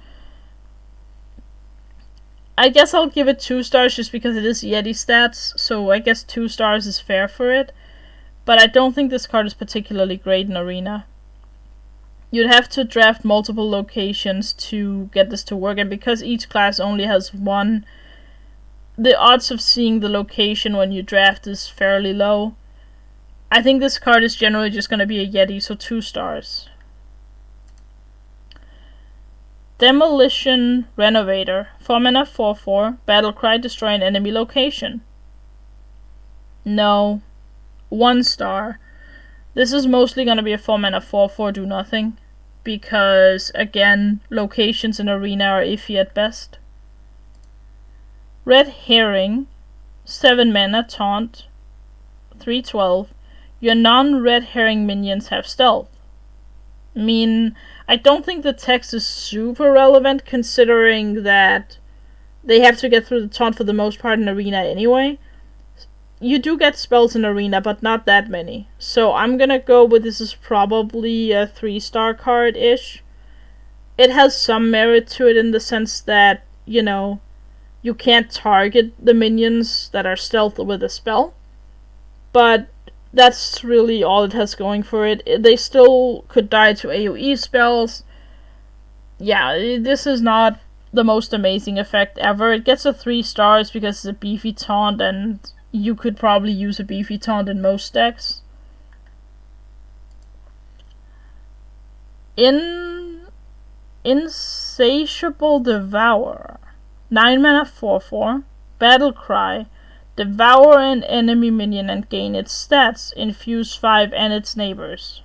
[SPEAKER 1] I guess I'll give it 2 stars just because it is Yeti stats, so I guess 2 stars is fair for it. But I don't think this card is particularly great in Arena. You'd have to draft multiple locations to get this to work, and because each class only has one, the odds of seeing the location when you draft is fairly low. I think this card is generally just going to be a Yeti, so 2 stars. Demolition Renovator. 4 mana 4/4. Battlecry, destroy an enemy location. No. 1 star. This is mostly going to be a 4 mana 4/4 do nothing. Because, again, locations in Arena are iffy at best. Red Herring. 7 mana taunt. 3/12. Your non-red herring minions have stealth. I don't think the text is super relevant considering that they have to get through the taunt for the most part in Arena anyway. You do get spells in Arena, but not that many. So I'm gonna go with this is probably a 3-star card-ish. It has some merit to it in the sense that, you can't target the minions that are stealth with a spell. But that's really all it has going for it. They still could die to AoE spells. Yeah, this is not the most amazing effect ever. It gets a 3 stars because it's a beefy taunt, and you could probably use a beefy taunt in most decks. Insatiable Devour. 9 mana 4/4. Battlecry. Devour an enemy minion and gain its stats, Infuse 5 and its neighbors.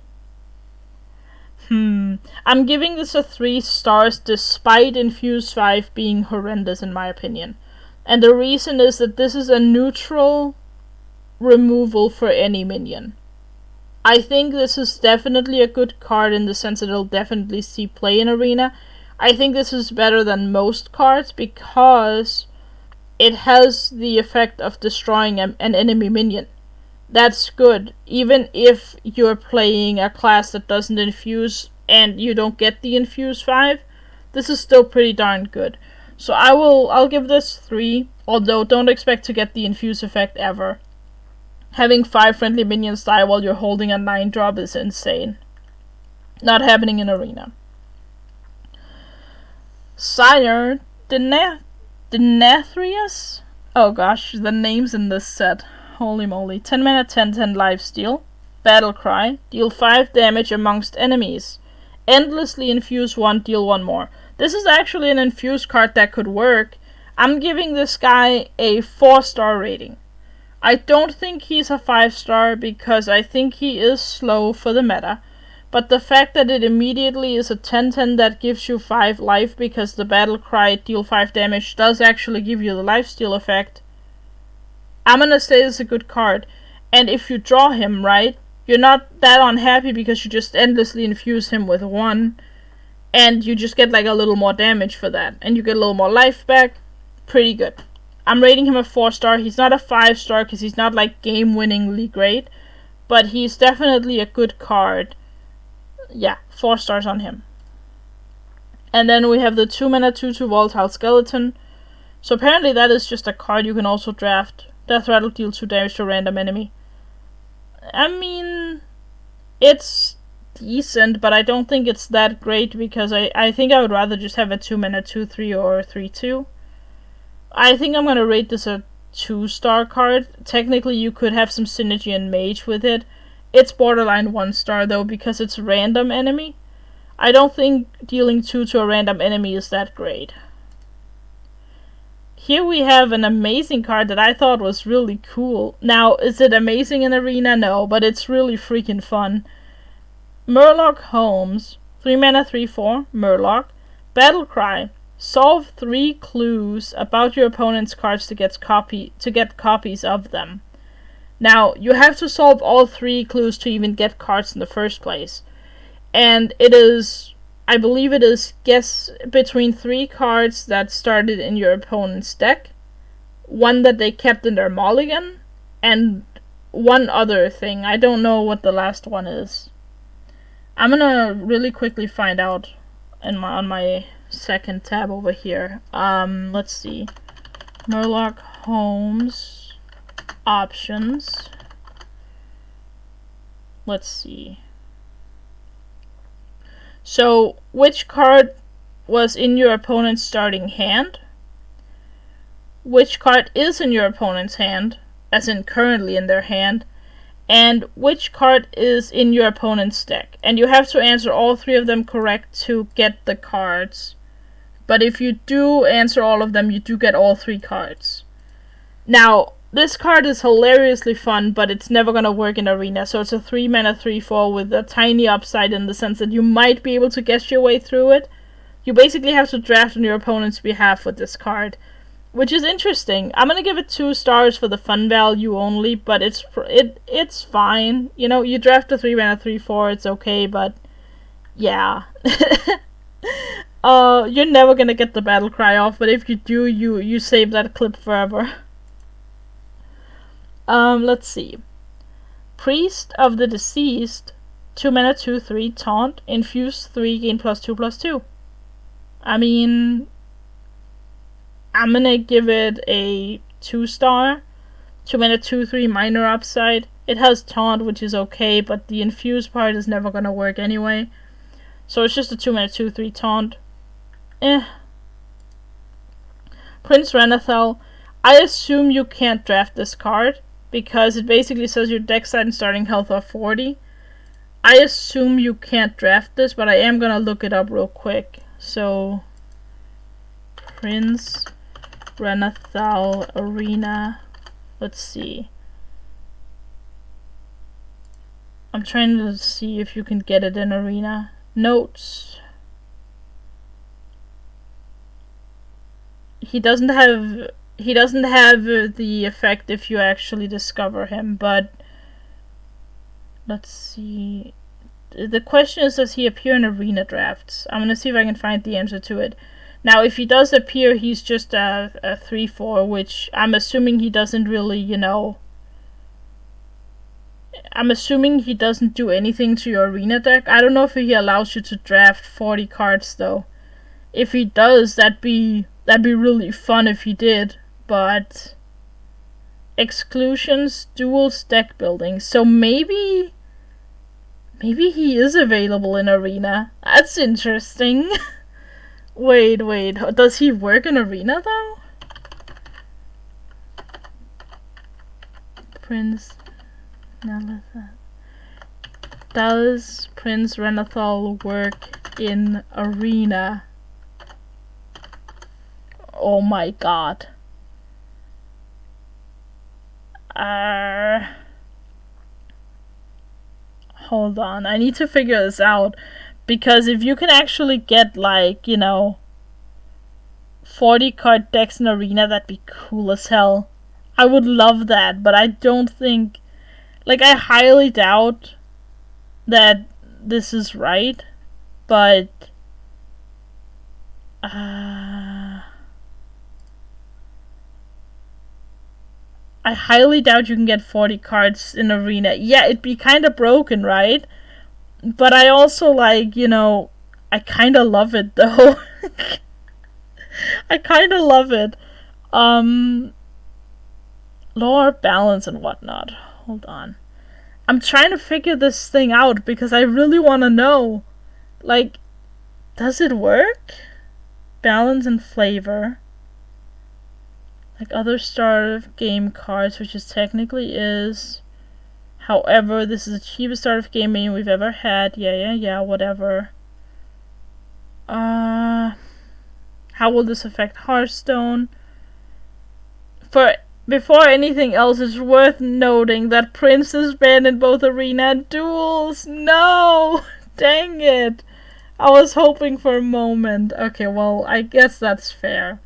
[SPEAKER 1] I'm giving this a 3 stars despite Infuse 5 being horrendous in my opinion. And the reason is that this is a neutral removal for any minion. I think this is definitely a good card in the sense that it'll definitely see play in Arena. I think this is better than most cards because it has the effect of destroying an enemy minion. That's good. Even if you're playing a class that doesn't infuse and you don't get the Infuse 5, this is still pretty darn good. So I'll give this 3, although don't expect to get the Infuse effect ever. Having 5 friendly minions die while you're holding a 9-drop is insane. Not happening in Arena. Sire, Nathria's? Oh gosh, the names in this set. Holy moly. 10 mana 10/10 lifesteal. Battlecry. Deal 5 damage amongst enemies. Endlessly infuse 1, deal 1 more. This is actually an infuse card that could work. I'm giving this guy a 4-star rating. I don't think he's a 5-star because I think he is slow for the meta. But the fact that it immediately is a 10/10 that gives you 5 life because the Battlecry deal 5 damage does actually give you the lifesteal effect, I'm gonna say it's a good card. And if you draw him right, you're not that unhappy because you just endlessly infuse him with 1 and you just get like a little more damage for that and you get a little more life back. Pretty good. I'm rating him a 4-star. He's not a 5-star because he's not like game-winningly great, but he's definitely a good card. Yeah, 4 stars on him. And then we have the 2 mana 2/2 Volatile Skeleton. So apparently that is just a card you can also draft. Death Rattle, deal 2 damage to a random enemy. It's decent, but I don't think it's that great because I think I would rather just have a 2 mana 2/3 or 3/2. I think I'm gonna rate this a 2-star card. Technically you could have some synergy and mage with it. It's borderline 1-star though because it's random enemy. I don't think dealing 2 to a random enemy is that great. Here we have an amazing card that I thought was really cool. Now, is it amazing in Arena? No, but it's really freaking fun. Murloc Holmes, 3 mana 3/4, Murloc. Battlecry. Solve 3 clues about your opponent's cards to get copies of them. Now, you have to solve all 3 clues to even get cards in the first place. And it is I believe it is guess between 3 cards that started in your opponent's deck, 1 that they kept in their mulligan, and 1 other thing. I don't know what the last one is. I'm gonna really quickly find out on my second tab over here. Let's see. Murloc Homes options. Let's see. So, which card was in your opponent's starting hand? Which card is in your opponent's hand, as in currently in their hand? And which card is in your opponent's deck? And you have to answer all 3 of them correct to get the cards. But if you do answer all of them, you do get all 3 cards. Now, this card is hilariously fun, but it's never gonna work in Arena. So it's a 3 mana 3/4 with a tiny upside in the sense that you might be able to guess your way through it. You basically have to draft on your opponent's behalf with this card, which is interesting. I'm gonna give it 2 stars for the fun value only, but it's fine. You know, you draft a 3 mana 3/4, it's okay, but yeah. You're never gonna get the battle cry off, but if you do, you save that clip forever. Let's see. Priest of the Deceased, 2 mana 2/3 taunt, infuse 3, gain +2/+2. I mean, I'm gonna give it a 2 star. 2 mana 2/3 minor upside. It has taunt, which is okay, but the infuse part is never gonna work anyway. So it's just a 2 mana 2/3 taunt. Prince Renathal. I assume you can't draft this card, because it basically says your deck side and starting health are 40. I assume you can't draft this, but I am gonna look it up real quick. So, Prince Renathal Arena. Let's see. I'm trying to see if you can get it in Arena. Notes. He doesn't have the effect if you actually discover him, but let's see. The question is, does he appear in Arena drafts? I'm gonna see if I can find the answer to it. Now, if he does appear, he's just a 3/4, which I'm assuming he doesn't really, you know... I'm assuming he doesn't do anything to your Arena deck. I don't know if he allows you to draft 40 cards, though. If he does, that'd be really fun if he did. But exclusions, duels, deck building. So maybe he is available in Arena. That's interesting. Wait, does he work in Arena though? Prince Renathal. Does Prince Renathal work in Arena? Oh my god. Hold on, I need to figure this out, because if you can actually get, like, you know, 40 card decks in Arena, that'd be cool as hell. I would love that, but I don't think, like, I highly doubt that this is right, but I highly doubt you can get 40 cards in Arena. Yeah, it'd be kind of broken, right? But I also, like, you know, I kind of love it, though. I kind of love it. Lower balance and whatnot. Hold on. I'm trying to figure this thing out, because I really want to know. Like, does it work? Balance and flavor. Like other start of game cards, which is technically is. However, this is the cheapest start of game menu we've ever had. Yeah, whatever. How will this affect Hearthstone? Before anything else, it's worth noting that Prince is banned in both Arena and Duels. No! Dang it! I was hoping for a moment. Okay, well, I guess that's fair.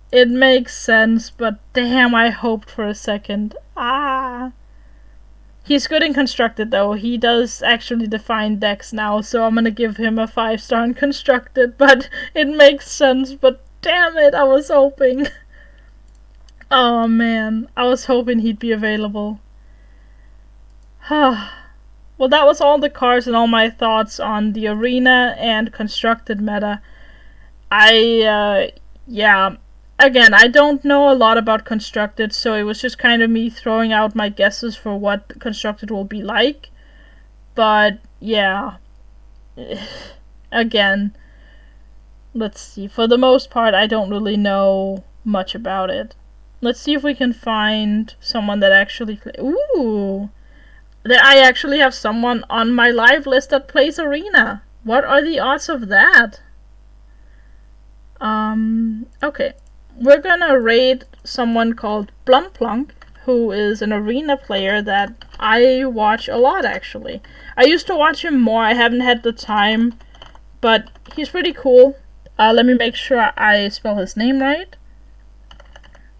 [SPEAKER 1] It makes sense, but damn, I hoped for a second. He's good in Constructed, though. He does actually define decks now, so I'm gonna give him a 5-star in Constructed, but it makes sense, but damn it, I was hoping. Oh man, I was hoping he'd be available. Well, that was all the cards and all my thoughts on the Arena and Constructed meta. Yeah. Again, I don't know a lot about Constructed, so it was just kind of me throwing out my guesses for what Constructed will be like. But, yeah. Again, let's see. For the most part, I don't really know much about it. Let's see if we can find someone that actually Ooh! I actually have someone on my live list that plays Arena. What are the odds of that? Okay. We're gonna raid someone called Blumplunk, who is an Arena player that I watch a lot, actually. I used to watch him more, I haven't had the time, but he's pretty cool. Let me make sure I spell his name right.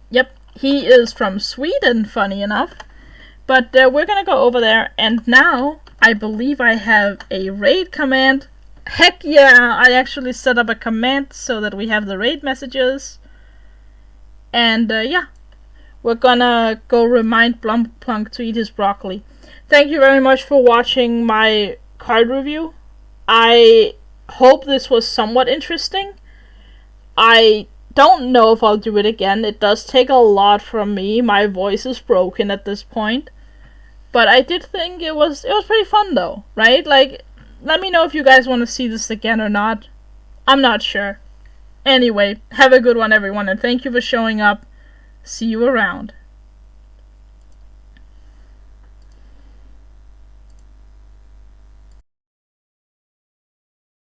[SPEAKER 1] Yep, he is from Sweden, funny enough. But we're gonna go over there, and now I believe I have a raid command. Heck yeah! I actually set up a command so that we have the raid messages. And yeah, we're gonna go remind Blumplunk to eat his broccoli. Thank you very much for watching my card review. I hope this was somewhat interesting. I don't know if I'll do it again. It does take a lot from me. My voice is broken at this point. But I did think it was pretty fun though, right? Like, let me know if you guys want to see this again or not. I'm not sure. Anyway, have a good one everyone, and thank you for showing up. See you around.